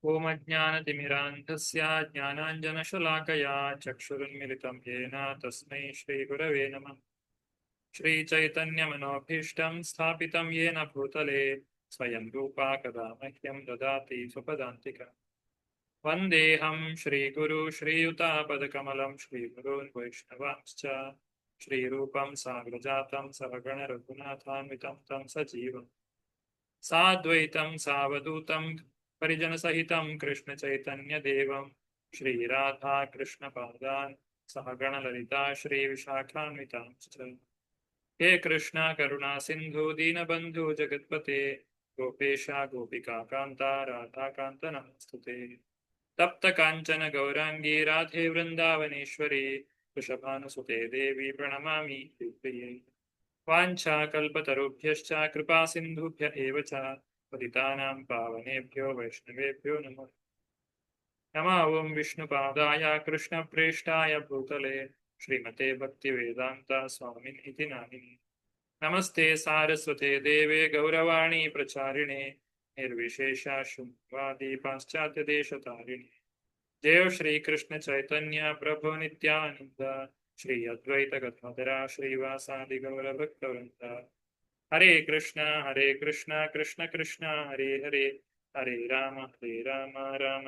ಓಂ ಅಜ್ಞಾನತಿಮಿರಾಂಧಸ್ಯ ಜ್ಞಾನಾಂಜನಶಲಾಕಯಾ ಚಕ್ಷುರುನ್ಮಿಲಿತಂ ಯೇನ ತಸ್ಮೈ ಶ್ರೀಗುರವೇ ನಮಃ. ಶ್ರೀಚೈತನ್ಯಮನೋಭೀಷ್ಟಂ ಸ್ಥಾಪಿತಂ ಯೇನ ಭೂತಲೆ ಸ್ವಯಂ ರೂಪಾ ಕದಾ ಮಹ್ಯಂ ದದಾತಿ ಸ್ವಪದಾಂತಿಕಂ. ವಂದೇಹಂ ಶ್ರೀಗುರು ಶ್ರೀಯುತಾಪದಕಮಲಂ ಶ್ರೀಗುರೂನ್ ವೈಷ್ಣವಾಂಶ್ಚ ಶ್ರೀರೂಪಂ ಸಾಗ್ರಜಾತಂ ಸಹಗಣ ರಘುನಾಥಾನ್ವಿತಂ ತಂ ಸಜೀವಂ ಸಾದ್ವೈತಂ ಸಾವಧೂತಂ ಪರಿಜನಸಹಿತಂ ಕೃಷ್ಣ ಚೈತನ್ಯ ದೇವಂ ಶ್ರೀರಾಧಾ ಕೃಷ್ಣ ಪಾದಾನ್ ಸಹಗಣ ಲಲಿತಾ ಶ್ರೀ ವಿಶಾಖಾನ್ವಿತಾಂಶ್ಚ. ಹೇ ಕೃಷ್ಣ ಕರುಣಾ ಸಿಂಧು ದೀನಬಂಧು ಜಗತ್ಪತೆ ಗೋಪೇಶ ಗೋಪಿಕಾ ಕಾಂತ ರಾಧಾಕಾಂತ ನಮಸ್ತುತೆ. ತಪ್ತ ಕಾಂಚನ ಗೌರಾಂಗಿ ರಾಧೆ ವೃಂದಾವನೇಶ್ವರಿ ವೃಷಭಾನುಸುತೆ ದೇವಿ ಪ್ರಣಮಾಮಿ ಪ್ರಿಯೈ. ವಾಂಛಾ ಕಲ್ಪತರುಭ್ಯಶ್ಚ ಕೃಪಾ ಸಿಂಧುಭ್ಯ ಏವ ಚ ಪತಿತಾನಾಂ ಪಾವನೇಭ್ಯೋ ವೈಷ್ಣವೇಭ್ಯೋ ನಮೋ ನಮಃ. ಓಂ ವಿಷ್ಣುಪಾದಾಯ ಕೃಷ್ಣಪ್ರೇಷ್ಠಾಯ ಭೂತಲೆ ಶ್ರೀಮತೆ ಭಕ್ತಿವೇದಾಂತ ಸ್ವಾಮಿನ್ ಇತಿ ನಾಮಿನಿ. ನಮಸ್ತೆ ಸಾರಸ್ವತೆ ದೇವೆ ಗೌರವಾಣಿ ಪ್ರಚಾರಿಣೆ ನಿರ್ವಿಶೇಷ ಶೂನ್ಯವಾದಿ ಪಾಶ್ಚಾತ್ಯ ದೇಶತಾರಿಣಿ. ಜಯ ಶ್ರೀ ಕೃಷ್ಣ ಚೈತನ್ಯ ಪ್ರಭು ನಿತ್ಯಾನಂದ ಶ್ರೀ ಅದ್ವೈತ ಗದಾಧರ ಶ್ರೀವಾಸಾದಿ ಗೌರ ಭಕ್ತವೃಂದ. ಹರೇ ಕೃಷ್ಣ ಕೃಷ್ಣ ಕೃಷ್ಣ ಹರೇ ಹರೇ ಹರೇ ರಾಮ ರಾಮ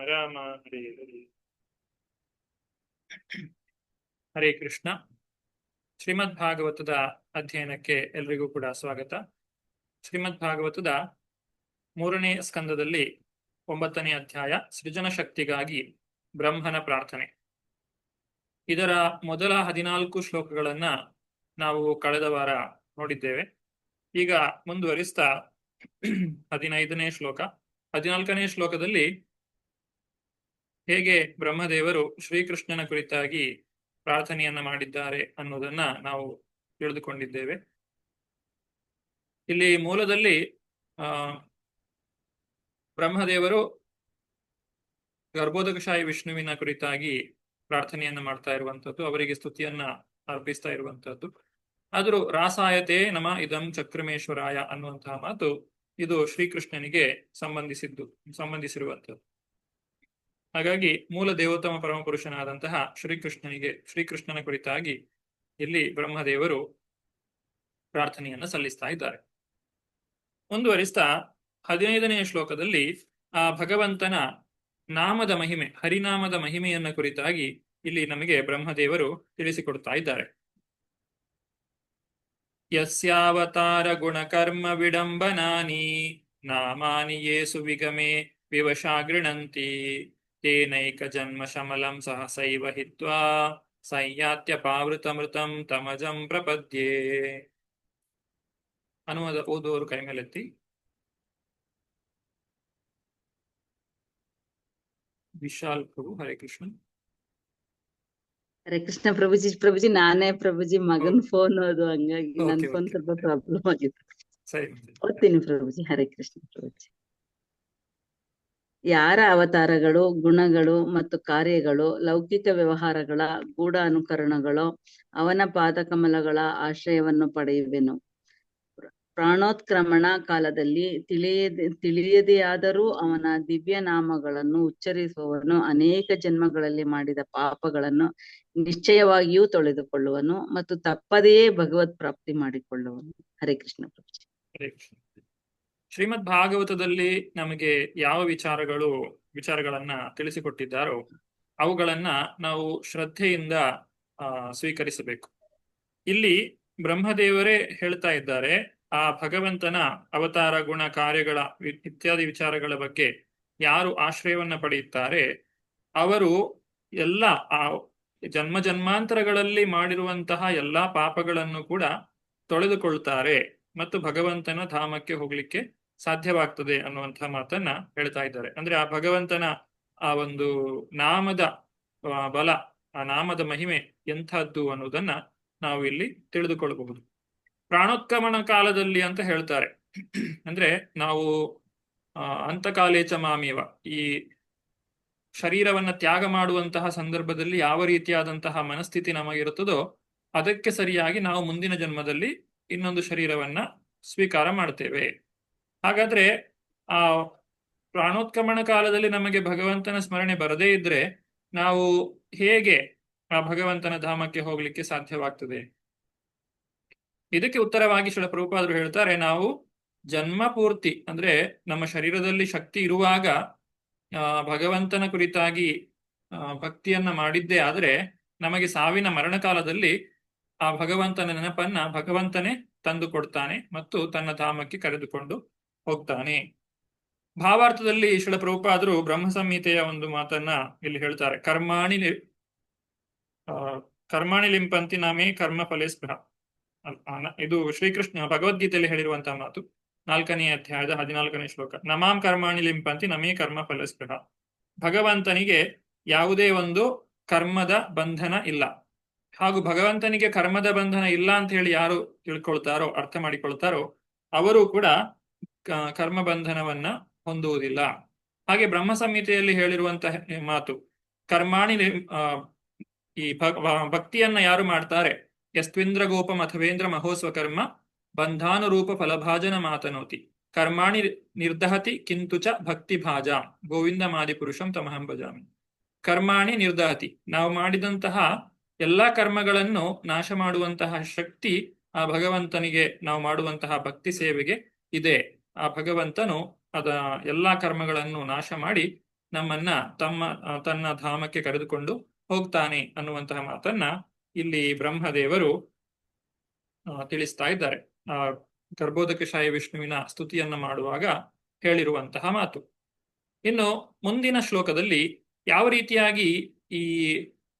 ರಾಮ ಹರೇ ಹರೇ. ಹರೇ ಕೃಷ್ಣ. ಶ್ರೀಮದ್ ಭಾಗವತದ ಅಧ್ಯಯನಕ್ಕೆ ಎಲ್ರಿಗೂ ಕೂಡ ಸ್ವಾಗತ. ಶ್ರೀಮದ್ ಭಾಗವತದ 3ನೇ ಸ್ಕಂದದಲ್ಲಿ 9ನೇ ಅಧ್ಯಾಯ ಸೃಜನ ಶಕ್ತಿಗಾಗಿ ಬ್ರಹ್ಮನ ಪ್ರಾರ್ಥನೆ. ಇದರ ಮೊದಲ 14 ಶ್ಲೋಕಗಳನ್ನ ನಾವು ಕಳೆದ ವಾರ ನೋಡಿದ್ದೇವೆ. ಈಗ ಮುಂದುವರಿಸ್ತಾ 15ನೇ ಶ್ಲೋಕ 14ನೇ ಶ್ಲೋಕದಲ್ಲಿ ಹೇಗೆ ಬ್ರಹ್ಮದೇವರು ಶ್ರೀಕೃಷ್ಣನ ಕುರಿತಾಗಿ ಪ್ರಾರ್ಥನೆಯನ್ನ ಮಾಡಿದ್ದಾರೆ ಅನ್ನೋದನ್ನ ನಾವು ತಿಳಿದುಕೊಂಡಿದ್ದೇವೆ. ಇಲ್ಲಿ ಮೂಲದಲ್ಲಿ ಬ್ರಹ್ಮದೇವರು ಗರ್ಭೋದಕಶಾಹಿ ವಿಷ್ಣುವಿನ ಕುರಿತಾಗಿ ಪ್ರಾರ್ಥನೆಯನ್ನ ಮಾಡ್ತಾ ಇರುವಂತದ್ದು, ಅವರಿಗೆ ಸ್ತುತಿಯನ್ನ ಅರ್ಪಿಸ್ತಾ ಇರುವಂತದ್ದು. ಆದರೂ ರಾಸಾಯತೆ ನಮ ಇದಂ ಚಕ್ರಮೇಶ್ವರಾಯ ಅನ್ನುವಂತಹ ಮಾತು ಇದು ಶ್ರೀಕೃಷ್ಣನಿಗೆ ಸಂಬಂಧಿಸಿರುವಂಥದ್ದು. ಹಾಗಾಗಿ ಮೂಲ ದೇವೋತ್ತಮ ಪರಮಪುರುಷನಾದಂತಹ ಶ್ರೀಕೃಷ್ಣನ ಕುರಿತಾಗಿ ಇಲ್ಲಿ ಬ್ರಹ್ಮದೇವರು ಪ್ರಾರ್ಥನೆಯನ್ನ ಸಲ್ಲಿಸ್ತಾ ಇದ್ದಾರೆ. ಮುಂದುವರಿಸ್ತಾ 15ನೇ ಶ್ಲೋಕದಲ್ಲಿ ಆ ಭಗವಂತನ ನಾಮದ ಮಹಿಮೆ, ಹರಿನಾಮದ ಮಹಿಮೆಯನ್ನ ಕುರಿತಾಗಿ ಇಲ್ಲಿ ನಮಗೆ ಬ್ರಹ್ಮದೇವರು ತಿಳಿಸಿಕೊಡ್ತಾ ಇದ್ದಾರೆ. ಯಸ್ಯಾವತಾರ ಗುಣಕರ್ಮ ವಿಡಂಬನಾನಿ ನಾಮಾನಿ ಯೇಸು ವಿಗಮೆ ವಿವಶಾ ಗೃಣಂತಿ ತೇನೈಕ ಜನ್ಮ ಶಮಲಂ ಸಹಸೈವ ಹಿತ್ವಾ ಸಂಯಾತ್ಯ ಪಾವೃತಮೃತಂ ತಮಜಂ ಪ್ರಪದ್ಯೆ. ಅನುವಾದ ಓದುವವರು ಕೈ ಮೇಲೆತ್ತಿ. ವಿಶಾಲ್ ಪ್ರಭು. ಹರೇ ಕೃಷ್ಣ. ಹರೇ ಕೃಷ್ಣ ಪ್ರಭುಜಿ ನಾನೇ ಪ್ರಭುಜಿ ಮಗನ್ ಫೋನ್ ಓದು, ಹಂಗಾಗಿ ನನ್ ಫೋನ್ ಸ್ವಲ್ಪ ಪ್ರಾಬ್ಲಮ್ ಆಗಿತ್ತು. ಓದ್ತೀನಿ ಪ್ರಭುಜಿ. ಹರೇ ಕೃಷ್ಣ ಪ್ರಭುಜಿ. ಯಾರ ಅವತಾರಗಳು, ಗುಣಗಳು ಮತ್ತು ಕಾರ್ಯಗಳು, ಲೌಕಿಕ ವ್ಯವಹಾರಗಳ ಗೂಢ ಅನುಕರಣಗಳು ಅವನ ಪಾದಕಮಲಗಳ ಆಶ್ರಯವನ್ನು ಪಡೆಯುವೆನು. ಪ್ರಾಣೋತ್ಕ್ರಮಣ ಕಾಲದಲ್ಲಿ ತಿಳಿಯದೆಯಾದರೂ ಅವನ ದಿವ್ಯ ನಾಮಗಳನ್ನು ಉಚ್ಚರಿಸುವವನು ಅನೇಕ ಜನ್ಮಗಳಲ್ಲಿ ಮಾಡಿದ ಪಾಪಗಳನ್ನು ನಿಶ್ಚಯವಾಗಿಯೂ ತೊಳೆದುಕೊಳ್ಳುವನು ಮತ್ತು ತಪ್ಪದೆಯೇ ಭಗವತ್ ಪ್ರಾಪ್ತಿ ಮಾಡಿಕೊಳ್ಳುವನು. ಹರೇ ಕೃಷ್ಣ ಪ್ರಭುಜಿ. ಹರೇ ಕೃಷ್ಣ. ಶ್ರೀಮದ್ ಭಾಗವತದಲ್ಲಿ ನಮಗೆ ಯಾವ ವಿಚಾರಗಳನ್ನ ತಿಳಿಸಿಕೊಟ್ಟಿದ್ದಾರೋ ಅವುಗಳನ್ನ ನಾವು ಶ್ರದ್ಧೆಯಿಂದ ಸ್ವೀಕರಿಸಬೇಕು. ಇಲ್ಲಿ ಬ್ರಹ್ಮದೇವರೇ ಹೇಳ್ತಾ ಇದ್ದಾರೆ, ಆ ಭಗವಂತನ ಅವತಾರ, ಗುಣ, ಕಾರ್ಯಗಳ ಇತ್ಯಾದಿ ವಿಚಾರಗಳ ಬಗ್ಗೆ ಯಾರು ಆಶ್ರಯವನ್ನ ಪಡೆಯುತ್ತಾರೆ ಅವರು ಎಲ್ಲ ಆ ಜನ್ಮಾಂತರಗಳಲ್ಲಿ ಮಾಡಿರುವಂತಹ ಎಲ್ಲಾ ಪಾಪಗಳನ್ನು ಕೂಡ ತೊಳೆದುಕೊಳ್ತಾರೆ ಮತ್ತು ಭಗವಂತನ ಧಾಮಕ್ಕೆ ಹೋಗ್ಲಿಕ್ಕೆ ಸಾಧ್ಯವಾಗ್ತದೆ ಅನ್ನುವಂತಹ ಮಾತನ್ನ ಹೇಳ್ತಾ ಇದ್ದಾರೆ. ಅಂದ್ರೆ ಆ ಭಗವಂತನ ಆ ಒಂದು ನಾಮದ ಬಲ, ಆ ನಾಮದ ಮಹಿಮೆ ಎಂಥದ್ದು ಅನ್ನೋದನ್ನ ನಾವು ಇಲ್ಲಿ ತಿಳಿದುಕೊಳ್ಳಬಹುದು. ಪ್ರಾಣೋತ್ಕ್ರಮಣ ಕಾಲದಲ್ಲಿ ಅಂತ ಹೇಳ್ತಾರೆ. ಅಂದ್ರೆ ನಾವು ಅಂತಕಾಲೇಚ ಮಾಮೇವ, ಈ ಶರೀರವನ್ನ ತ್ಯಾಗ ಮಾಡುವಂತಹ ಸಂದರ್ಭದಲ್ಲಿ ಯಾವ ರೀತಿಯಾದಂತಹ ಮನಸ್ಥಿತಿ ನಮಗಿರುತ್ತದೋ ಅದಕ್ಕೆ ಸರಿಯಾಗಿ ನಾವು ಮುಂದಿನ ಜನ್ಮದಲ್ಲಿ ಇನ್ನೊಂದು ಶರೀರವನ್ನ ಸ್ವೀಕಾರ ಮಾಡ್ತೇವೆ. ಹಾಗಾದ್ರೆ ಆ ಪ್ರಾಣೋತ್ಕ್ರಮಣ ಕಾಲದಲ್ಲಿ ನಮಗೆ ಭಗವಂತನ ಸ್ಮರಣೆ ಬರದೇ ಇದ್ರೆ ನಾವು ಹೇಗೆ ಆ ಭಗವಂತನ ಧಾಮಕ್ಕೆ ಹೋಗ್ಲಿಕ್ಕೆ ಸಾಧ್ಯವಾಗ್ತದೆ? ಇದಕ್ಕೆ ಉತ್ತರವಾಗಿ ಶ್ರೀಲ ಪ್ರಭುಪಾದರು ಹೇಳ್ತಾರೆ, ನಾವು ಜನ್ಮ ಪೂರ್ತಿ ಅಂದ್ರೆ ನಮ್ಮ ಶರೀರದಲ್ಲಿ ಶಕ್ತಿ ಇರುವಾಗ ಭಗವಂತನ ಕುರಿತಾಗಿ ಭಕ್ತಿಯನ್ನ ಮಾಡಿದ್ದೇ ಆದ್ರೆ ನಮಗೆ ಸಾವಿನ ಮರಣಕಾಲದಲ್ಲಿ ಆ ಭಗವಂತನ ನೆನಪನ್ನ ಭಗವಂತನೇ ತಂದು ಕೊಡ್ತಾನೆ ಮತ್ತು ತನ್ನ ಧಾಮಕ್ಕೆ ಕರೆದುಕೊಂಡು ಹೋಗ್ತಾನೆ. ಭಾವಾರ್ಥದಲ್ಲಿ ಶ್ರೀಲ ಪ್ರಭುಪಾದರು ಬ್ರಹ್ಮ ಸಂಹಿತೆಯ ಒಂದು ಮಾತನ್ನ ಇಲ್ಲಿ ಹೇಳ್ತಾರೆ, ಕರ್ಮಾಣಿ ಲಿಂಪಂತಿ ನಮೇ ಕರ್ಮ ಫಲೇ ಸ್ಪೃಹ. ಇದು ಶ್ರೀಕೃಷ್ಣ ಭಗವದ್ಗೀತೆಯಲ್ಲಿ ಹೇಳಿರುವಂತಹ ಮಾತು, 4ನೇ ಅಧ್ಯಾಯದ 14ನೇ ಶ್ಲೋಕ. ನಮಾಂ ಕರ್ಮಾಣಿ ಲಿಂಪಂತಿ ನಮೇ ಕರ್ಮ ಫಲ ಸ್ಪೃಹ. ಭಗವಂತನಿಗೆ ಯಾವುದೇ ಒಂದು ಕರ್ಮದ ಬಂಧನ ಇಲ್ಲ. ಹಾಗೂ ಭಗವಂತನಿಗೆ ಕರ್ಮದ ಬಂಧನ ಇಲ್ಲ ಅಂತ ಹೇಳಿ ಯಾರು ತಿಳ್ಕೊಳ್ತಾರೋ, ಅರ್ಥ ಮಾಡಿಕೊಳ್ತಾರೋ, ಅವರು ಕೂಡ ಕರ್ಮ ಬಂಧನವನ್ನ ಹೊಂದುವುದಿಲ್ಲ. ಹಾಗೆ ಬ್ರಹ್ಮ ಸಂಹಿತೆಯಲ್ಲಿ ಹೇಳಿರುವಂತಹ ಮಾತು, ಕರ್ಮಾಣಿ ಈ ಭಕ್ತಿಯನ್ನ ಯಾರು ಮಾಡ್ತಾರೆ, ಯಸ್ತ್ವಿಂದ್ರ ಗೋಪಂ ಅಥವೇಂದ್ರ ಮಹೋಸ್ವ ಕರ್ಮ ಬಂಧಾನುರೂಪ ಫಲಭಾಜನ ಮಾತನೋತಿ ಕರ್ಮಾಣಿ ನಿರ್ದಹತಿ ಕಿಂತು ಚ ಭಕ್ತಿ ಭಾಜ ಗೋವಿಂದ ಮಾದಿ ಪುರುಷಂ ತಮಹಂ ಭಜಾಮಿ. ಕರ್ಮಾಣಿ ನಿರ್ದಹತಿ, ನಾವು ಮಾಡಿದಂತಹ ಎಲ್ಲಾ ಕರ್ಮಗಳನ್ನು ನಾಶ ಮಾಡುವಂತಹ ಶಕ್ತಿ ಆ ಭಗವಂತನಿಗೆ ನಾವು ಮಾಡುವಂತಹ ಭಕ್ತಿ ಸೇವೆಗೆ ಇದೆ. ಆ ಭಗವಂತನು ಎಲ್ಲಾ ಕರ್ಮಗಳನ್ನು ನಾಶ ಮಾಡಿ ನಮ್ಮನ್ನ ತನ್ನ ಧಾಮಕ್ಕೆ ಕರೆದುಕೊಂಡು ಹೋಗ್ತಾನೆ ಅನ್ನುವಂತಹ ಮಾತನ್ನ ಇಲ್ಲಿ ಬ್ರಹ್ಮದೇವರು ತಿಳಿಸ್ತಾ ಇದ್ದಾರೆ. ಗರ್ಭೋದಕಶಾಹಿ ವಿಷ್ಣುವಿನ ಸ್ತುತಿಯನ್ನ ಮಾಡುವಾಗ ಹೇಳಿರುವಂತಹ ಮಾತು. ಇನ್ನು ಮುಂದಿನ ಶ್ಲೋಕದಲ್ಲಿ ಯಾವ ರೀತಿಯಾಗಿ ಈ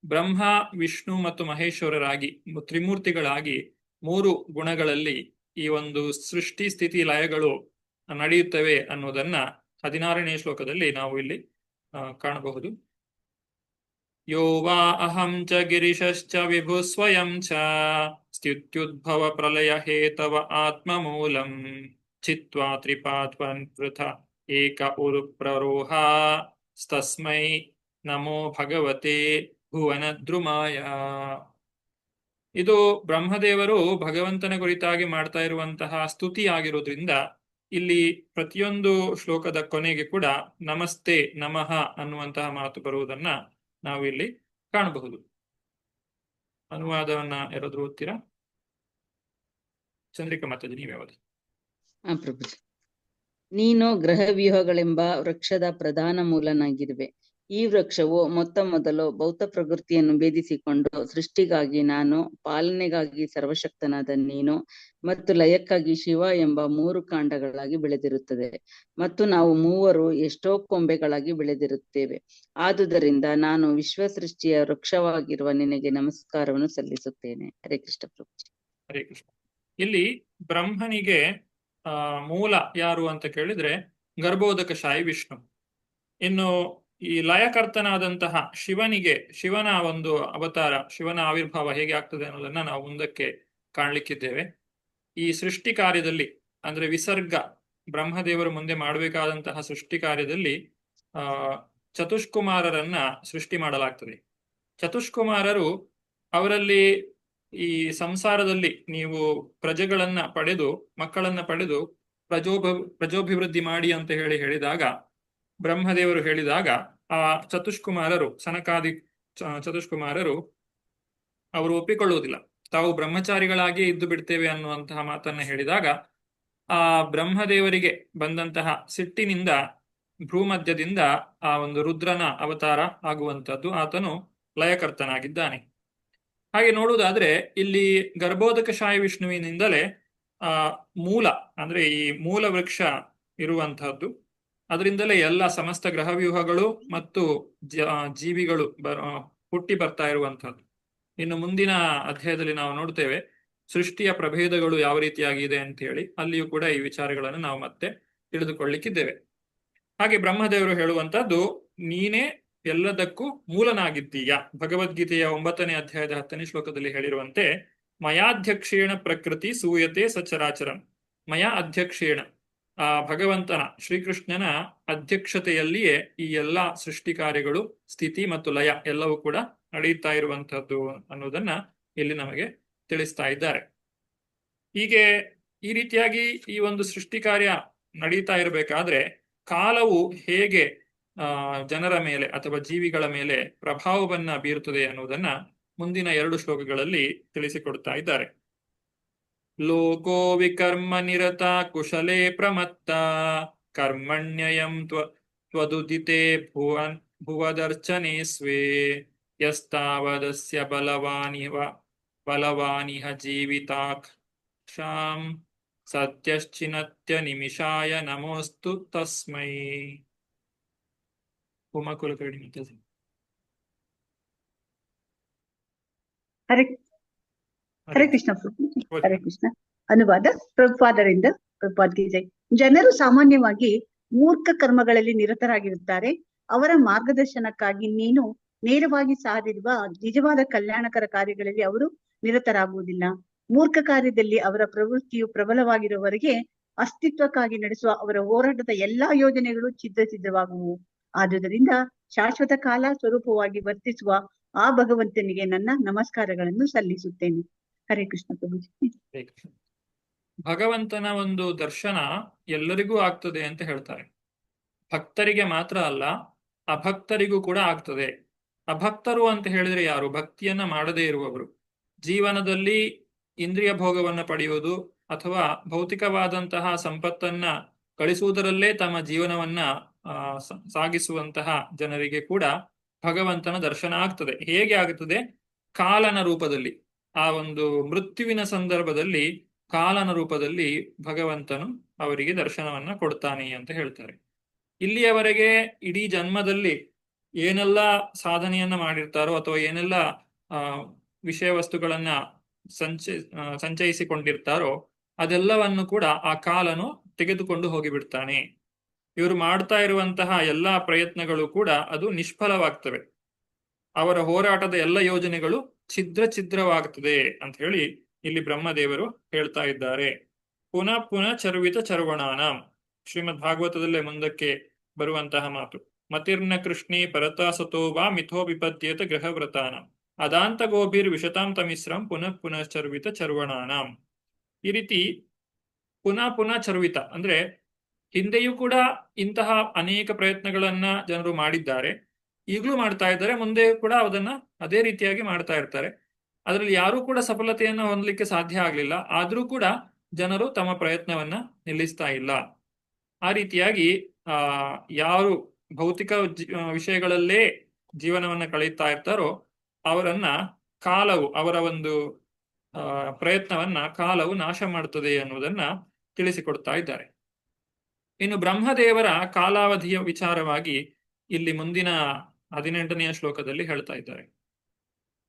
ಬ್ರಹ್ಮ, ವಿಷ್ಣು ಮತ್ತು ಮಹೇಶ್ವರರಾಗಿ ತ್ರಿಮೂರ್ತಿಗಳಾಗಿ 3 ಗುಣಗಳಲ್ಲಿ ಈ ಒಂದು ಸೃಷ್ಟಿ ಸ್ಥಿತಿ ಲಯಗಳು ನಡೆಯುತ್ತವೆ ಅನ್ನೋದನ್ನ 16ನೇ ಶ್ಲೋಕದಲ್ಲಿ ನಾವು ಇಲ್ಲಿ ಕಾಣಬಹುದು. ಯೋ ವಾ ಅಹಂ ಚ ಗಿರಿಶಶ್ಚ ವಿಭು ಸ್ವಯಂ ಚ ಸ್ಥಿತ್ಯುದ್ಭವ ಪ್ರಲಯ ಹೇತವ ಆತ್ಮಮೂಲಂ ಚಿತ್ವಾ ತ್ರಿಪಾತ್ವನ್ ಪೃಥ ಏಕ ಉರು ಪ್ರರೋಹ ತಸ್ಮೈ ನಮೋ ಭಗವತೆ ಭುವನದ್ರುಮಾಯ. ಇದು ಬ್ರಹ್ಮದೇವರು ಭಗವಂತನ ಕುರಿತಾಗಿ ಮಾಡ್ತಾ ಇರುವಂತಹ ಸ್ತುತಿ ಆಗಿರೋದ್ರಿಂದ ಇಲ್ಲಿ ಪ್ರತಿಯೊಂದು ಶ್ಲೋಕದ ಕೊನೆಗೆ ಕೂಡ ನಮಸ್ತೆ ನಮಃ ಅನ್ನುವಂತಹ ಮಾತು ಬರುವುದನ್ನ ನಾವು ಇಲ್ಲಿ ಕಾಣಬಹುದು. ಅನುವಾದವನ್ನ ಯಾರಾದ್ರೂ ಓದ್ತೀರಾ? ಚಂದ್ರಿಕಾ ಮಾತಾಜಿ, ನೀವೇ ಓದಿ. ಪ್ರಭುಜಿ. ನೀನು ಗ್ರಹವ್ಯೂಹಗಳೆಂಬ ವೃಕ್ಷದ ಪ್ರಧಾನ ಮೂಲನಾಗಿರುವೆ. ಈ ವೃಕ್ಷವು ಮೊದಲು ಭೌತ ಪ್ರಕೃತಿಯನ್ನು ಭೇದಿಸಿಕೊಂಡು ಸೃಷ್ಟಿಗಾಗಿ ನಾನು, ಪಾಲನೆಗಾಗಿ ಸರ್ವಶಕ್ತನಾದ ನೀನು ಮತ್ತು ಲಯಕ್ಕಾಗಿ ಶಿವ ಎಂಬ 3 ಕಾಂಡಗಳಾಗಿ ಬೆಳೆದಿರುತ್ತದೆ. ಮತ್ತು ನಾವು ಮೂವರು ಎಷ್ಟೋ ಕೊಂಬೆಗಳಾಗಿ ಬೆಳೆದಿರುತ್ತೇವೆ. ಆದುದರಿಂದ ನಾನು ವಿಶ್ವ ಸೃಷ್ಟಿಯ ವೃಕ್ಷವಾಗಿರುವ ನಿನಗೆ ನಮಸ್ಕಾರವನ್ನು ಸಲ್ಲಿಸುತ್ತೇನೆ. ಹರೇ ಕೃಷ್ಣ ಪ್ರಭುಜಿ. ಹರೇ ಕೃಷ್ಣ. ಇಲ್ಲಿ ಬ್ರಹ್ಮನಿಗೆ ಮೂಲ ಯಾರು ಅಂತ ಕೇಳಿದ್ರೆ ಗರ್ಭೋದಕಶಾಹಿ ವಿಷ್ಣು. ಇನ್ನು ಈ ಲಯಕರ್ತನಾದಂತಹ ಶಿವನ ಒಂದು ಅವತಾರ, ಶಿವನ ಆವಿರ್ಭಾವ ಹೇಗೆ ಆಗ್ತದೆ ಅನ್ನೋದನ್ನ ನಾವು ಮುಂದಕ್ಕೆ ಕಾಣ್ಲಿಕ್ಕಿದ್ದೇವೆ. ಈ ಸೃಷ್ಟಿ ಕಾರ್ಯದಲ್ಲಿ ಅಂದ್ರೆ ವಿಸರ್ಗ, ಬ್ರಹ್ಮದೇವರು ಮುಂದೆ ಮಾಡಬೇಕಾದಂತಹ ಸೃಷ್ಟಿ ಕಾರ್ಯದಲ್ಲಿ ಚತುಷ್ಕುಮಾರರನ್ನ ಸೃಷ್ಟಿ ಮಾಡಲಾಗ್ತದೆ. ಚತುಷ್ಕುಮಾರರು, ಅವರಲ್ಲಿ ಈ ಸಂಸಾರದಲ್ಲಿ ನೀವು ಪ್ರಜೆಗಳನ್ನ ಪಡೆದು, ಮಕ್ಕಳನ್ನ ಪಡೆದು ಪ್ರಜೋಭಿವೃದ್ಧಿ ಮಾಡಿ ಅಂತ ಹೇಳಿದಾಗ ಬ್ರಹ್ಮದೇವರು ಹೇಳಿದಾಗ ಆ ಚತುಷ್ಕುಮಾರರು, ಸನಕಾದಿ ಚತುಷ್ಕುಮಾರರು ಅವರು ಒಪ್ಪಿಕೊಳ್ಳುವುದಿಲ್ಲ. ತಾವು ಬ್ರಹ್ಮಚಾರಿಗಳಾಗಿ ಇದ್ದು ಬಿಡ್ತೇವೆ ಅನ್ನುವಂತಹ ಮಾತನ್ನ ಹೇಳಿದಾಗ ಆ ಬ್ರಹ್ಮದೇವರಿಗೆ ಬಂದಂತಹ ಸಿಟ್ಟಿನಿಂದ ಭ್ರೂಮಧ್ಯದಿಂದ ಆ ಒಂದು ರುದ್ರನ ಅವತಾರ ಆಗುವಂತದ್ದು. ಆತನು ಲಯಕರ್ತನಾಗಿದ್ದಾನೆ. ಹಾಗೆ ನೋಡುವುದಾದ್ರೆ ಇಲ್ಲಿ ಗರ್ಭೋದಕಶಾಹಿ ವಿಷ್ಣುವಿನಿಂದಲೇ ಮೂಲ ಅಂದ್ರೆ ಈ ಮೂಲ ವೃಕ್ಷ ಇರುವಂತಹದ್ದು. ಅದರಿಂದಲೇ ಎಲ್ಲ ಸಮಸ್ತ ಗ್ರಹವ್ಯೂಹಗಳು ಮತ್ತು ಜೀವಿಗಳು ಹುಟ್ಟಿ ಬರ್ತಾ ಇರುವಂತಹದ್ದು. ಇನ್ನು ಮುಂದಿನ ಅಧ್ಯಾಯದಲ್ಲಿ ನಾವು ನೋಡ್ತೇವೆ ಸೃಷ್ಟಿಯ ಪ್ರಭೇದಗಳು ಯಾವ ರೀತಿಯಾಗಿದೆ ಅಂತ ಹೇಳಿ. ಅಲ್ಲಿಯೂ ಕೂಡ ಈ ವಿಚಾರಗಳನ್ನು ನಾವು ಮತ್ತೆ ತಿಳಿದುಕೊಳ್ಳಿಕ್ಕಿದ್ದೇವೆ. ಹಾಗೆ ಬ್ರಹ್ಮದೇವರು ಹೇಳುವಂತಹದ್ದು, ನೀನೇ ಎಲ್ಲದಕ್ಕೂ ಮೂಲನಾಗಿದ್ದೀಯ. ಭಗವದ್ಗೀತೆಯ 9ನೇ ಅಧ್ಯಾಯದ 10ನೇ ಶ್ಲೋಕದಲ್ಲಿ ಹೇಳಿರುವಂತೆ, ಮಯಾಧ್ಯಕ್ಷೇಣ ಪ್ರಕೃತಿ ಸೂಯತೆ ಸಚರಾಚರಂ. ಮಯಾ ಅಧ್ಯಕ್ಷೇಣ, ಆ ಭಗವಂತನ ಶ್ರೀಕೃಷ್ಣನ ಅಧ್ಯಕ್ಷತೆಯಲ್ಲಿಯೇ ಈ ಎಲ್ಲಾ ಸೃಷ್ಟಿ ಕಾರ್ಯಗಳು, ಸ್ಥಿತಿ ಮತ್ತು ಲಯ ಎಲ್ಲವೂ ಕೂಡ ನಡೆಯುತ್ತಾ ಇರುವಂತಹದ್ದು ಅನ್ನೋದನ್ನ ಇಲ್ಲಿ ನಮಗೆ ತಿಳಿಸ್ತಾ ಇದ್ದಾರೆ. ಹೀಗೆ ಈ ರೀತಿಯಾಗಿ ಈ ಒಂದು ಸೃಷ್ಟಿ ಕಾರ್ಯ ನಡೀತಾ ಇರಬೇಕಾದ್ರೆ ಕಾಲವು ಹೇಗೆ ಜನರ ಮೇಲೆ ಅಥವಾ ಜೀವಿಗಳ ಮೇಲೆ ಪ್ರಭಾವವನ್ನ ಬೀರುತ್ತದೆ ಅನ್ನುವುದನ್ನ ಮುಂದಿನ 2 ಶ್ಲೋಕಗಳಲ್ಲಿ ತಿಳಿಸಿಕೊಡ್ತಾ ಇದ್ದಾರೆ. ಲೋಕೋ ವಿಕರ್ಮ ನಿರತ ಕುಶಲೇ ಪ್ರಮತ್ತ ಕರ್ಮಣ್ಯಯಂ ತ್ವದುದಿತೆ ಭುವದರ್ಚನೆ ಸ್ವೆ ಯಸ್ತಾವದಸ್ಯ ಬಲವಾನಿಹ ಜೀವಿತಾಕ್ಷಾಂ ಸತ್ಯಶ್ಚಿನತ್ಯ ನಿಮಿಷಾಯ ನಮೋಸ್ತು ತಸ್ಮೈ. ಉಮಾ ಕುಲಕರ್ಣಿ ಮಾತಾಜಿ. ಹರೇ ಹರೇ ಕೃಷ್ಣ ಪ್ರಭುಜಿ. ಹರೇ ಕೃಷ್ಣ. ಅನುವಾದ ಪ್ರಭುಪಾದರಿಂದ. ಪ್ರಭುಪಾದ್ ಕಿ ಜೈ. ಜನರು ಸಾಮಾನ್ಯವಾಗಿ ಮೂರ್ಖ ಕರ್ಮಗಳಲ್ಲಿ ನಿರತರಾಗಿರುತ್ತಾರೆ. ಅವರ ಮಾರ್ಗದರ್ಶನಕ್ಕಾಗಿ ನೀನು ನೇರವಾಗಿ ಸಾರಿರುವ ನಿಜವಾದ ಕಲ್ಯಾಣಕರ ಕಾರ್ಯಗಳಲ್ಲಿ ಅವರು ನಿರತರಾಗುವುದಿಲ್ಲ. ಮೂರ್ಖ ಕಾರ್ಯದಲ್ಲಿ ಅವರ ಪ್ರವೃತ್ತಿಯು ಪ್ರಬಲವಾಗಿರುವವರೆಗೆ ಅಸ್ತಿತ್ವಕ್ಕಾಗಿ ನಡೆಸುವ ಅವರ ಹೋರಾಟದ ಎಲ್ಲಾ ಯೋಜನೆಗಳು ಛಿದ್ರವಾಗುವು. ಆದುದರಿಂದ ಶಾಶ್ವತ ಕಾಲ ಸ್ವರೂಪವಾಗಿ ವರ್ತಿಸುವ ಆ ಭಗವಂತನಿಗೆ ನನ್ನ ನಮಸ್ಕಾರಗಳನ್ನು ಸಲ್ಲಿಸುತ್ತೇನೆ. ಹರೇ ಕೃಷ್ಣ ಪ್ರಭುಜಿ. ಭಗವಂತನ ಒಂದು ದರ್ಶನ ಎಲ್ಲರಿಗೂ ಆಗ್ತದೆ ಅಂತ ಹೇಳ್ತಾರೆ. ಭಕ್ತರಿಗೆ ಮಾತ್ರ ಅಲ್ಲ, ಅಭಕ್ತರಿಗೂ ಕೂಡ ಆಗ್ತದೆ. ಅಭಕ್ತರು ಅಂತ ಹೇಳಿದ್ರೆ ಯಾರು? ಭಕ್ತಿಯನ್ನ ಮಾಡದೇ ಇರುವವರು. ಜೀವನದಲ್ಲಿ ಇಂದ್ರಿಯ ಭೋಗವನ್ನ ಪಡೆಯುವುದು ಅಥವಾ ಭೌತಿಕವಾದಂತಹ ಸಂಪತ್ತನ್ನ ಗಳಿಸುವುದರಲ್ಲೇ ತಮ್ಮ ಜೀವನವನ್ನ ಸಾಗಿಸುವಂತಹ ಜನರಿಗೆ ಕೂಡ ಭಗವಂತನ ದರ್ಶನ ಆಗ್ತದೆ. ಹೇಗೆ ಆಗುತ್ತದೆ? ಕಾಲನ ರೂಪದಲ್ಲಿ. ಆ ಒಂದು ಮೃತ್ಯುವಿನ ಸಂದರ್ಭದಲ್ಲಿ ಕಾಲನ ರೂಪದಲ್ಲಿ ಭಗವಂತನು ಅವರಿಗೆ ದರ್ಶನವನ್ನ ಕೊಡ್ತಾನೆ ಅಂತ ಹೇಳ್ತಾರೆ. ಇಲ್ಲಿಯವರೆಗೆ ಇಡೀ ಜನ್ಮದಲ್ಲಿ ಏನೆಲ್ಲ ಸಾಧನೆಯನ್ನ ಮಾಡಿರ್ತಾರೋ ಅಥವಾ ಏನೆಲ್ಲ ವಿಷಯ ವಸ್ತುಗಳನ್ನ ಸಂಚಯಿಸಿಕೊಂಡಿರ್ತಾರೋ ಅದೆಲ್ಲವನ್ನು ಕೂಡ ಆ ಕಾಲನು ತೆಗೆದುಕೊಂಡು ಹೋಗಿಬಿಡ್ತಾನೆ. ಇವರು ಮಾಡ್ತಾ ಇರುವಂತಹ ಎಲ್ಲಾ ಪ್ರಯತ್ನಗಳು ಕೂಡ ಅದು ನಿಷ್ಫಲವಾಗ್ತವೆ. ಅವರ ಹೋರಾಟದ ಎಲ್ಲ ಯೋಜನೆಗಳು ಛಿದ್ರವಾಗ್ತದೆ ಅಂತ ಹೇಳಿ ಇಲ್ಲಿ ಬ್ರಹ್ಮದೇವರು ಹೇಳ್ತಾ ಇದ್ದಾರೆ. ಪುನಃ ಪುನಃ ಚರ್ವಿತ ಚರ್ವಣಾನಾಂ. ಶ್ರೀಮದ್ ಭಾಗವತದಲ್ಲೇ ಮುಂದಕ್ಕೆ ಬರುವಂತಹ ಮಾತು. ಮತಿರ್ನ ಕೃಷ್ಣೇ ಪರತಾ ಸತೋ ವಾ ಮಿಥೋ ವಿಪದ್ಯೇತ ಗೃಹವ್ರತಾನಾಂ ಅದಾಂತ ಗೋಭಿರ್ ವಿಶತಾಂ ತಮಿಸ್ರಂ ಪುನಃ ಪುನಃ ಚರ್ವಿತ ಚರ್ವಣಾನಾಂ. ಈ ರೀತಿ ಪುನಃ ಪುನಃ ಚರ್ವಿತ ಅಂದ್ರೆ ಹಿಂದೆಯೂ ಕೂಡ ಇಂತಹ ಅನೇಕ ಪ್ರಯತ್ನಗಳನ್ನ ಜನರು ಮಾಡಿದ್ದಾರೆ, ಈಗಲೂ ಮಾಡ್ತಾ ಇದ್ದಾರೆ, ಮುಂದೆ ಕೂಡ ಅದನ್ನ ಅದೇ ರೀತಿಯಾಗಿ ಮಾಡ್ತಾ ಇರ್ತಾರೆ. ಅದರಲ್ಲಿ ಯಾರೂ ಕೂಡ ಸಫಲತೆಯನ್ನು ಹೊಂದಲಿಕ್ಕೆ ಸಾಧ್ಯ ಆಗ್ಲಿಲ್ಲ. ಆದ್ರೂ ಕೂಡ ಜನರು ತಮ್ಮ ಪ್ರಯತ್ನವನ್ನ ನಿಲ್ಲಿಸ್ತಾ ಇಲ್ಲ. ಆ ರೀತಿಯಾಗಿ ಯಾರು ಭೌತಿಕ ವಿಷಯಗಳಲ್ಲೇ ಜೀವನವನ್ನ ಕಳೀತಾ ಇರ್ತಾರೋ ಅವರನ್ನ ಕಾಲವು, ಅವರ ಒಂದು ಪ್ರಯತ್ನವನ್ನ ಕಾಲವು ನಾಶ ಮಾಡುತ್ತದೆ ಅನ್ನುವುದನ್ನ ತಿಳಿಸಿಕೊಡ್ತಾ ಇದ್ದಾರೆ. ಇನ್ನು ಬ್ರಹ್ಮದೇವರ ಕಾಲಾವಧಿಯ ವಿಚಾರವಾಗಿ ಇಲ್ಲಿ ಮುಂದಿನ 18ನೆಯ ಶ್ಲೋಕದಲ್ಲಿ ಹೇಳ್ತಾ ಇದ್ದಾರೆ.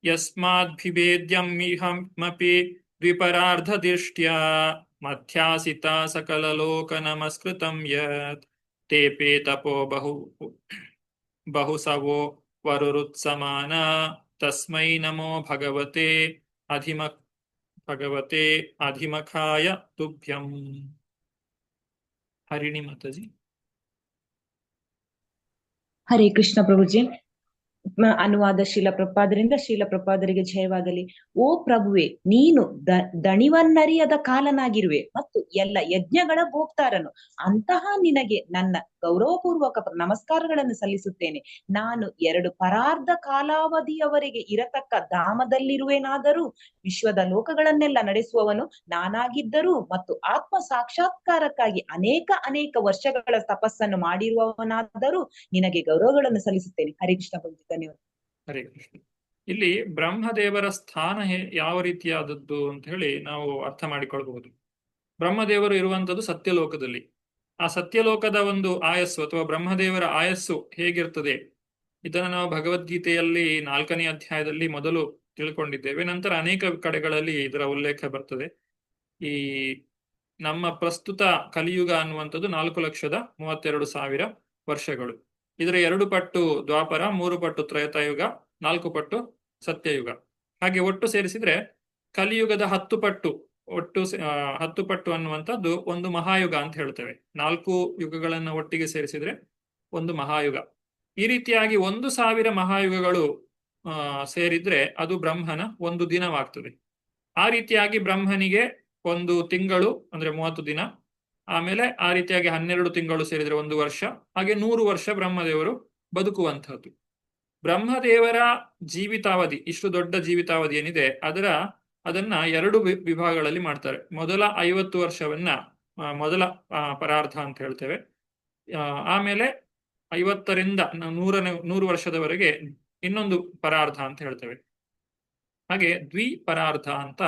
ಯಸ್ಮಾದ್ಭಿಭೇದ್ಯಮಿಹಮಪಿ ದ್ವಿಪರಾರ್ಧ ದೃಷ್ಟ್ಯಾ ಮಧ್ಯಾಸಿತ ಸಕಲ ಲೋಕ ನಮಸ್ಕೃತಂ ಯತ್ ತೇಪೇ ತಪೋ ಬಹುಸವೋ ವರುರುತ್ಸಮಾನ ತಸ್ಮೈ ನಮೋ ಭಗವತೆ ಅಧಿಮಖಾಯ ತುಭ್ಯಂ. ಹರಿಣಿ ಮಾತಾಜಿ. ಹರೇ ಕೃಷ್ಣ ಪ್ರಭುಜಿ. ಅನುವಾದ ಶೀಲ ಪ್ರಪಾದರಿಂದ. ಶೀಲ ಪ್ರಪಾದರಿಗೆ ಜಯವಾಗಲಿ. ಓ ಪ್ರಭುವೆ, ನೀನು ದಣಿವನ್ನರಿಯದ ಕಾಲನಾಗಿರುವೆ ಮತ್ತು ಎಲ್ಲ ಯಜ್ಞಗಳ ಭೋಕ್ತಾರನು. ಅಂತಹ ನಿನಗೆ ನನ್ನ ಗೌರವಪೂರ್ವಕ ನಮಸ್ಕಾರಗಳನ್ನು ಸಲ್ಲಿಸುತ್ತೇನೆ. ನಾನು 2 ಪರಾರ್ಧ ಕಾಲಾವಧಿಯವರೆಗೆ ಇರತಕ್ಕ ಧಾಮದಲ್ಲಿರುವೆನಾದರೂ ವಿಶ್ವದ ಲೋಕಗಳನ್ನೆಲ್ಲ ನಡೆಸುವವನು ನಾನಾಗಿದ್ದರೂ ಮತ್ತು ಆತ್ಮ ಸಾಕ್ಷಾತ್ಕಾರಕ್ಕಾಗಿ ಅನೇಕ ವರ್ಷಗಳ ತಪಸ್ಸನ್ನು ಮಾಡಿರುವವನಾದರೂ ನಿನಗೆ ಗೌರವಗಳನ್ನು ಸಲ್ಲಿಸುತ್ತೇನೆ. ಹರೇ ಕೃಷ್ಣ ಪ್ರಭು. ಧನ್ಯವಾದ. ಹರೇ ಕೃಷ್ಣ. ಇಲ್ಲಿ ಬ್ರಹ್ಮದೇವರ ಸ್ಥಾನ ಯಾವ ರೀತಿಯಾದದ್ದು ಅಂತ ಹೇಳಿ ನಾವು ಅರ್ಥ ಮಾಡಿಕೊಳ್ಬಹುದು. ಬ್ರಹ್ಮದೇವರು ಇರುವಂತದ್ದು ಸತ್ಯಲೋಕದಲ್ಲಿ. ಆ ಸತ್ಯಲೋಕದ ಒಂದು ಆಯಸ್ಸು ಅಥವಾ ಬ್ರಹ್ಮದೇವರ ಆಯಸ್ಸು ಹೇಗಿರ್ತದೆ ಇದನ್ನು ನಾವು ಭಗವದ್ಗೀತೆಯಲ್ಲಿ 4ನೇ ಅಧ್ಯಾಯದಲ್ಲಿ ಮೊದಲು ತಿಳ್ಕೊಂಡಿದ್ದೇವೆ. ನಂತರ ಅನೇಕ ಕಡೆಗಳಲ್ಲಿ ಇದರ ಉಲ್ಲೇಖ ಬರ್ತದೆ. ಈ ನಮ್ಮ ಪ್ರಸ್ತುತ ಕಲಿಯುಗ ಅನ್ನುವಂಥದ್ದು 4,32,000 ವರ್ಷಗಳು. ಇದರ 2 ಪಟ್ಟು ದ್ವಾಪರ, 3 ಪಟ್ಟು ತ್ರೈತಾಯುಗ, 4 ಪಟ್ಟು ಸತ್ಯಯುಗ. ಹಾಗೆ ಒಟ್ಟು ಸೇರಿಸಿದ್ರೆ ಕಲಿಯುಗದ 10 ಪಟ್ಟು, ಒಟ್ಟು 10 ಪಟ್ಟು ಅನ್ನುವಂಥದ್ದು ಒಂದು ಮಹಾಯುಗ ಅಂತ ಹೇಳ್ತೇವೆ. 4 ಯುಗಗಳನ್ನ ಒಟ್ಟಿಗೆ ಸೇರಿಸಿದ್ರೆ ಒಂದು ಮಹಾಯುಗ. ಈ ರೀತಿಯಾಗಿ 1,000 ಮಹಾಯುಗಗಳು ಸೇರಿದ್ರೆ ಅದು ಬ್ರಹ್ಮನ ಒಂದು ದಿನವಾಗ್ತದೆ. ಆ ರೀತಿಯಾಗಿ ಬ್ರಹ್ಮನಿಗೆ ಒಂದು ತಿಂಗಳು ಅಂದ್ರೆ 30 ದಿನ, ಆಮೇಲೆ ಆ ರೀತಿಯಾಗಿ 12 ತಿಂಗಳು ಸೇರಿದ್ರೆ 1 ವರ್ಷ, ಹಾಗೆ 100 ವರ್ಷ ಬ್ರಹ್ಮದೇವರು ಬದುಕುವಂತಹದ್ದು. ಬ್ರಹ್ಮದೇವರ ಜೀವಿತಾವಧಿ, ಇಷ್ಟು ದೊಡ್ಡ ಜೀವಿತಾವಧಿ ಏನಿದೆ ಅದನ್ನ 2 ವಿಭಾಗಗಳಲ್ಲಿ ಮಾಡ್ತಾರೆ. ಮೊದಲ 50 ವರ್ಷವನ್ನ ಮೊದಲ ಪರಾರ್ಧ ಅಂತ ಹೇಳ್ತೇವೆ. ಆಮೇಲೆ 50ರಿಂದ 100 ವರ್ಷದವರೆಗೆ ಇನ್ನೊಂದು ಪರಾರ್ಧ ಅಂತ ಹೇಳ್ತೇವೆ. ಹಾಗೆ ದ್ವಿಪರಾರ್ಧ ಅಂತ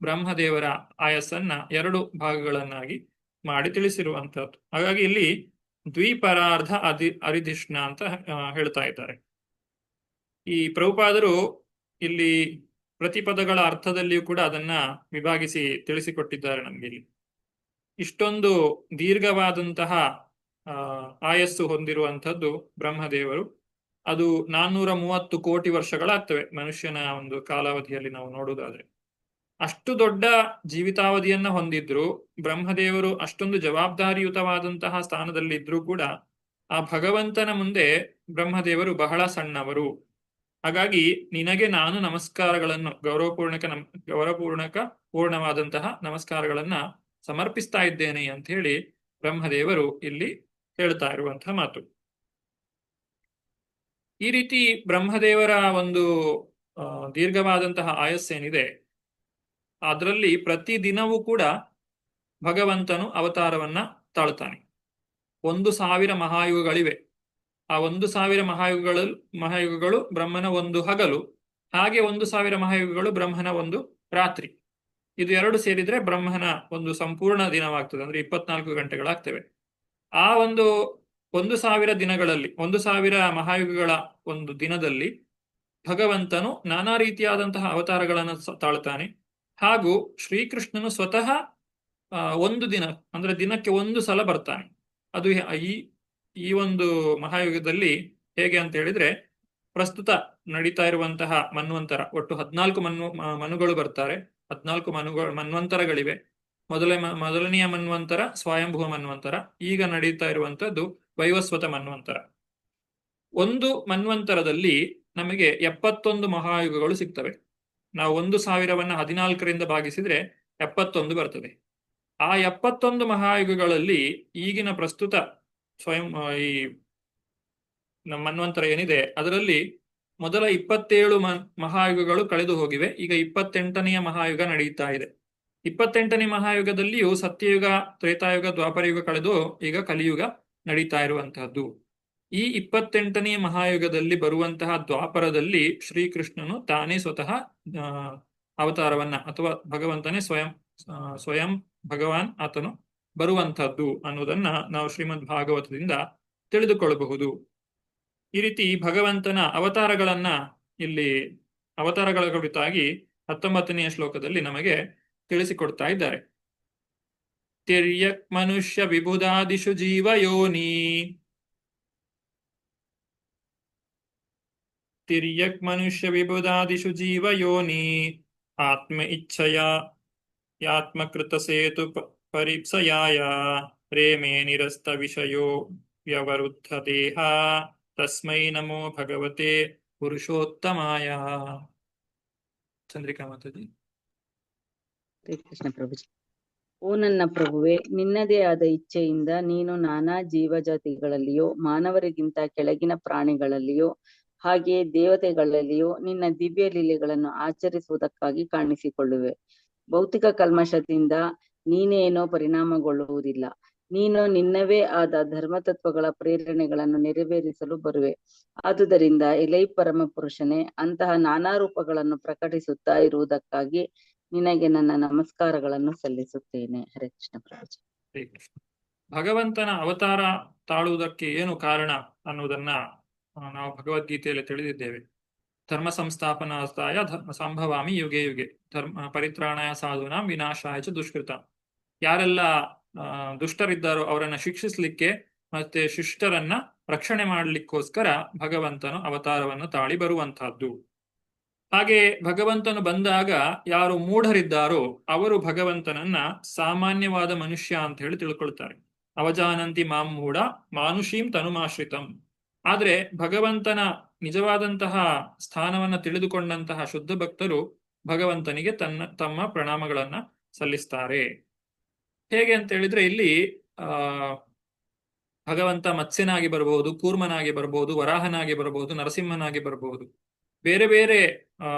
ಬ್ರಹ್ಮದೇವರ ಆಯಸ್ಸನ್ನ 2 ಭಾಗಗಳನ್ನಾಗಿ ಮಾಡಿ ತಿಳಿಸಿರುವಂತಹದ್ದು. ಹಾಗಾಗಿ ಇಲ್ಲಿ ದ್ವಿಪರಾರ್ಧ ಅರಿಧಿಷ್ಣ ಅಂತ ಹೇಳ್ತಾ ಇದ್ದಾರೆ. ಈ ಪ್ರಭುಪಾದರು ಇಲ್ಲಿ ಪ್ರತಿಪದಗಳ ಅರ್ಥದಲ್ಲಿಯೂ ಕೂಡ ಅದನ್ನ ವಿಭಾಗಿಸಿ ತಿಳಿಸಿಕೊಟ್ಟಿದ್ದಾರೆ ನಮ್ಗೆ. ಇಲ್ಲಿ ಇಷ್ಟೊಂದು ದೀರ್ಘವಾದಂತಹ ಆಯಸ್ಸು ಹೊಂದಿರುವಂಥದ್ದು ಬ್ರಹ್ಮದೇವರು. ಅದು 430 ಕೋಟಿ ವರ್ಷಗಳಾಗ್ತವೆ ಮನುಷ್ಯನ ಒಂದು ಕಾಲಾವಧಿಯಲ್ಲಿ ನಾವು ನೋಡುವುದಾದ್ರೆ. ಅಷ್ಟು ದೊಡ್ಡ ಜೀವಿತಾವಧಿಯನ್ನ ಹೊಂದಿದ್ರು ಬ್ರಹ್ಮದೇವರು. ಅಷ್ಟೊಂದು ಜವಾಬ್ದಾರಿಯುತವಾದಂತಹ ಸ್ಥಾನದಲ್ಲಿದ್ರೂ ಕೂಡ ಆ ಭಗವಂತನ ಮುಂದೆ ಬ್ರಹ್ಮದೇವರು ಬಹಳ ಸಣ್ಣವರು. ಹಾಗಾಗಿ ನಿನಗೆ ನಾನು ನಮಸ್ಕಾರಗಳನ್ನು ಪೂರ್ಣವಾದಂತಹ ನಮಸ್ಕಾರಗಳನ್ನ ಸಮರ್ಪಿಸ್ತಾ ಇದ್ದೇನೆ ಅಂತ ಹೇಳಿ ಬ್ರಹ್ಮದೇವರು ಇಲ್ಲಿ ಹೇಳ್ತಾ ಇರುವಂತಹ ಮಾತು. ಈ ರೀತಿ ಬ್ರಹ್ಮದೇವರ ಒಂದು ದೀರ್ಘವಾದಂತಹ ಆಯಸ್ಸೇನಿದೆ, ಅದರಲ್ಲಿ ಪ್ರತಿದಿನವೂ ಕೂಡ ಭಗವಂತನು ಅವತಾರವನ್ನ ತಾಳ್ತಾನೆ. 1000 ಮಹಾಯುಗಗಳಿವೆ. ಆ 1000 ಮಹಾಯುಗಗಳು ಬ್ರಹ್ಮನ ಒಂದು ಹಗಲು, ಹಾಗೆ 1000 ಮಹಾಯುಗಗಳು ಬ್ರಹ್ಮನ ಒಂದು ರಾತ್ರಿ. ಇದು 2 ಸೇರಿದ್ರೆ ಬ್ರಹ್ಮನ ಒಂದು ಸಂಪೂರ್ಣ ದಿನವಾಗ್ತದೆ, ಅಂದ್ರೆ 24 ಗಂಟೆಗಳಾಗ್ತವೆ. ಆ 1000 ದಿನಗಳಲ್ಲಿ 1000 ಮಹಾಯುಗಗಳ ಒಂದು ದಿನದಲ್ಲಿ ಭಗವಂತನು ನಾನಾ ರೀತಿಯಾದಂತಹ ಅವತಾರಗಳನ್ನು ತಾಳ್ತಾನೆ. ಹಾಗೂ ಶ್ರೀಕೃಷ್ಣನು ಸ್ವತಃ ಒಂದು ದಿನ, ಅಂದ್ರೆ ದಿನಕ್ಕೆ 1 ಸಲ ಬರ್ತಾನೆ. ಅದು ಈ ಒಂದು ಮಹಾಯುಗದಲ್ಲಿ ಹೇಗೆ ಅಂತ ಹೇಳಿದ್ರೆ, ಪ್ರಸ್ತುತ ನಡೀತಾ ಇರುವಂತಹ ಮನ್ವಂತರ ಒಟ್ಟು 14 ಮನುಗಳು ಬರ್ತಾರೆ. 14 ಮನ್ವಂತರಗಳಿವೆ. ಮೊದಲನೆಯ ಮನ್ವಂತರ ಸ್ವಯಂಭುವ ಮನ್ವಂತರ. ಈಗ ನಡೀತಾ ಇರುವಂತದ್ದು ವೈವಸ್ವತ ಮನ್ವಂತರ. ಒಂದು ಮನ್ವಂತರದಲ್ಲಿ ನಮಗೆ 71 ಮಹಾಯುಗಗಳು ಸಿಗ್ತವೆ. ನಾವು 1000ನ್ನ 14ರಿಂದ ಭಾಗಿಸಿದ್ರೆ 71 ಬರ್ತದೆ. ಆ 71 ಮಹಾಯುಗಗಳಲ್ಲಿ ಈಗಿನ ಪ್ರಸ್ತುತ ಈ ನಮ್ಮ ಮನ್ವಂತರ ಏನಿದೆ ಅದರಲ್ಲಿ ಮೊದಲ 27 ಮಹಾಯುಗಗಳು ಕಳೆದು ಹೋಗಿವೆ. ಈಗ 28ನೆಯ ಮಹಾಯುಗ ನಡೆಯುತ್ತಾ ಇದೆ. 28ನೇ ಮಹಾಯುಗದಲ್ಲಿಯೂ ಸತ್ಯಯುಗ, ತ್ರೇತಾಯುಗ, ದ್ವಾಪರಯುಗ ಕಳೆದು ಈಗ ಕಲಿಯುಗ ನಡೀತಾ ಇರುವಂತಹದ್ದು. ಈ 28ನೇ ಮಹಾಯುಗದಲ್ಲಿ ಬರುವಂತಹ ದ್ವಾಪರದಲ್ಲಿ ಶ್ರೀಕೃಷ್ಣನು ತಾನೇ ಸ್ವತಃ ಅವತಾರವನ್ನ, ಅಥವಾ ಭಗವಂತನೇ ಸ್ವಯಂ ಭಗವಾನ್ ಆತನು ಬರುವಂತಹದ್ದು ಅನ್ನೋದನ್ನ ನಾವು ಶ್ರೀಮದ್ ಭಾಗವತದಿಂದ ತಿಳಿದುಕೊಳ್ಳಬಹುದು. ಈ ರೀತಿ ಭಗವಂತನ ಅವತಾರಗಳನ್ನ ಇಲ್ಲಿ ಅವತಾರಗಳ ಕುರಿತಾಗಿ 19ನೆಯ ಶ್ಲೋಕದಲ್ಲಿ ನಮಗೆ ತಿಳಿಸಿಕೊಡ್ತಾ ಇದ್ದಾರೆ. ತಿರ್ಯಕ್ ಮನುಷ್ಯ ವಿಬುಧಾದಿಷು ಜೀವಯೋನಿ, ತಿರ್ಯಕ್ ಮನುಷ್ಯ ವಿಬುಧಾದಿಷು ಜೀವಯೋನಿ ಆತ್ಮ ಇಚ್ಛಯ ಯಾತ್ಮಕೃತ ಸೇತು ಪರಿಪ್ಸಯಾಯ ಪ್ರೇಮೇ ನಿರಸ್ತ ವಿಷಯೋ ವ್ಯವರುದ್ಧ ದೇಹ ತಸ್ಮೈ ನಮೋ ಭಗವತೆ ಪುರುಷೋತ್ತಮಾಯ. ಚಂದ್ರಿಕಾ ಮಾತಾಜಿ. ಹರೇ ಕೃಷ್ಣ ಪ್ರಭುಜಿ. ಓ ನನ್ನ ಪ್ರಭುವೆ, ನಿನ್ನದೇ ಆದ ಇಚ್ಛೆಯಿಂದ ನೀನು ನಾನಾ ಜೀವಜಾತಿಗಳಲ್ಲಿಯೋ, ಮಾನವರಿಗಿಂತ ಕೆಳಗಿನ ಪ್ರಾಣಿಗಳಲ್ಲಿಯೋ, ಹಾಗೆಯೇ ದೇವತೆಗಳಲ್ಲಿಯೋ ನಿನ್ನ ದಿವ್ಯ ಲೀಲೆಗಳನ್ನು ಆಚರಿಸುವುದಕ್ಕಾಗಿ ಕಾಣಿಸಿಕೊಳ್ಳುವೆ. ಭೌತಿಕ ಕಲ್ಮಶದಿಂದ ನೀನೇನೋ ಪರಿಣಾಮಗೊಳ್ಳುವುದಿಲ್ಲ. ನೀನು ನಿನ್ನವೇ ಆದ ಧರ್ಮತತ್ವಗಳ ಪ್ರೇರಣೆಗಳನ್ನು ನೆರವೇರಿಸಲು ಬರುವೆ. ಆದುದರಿಂದ ಎಲೈ ಪರಮ ಪುರುಷನೇ, ಅಂತಹ ನಾನಾ ರೂಪಗಳನ್ನು ಪ್ರಕಟಿಸುತ್ತಾ ಇರುವುದಕ್ಕಾಗಿ ನಿನಗೆ ನನ್ನ ನಮಸ್ಕಾರಗಳನ್ನು ಸಲ್ಲಿಸುತ್ತೇನೆ. ಹರೇ ಕೃಷ್ಣ ಪ್ರಭುಜಿ. ಭಗವಂತನ ಅವತಾರ ತಾಳುವುದಕ್ಕೆ ಏನು ಕಾರಣ ಅನ್ನುವುದನ್ನ ನಾವು ಭಗವದ್ಗೀತೆಯಲ್ಲಿ ತಿಳಿದಿದ್ದೇವೆ. ಧರ್ಮ ಸಂಸ್ಥಾಪನಾರ್ಥಾಯ ಸಂಭವಾಮಿ ಯುಗೆ ಯುಗೆ ಧರ್ಮ ಪರಿತ್ರಾಣಾಯ ಸಾಧೂನಾಂ ವಿನಾಶಾಯ ಚ ದುಷ್ಕೃತಾಂ. ಯಾರೆಲ್ಲ ದುಷ್ಟರಿದ್ದಾರೋ ಅವರನ್ನ ಶಿಕ್ಷಿಸ್ಲಿಕ್ಕೆ ಮತ್ತೆ ಶಿಷ್ಟರನ್ನ ರಕ್ಷಣೆ ಮಾಡಲಿಕ್ಕೋಸ್ಕರ ಭಗವಂತನು ಅವತಾರವನ್ನು ತಾಳಿ ಬರುವಂತಹದ್ದು. ಹಾಗೆ ಭಗವಂತನು ಬಂದಾಗ ಯಾರು ಮೂಢರಿದ್ದಾರೋ ಅವರು ಭಗವಂತನನ್ನ ಸಾಮಾನ್ಯವಾದ ಮನುಷ್ಯ ಅಂತ ಹೇಳಿ ತಿಳ್ಕೊಳ್ತಾರೆ. ಅವಜಾನಂತಿ ಮಾಂ ಮೂಢ ಮಾನುಷೀಂ ತನುಮಾಶ್ರಿತಂ. ಆದ್ರೆ ಭಗವಂತನ ನಿಜವಾದಂತಹ ಸ್ಥಾನವನ್ನ ತಿಳಿದುಕೊಂಡಂತಹ ಶುದ್ಧ ಭಕ್ತರು ಭಗವಂತನಿಗೆ ತಮ್ಮ ಪ್ರಣಾಮಗಳನ್ನ ಸಲ್ಲಿಸ್ತಾರೆ. ಹೇಗೆ ಅಂತ ಹೇಳಿದ್ರೆ ಇಲ್ಲಿ ಆ ಭಗವಂತ ಮತ್ಸ್ಯನಾಗಿ ಬರಬಹುದು, ಕೂರ್ಮನಾಗಿ ಬರಬಹುದು, ವರಾಹನಾಗಿ ಬರಬಹುದು, ನರಸಿಂಹನಾಗಿ ಬರಬಹುದು. ಬೇರೆ ಬೇರೆ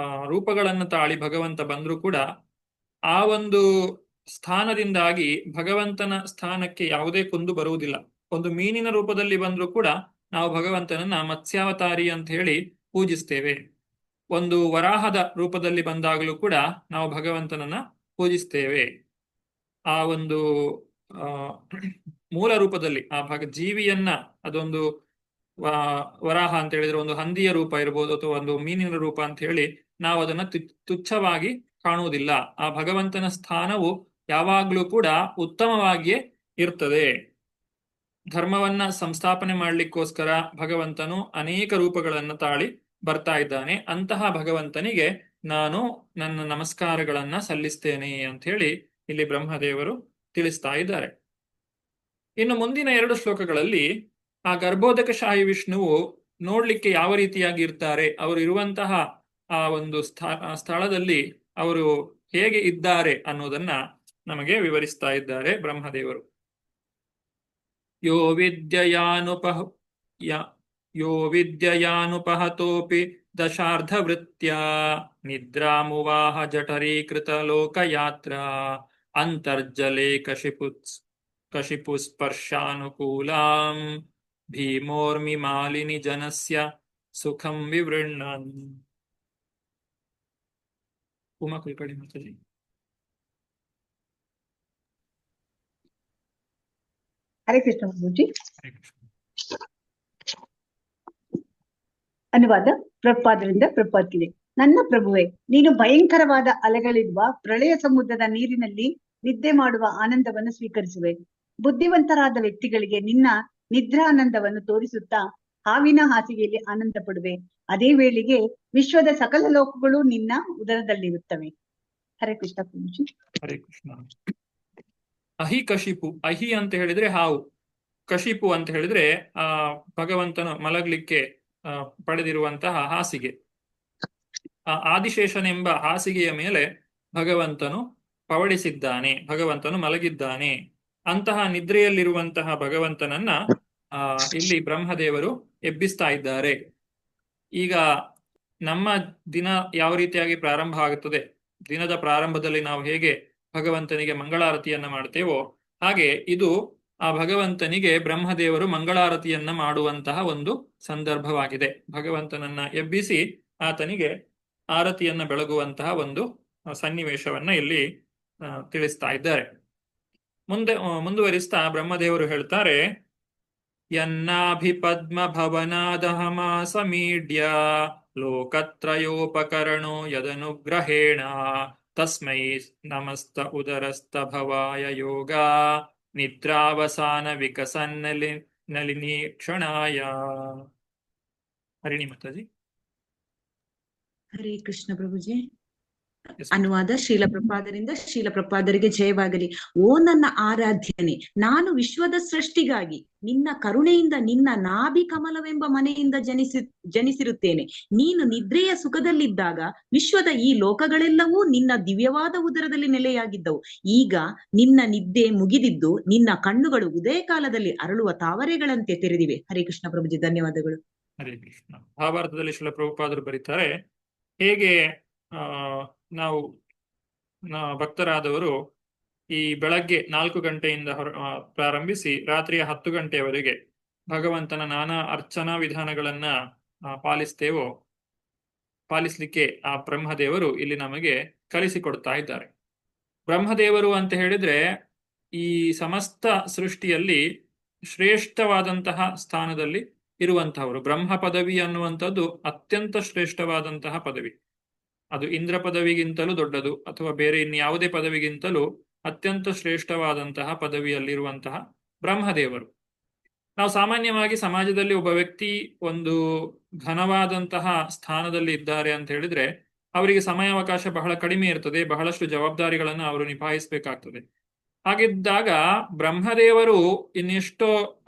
ರೂಪಗಳನ್ನು ತಾಳಿ ಭಗವಂತ ಬಂದರೂ ಕೂಡ ಆ ಒಂದು ಸ್ಥಾನದಿಂದಾಗಿ ಭಗವಂತನ ಸ್ಥಾನಕ್ಕೆ ಯಾವುದೇ ಕುಂದು ಬರುವುದಿಲ್ಲ. ಒಂದು ಮೀನಿನ ರೂಪದಲ್ಲಿ ಬಂದರೂ ಕೂಡ ನಾವು ಭಗವಂತನನ್ನ ಮತ್ಸ್ಯಾವತಾರಿ ಅಂತ ಹೇಳಿ ಪೂಜಿಸ್ತೇವೆ. ಒಂದು ವರಾಹದ ರೂಪದಲ್ಲಿ ಬಂದಾಗಲೂ ಕೂಡ ನಾವು ಭಗವಂತನನ್ನ ಪೂಜಿಸ್ತೇವೆ. ಆ ಒಂದು ಮೂಲ ರೂಪದಲ್ಲಿ ಆ ಜೀವಿಯನ್ನ, ಅದೊಂದು ವರಾಹ ಅಂತ ಹೇಳಿದ್ರೆ ಒಂದು ಹಂದಿಯ ರೂಪ ಇರಬಹುದು ಅಥವಾ ಒಂದು ಮೀನಿನ ರೂಪ ಅಂತ ಹೇಳಿ ನಾವು ಅದನ್ನ ತುಚ್ಛವಾಗಿ ಕಾಣುವುದಿಲ್ಲ. ಆ ಭಗವಂತನ ಸ್ಥಾನವು ಯಾವಾಗ್ಲೂ ಕೂಡ ಉತ್ತಮವಾಗಿಯೇ ಇರ್ತದೆ. ಧರ್ಮವನ್ನ ಸಂಸ್ಥಾಪನೆ ಮಾಡ್ಲಿಕ್ಕೋಸ್ಕರ ಭಗವಂತನು ಅನೇಕ ರೂಪಗಳನ್ನ ತಾಳಿ ಬರ್ತಾ ಇದ್ದಾನೆ. ಅಂತಹ ಭಗವಂತನಿಗೆ ನಾನು ನನ್ನ ನಮಸ್ಕಾರಗಳನ್ನ ಸಲ್ಲಿಸ್ತೇನೆ ಅಂತ ಹೇಳಿ ಇಲ್ಲಿ ಬ್ರಹ್ಮದೇವರು ತಿಳಿಸ್ತಾ ಇದ್ದಾರೆ. ಇನ್ನು ಮುಂದಿನ 2 ಶ್ಲೋಕಗಳಲ್ಲಿ ಆ ಗರ್ಭೋದಕ ಶಾಹಿ ವಿಷ್ಣುವು ನೋಡ್ಲಿಕ್ಕೆ ಯಾವ ರೀತಿಯಾಗಿ ಇರ್ತಾರೆ, ಅವರು ಇರುವಂತಹ ಆ ಒಂದು ಸ್ಥಳದಲ್ಲಿ ಅವರು ಹೇಗೆ ಇದ್ದಾರೆ ಅನ್ನೋದನ್ನ ನಮಗೆ ವಿವರಿಸ್ತಾ ಇದ್ದಾರೆ ಬ್ರಹ್ಮದೇವರು. ಯೋ ವಿದ್ಯಯಾನುಪಹತೋಪಿ ದಶಾರ್ಧವೃತ್ಯ ನಿದ್ರಾಮುವಾಹ ಜಠರೀಕೃತ ಲೋಕಯಾತ್ರಾ ಅಂತರ್ಜಲೆ ಕಶಿಪುಸ್ಪರ್ಶಾನುಕೂಲಾಂ ಭೀಮೋರ್ಮಿ ಮಾಲಿನಿ ಜನಸ್ಯ ಸುಖಂ ವಿವೃಣ್ಣನ್. ಉಮಾ ಕುಲಕರ್ಣಿ ಮಾತಾಜಿ. ಹರೇ ಕೃಷ್ಣ ಪ್ರಭುಜಿ. ಹರೇ ಕೃಷ್ಣ. ಅನುವಾದ ಪ್ರಭುಪಾದರಿಂದ ಪ್ರಭುಪಾದ್ಗಿದೆ. ನನ್ನ ಪ್ರಭುವೆ, ನೀನು ಭಯಂಕರವಾದ ಅಲೆಗಳಿರುವ ಪ್ರಳಯ ಸಮುದ್ರದ ನೀರಿನಲ್ಲಿ ನಿದ್ದೆ ಮಾಡುವ ಆನಂದವನ್ನು ಸ್ವೀಕರಿಸುವೆ. ಬುದ್ಧಿವಂತರಾದ ವ್ಯಕ್ತಿಗಳಿಗೆ ನಿನ್ನ ನಿದ್ರಾನಂದವನ್ನು ತೋರಿಸುತ್ತಾ ಹಾವಿನ ಹಾಸಿಗೆಯಲ್ಲಿ ಆನಂದ ಪಡುವೆ. ಅದೇ ವೇಳೆಗೆ ವಿಶ್ವದ ಸಕಲ ಲೋಕಗಳು ನಿನ್ನ ಉದರದಲ್ಲಿರುತ್ತವೆ. ಹರೇ ಕೃಷ್ಣ ಪ್ರಭುಜಿ. ಹರೇ ಕೃಷ್ಣ. ಅಹಿ ಕಶಿಪು, ಅಹಿ ಅಂತ ಹೇಳಿದ್ರೆ ಹಾವು, ಕಶಿಪು ಅಂತ ಹೇಳಿದ್ರೆ ಭಗವಂತನು ಮಲಗಲಿಕ್ಕೆ ಪಡೆದಿರುವಂತಹ ಹಾಸಿಗೆ. ಆ ಆದಿಶೇಷನೆಂಬ ಹಾಸಿಗೆಯ ಮೇಲೆ ಭಗವಂತನು ಪವಡಿಸಿದ್ದಾನೆ, ಭಗವಂತನು ಮಲಗಿದ್ದಾನೆ. ಅಂತಹ ನಿದ್ರೆಯಲ್ಲಿರುವಂತಹ ಭಗವಂತನನ್ನ ಇಲ್ಲಿ ಬ್ರಹ್ಮದೇವರು ಎಬ್ಬಿಸ್ತಾ ಇದ್ದಾರೆ. ಈಗ ನಮ್ಮ ದಿನ ಯಾವ ರೀತಿಯಾಗಿ ಪ್ರಾರಂಭ ಆಗುತ್ತದೆ, ದಿನದ ಪ್ರಾರಂಭದಲ್ಲಿ ನಾವು ಹೇಗೆ ಭಗವಂತನಿಗೆ ಮಂಗಳಾರತಿಯನ್ನ ಮಾಡ್ತೇವೋ ಹಾಗೆ ಇದು ಆ ಭಗವಂತನಿಗೆ ಬ್ರಹ್ಮದೇವರು ಮಂಗಳಾರತಿಯನ್ನ ಮಾಡುವಂತಹ ಒಂದು ಸಂದರ್ಭವಾಗಿದೆ. ಭಗವಂತನನ್ನ ಎಬ್ಬಿಸಿ ಆತನಿಗೆ ಆರತಿಯನ್ನ ಬೆಳಗುವಂತಹ ಒಂದು ಸನ್ನಿವೇಶವನ್ನ ಇಲ್ಲಿ ತಿಳಿಸ್ತಾ ಇದ್ದಾರೆ. ಮುಂದುವರಿಸ್ತಾ ಬ್ರಹ್ಮದೇವರು ಹೇಳ್ತಾರೆ, ಯನ್ನಾಭಿಪದ್ಮ ಭವನಾದಹಮ ಸಮೀಡ್ಯ ಲೋಕತ್ರಯೋಪಕರಣೋ ಯದನುಗ್ರಹೇಣ ತಸ್ಮೈ ನಮಸ್ತ ಉದರಸ್ಥ ಭವಾಯ ಯೋಗ ನಿದ್ರಾವಸಾನ ವಿಕಸನ್ನಲಿನಿ ಕ್ಷಣಾಯ. ಹರಿಣಿ ಮಾತಾಜಿ. ಹರೇ ಕೃಷ್ಣ ಪ್ರಭುಜಿ. ಅನುವಾದ ಶೀಲ ಪ್ರಪಾದರಿಂದ ಶೀಲ ಪ್ರಪಾದರಿಗೆ ಜಯವಾಗಲಿ. ಓ ನನ್ನ ಆರಾಧ್ಯನೆ, ನಾನು ವಿಶ್ವದ ಸೃಷ್ಟಿಗಾಗಿ ನಿನ್ನ ಕರುಣೆಯಿಂದ ನಿನ್ನ ನಾಭಿ ಕಮಲವೆಂಬ ಮನೆಯಿಂದ ಜನಿಸಿರುತ್ತೇನೆ. ನೀನು ನಿದ್ರೆಯ ಸುಖದಲ್ಲಿದ್ದಾಗ ವಿಶ್ವದ ಈ ಲೋಕಗಳೆಲ್ಲವೂ ನಿನ್ನ ದಿವ್ಯವಾದ ಉದರದಲ್ಲಿ ನೆಲೆಯಾಗಿದ್ದವು. ಈಗ ನಿನ್ನ ನಿದ್ದೆ ಮುಗಿದಿದ್ದು ನಿನ್ನ ಕಣ್ಣುಗಳು ಉದಯ ಕಾಲದಲ್ಲಿ ಅರಳುವ ತಾವರೆಗಳಂತೆ ತೆರೆದಿವೆ. ಹರೇ ಕೃಷ್ಣ ಪ್ರಭುಜಿ, ಧನ್ಯವಾದಗಳು. ಹರೇ ಕೃಷ್ಣ. ಭಾವಾರ್ಥದಲ್ಲಿ ಶಿಲ ಪ್ರಭುಪಾದರು ಬರೀತಾರೆ, ಹೇಗೆ ನಾವು ಭಕ್ತರಾದವರು ಈ ಬೆಳಗ್ಗೆ 4 ಗಂಟೆಯಿಂದ ಪ್ರಾರಂಭಿಸಿ ರಾತ್ರಿಯ 10 ಗಂಟೆಯವರೆಗೆ ಭಗವಂತನ ನಾನಾ ಅರ್ಚನಾ ವಿಧಾನಗಳನ್ನ ಪಾಲಿಸ್ಲಿಕ್ಕೆ ಆ ಬ್ರಹ್ಮದೇವರು ಇಲ್ಲಿ ನಮಗೆ ಕಲಿಸಿಕೊಡ್ತಾ ಇದ್ದಾರೆ. ಬ್ರಹ್ಮದೇವರು ಅಂತ ಹೇಳಿದ್ರೆ ಈ ಸಮಸ್ತ ಸೃಷ್ಟಿಯಲ್ಲಿ ಶ್ರೇಷ್ಠವಾದಂತಹ ಸ್ಥಾನದಲ್ಲಿ ಇರುವಂತಹವರು. ಬ್ರಹ್ಮ ಪದವಿ ಅನ್ನುವಂಥದ್ದು ಅತ್ಯಂತ ಶ್ರೇಷ್ಠವಾದಂತಹ ಪದವಿ. ಅದು ಇಂದ್ರ ಪದವಿಗಿಂತಲೂ ದೊಡ್ಡದು ಅಥವಾ ಬೇರೆ ಇನ್ಯಾವುದೇ ಪದವಿಗಿಂತಲೂ ಅತ್ಯಂತ ಶ್ರೇಷ್ಠವಾದಂತಹ ಪದವಿಯಲ್ಲಿರುವಂತಹ ಬ್ರಹ್ಮದೇವರು. ನಾವು ಸಾಮಾನ್ಯವಾಗಿ ಸಮಾಜದಲ್ಲಿ ಒಬ್ಬ ವ್ಯಕ್ತಿ ಒಂದು ಘನವಾದಂತಹ ಸ್ಥಾನದಲ್ಲಿ ಇದ್ದಾರೆ ಅಂತ ಹೇಳಿದ್ರೆ ಅವರಿಗೆ ಸಮಯಾವಕಾಶ ಬಹಳ ಕಡಿಮೆ ಇರ್ತದೆ, ಬಹಳಷ್ಟು ಜವಾಬ್ದಾರಿಗಳನ್ನು ಅವರು ನಿಭಾಯಿಸಬೇಕಾಗ್ತದೆ. ಹಾಗಿದ್ದಾಗ ಬ್ರಹ್ಮದೇವರು ಇನ್ನೆಷ್ಟೋ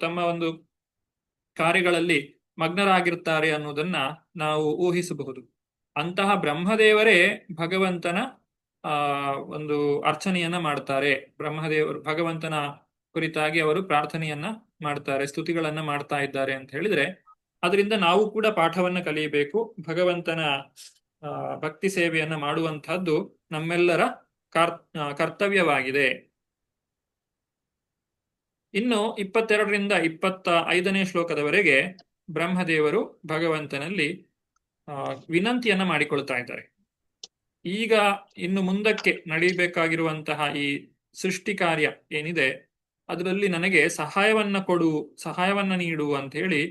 ತಮ್ಮ ಒಂದು ಕಾರ್ಯಗಳಲ್ಲಿ ಮಗ್ನರಾಗಿರ್ತಾರೆ ಅನ್ನೋದನ್ನ ನಾವು ಊಹಿಸಬಹುದು. ಅಂತಹ ಬ್ರಹ್ಮದೇವರೇ ಭಗವಂತನ ಒಂದು ಅರ್ಚನೆಯನ್ನ ಮಾಡ್ತಾರೆ. ಬ್ರಹ್ಮದೇವರು ಭಗವಂತನ ಕುರಿತಾಗಿ ಅವರು ಪ್ರಾರ್ಥನೆಯನ್ನ ಮಾಡ್ತಾರೆ, ಸ್ತುತಿಗಳನ್ನ ಮಾಡ್ತಾ ಇದ್ದಾರೆ ಅಂತ ಹೇಳಿದ್ರೆ ಅದರಿಂದ ನಾವು ಕೂಡ ಪಾಠವನ್ನ ಕಲಿಯಬೇಕು. ಭಗವಂತನ ಭಕ್ತಿ ಸೇವೆಯನ್ನ ಮಾಡುವಂತಹದ್ದು ನಮ್ಮೆಲ್ಲರ ಕರ್ತವ್ಯವಾಗಿದೆ. ಇನ್ನು 22ರಿಂದ 25ನೇ ಶ್ಲೋಕದವರೆಗೆ ಬ್ರಹ್ಮದೇವರು ಭಗವಂತನಲ್ಲಿ ವಿನಂತಿಯನ್ನ ಮಾಡಿಕೊಳ್ತಾ ಇದ್ದಾರೆ. ಈಗ ಇನ್ನು ಮುಂದಕ್ಕೆ ನಡೀಬೇಕಾಗಿರುವಂತಹ ಈ ಸೃಷ್ಟಿ ಕಾರ್ಯ ಏನಿದೆ ಅದರಲ್ಲಿ ನನಗೆ ಸಹಾಯವನ್ನ ನೀಡು ಅಂತ ಹೇಳಿ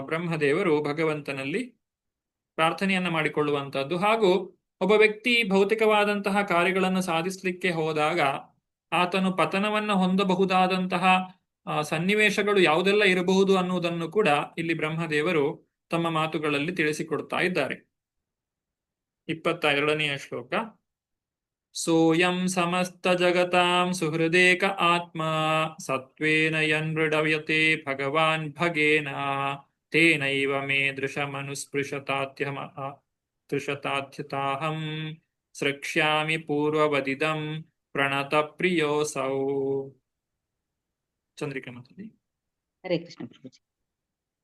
ಬ್ರಹ್ಮದೇವರು ಭಗವಂತನಲ್ಲಿ ಪ್ರಾರ್ಥನೆಯನ್ನ ಮಾಡಿಕೊಳ್ಳುವಂತಹದ್ದು. ಹಾಗೂ ಒಬ್ಬ ವ್ಯಕ್ತಿ ಭೌತಿಕವಾದಂತಹ ಕಾರ್ಯಗಳನ್ನು ಸಾಧಿಸಲಿಕ್ಕೆ ಹೋದಾಗ ಆತನು ಪತನವನ್ನ ಹೊಂದಬಹುದಾದಂತಹ ಸನ್ನಿವೇಶಗಳು ಯಾವುದೆಲ್ಲ ಇರಬಹುದು ಅನ್ನುವುದನ್ನು ಕೂಡ ಇಲ್ಲಿ ಬ್ರಹ್ಮದೇವರು ತಮ್ಮ ಮಾತುಗಳಲ್ಲಿ ತಿಳಿಸಿಕೊಡ್ತಾ ಇದ್ದಾರೆ. 22ನೇ ಶ್ಲೋಕ. ಸೋಯಂ ಸಮಸ್ತ ಜಗತಾಂ ಸುಹೃದೇಕ ಆತ್ಮ ಸತ್ವೇನ ಯನ್ಮೃಡವ್ಯತೆ ಭಗವಾನ್ ಭಗೇನ ತೇನೈವ ಮೇ ದೃಶತಾತ್ಯತಾಹಂ ಸೃಕ್ಷ್ಯಾಮಿ ಪೂರ್ವವದಿದಂ ಪ್ರಣತ ಪ್ರಿಯೋಸೌ. ಚಂದ್ರಿಕಾ ಮಾತಾಡಿ. ಹರೇ ಕೃಷ್ಣ ಪ್ರಭುಜಿ.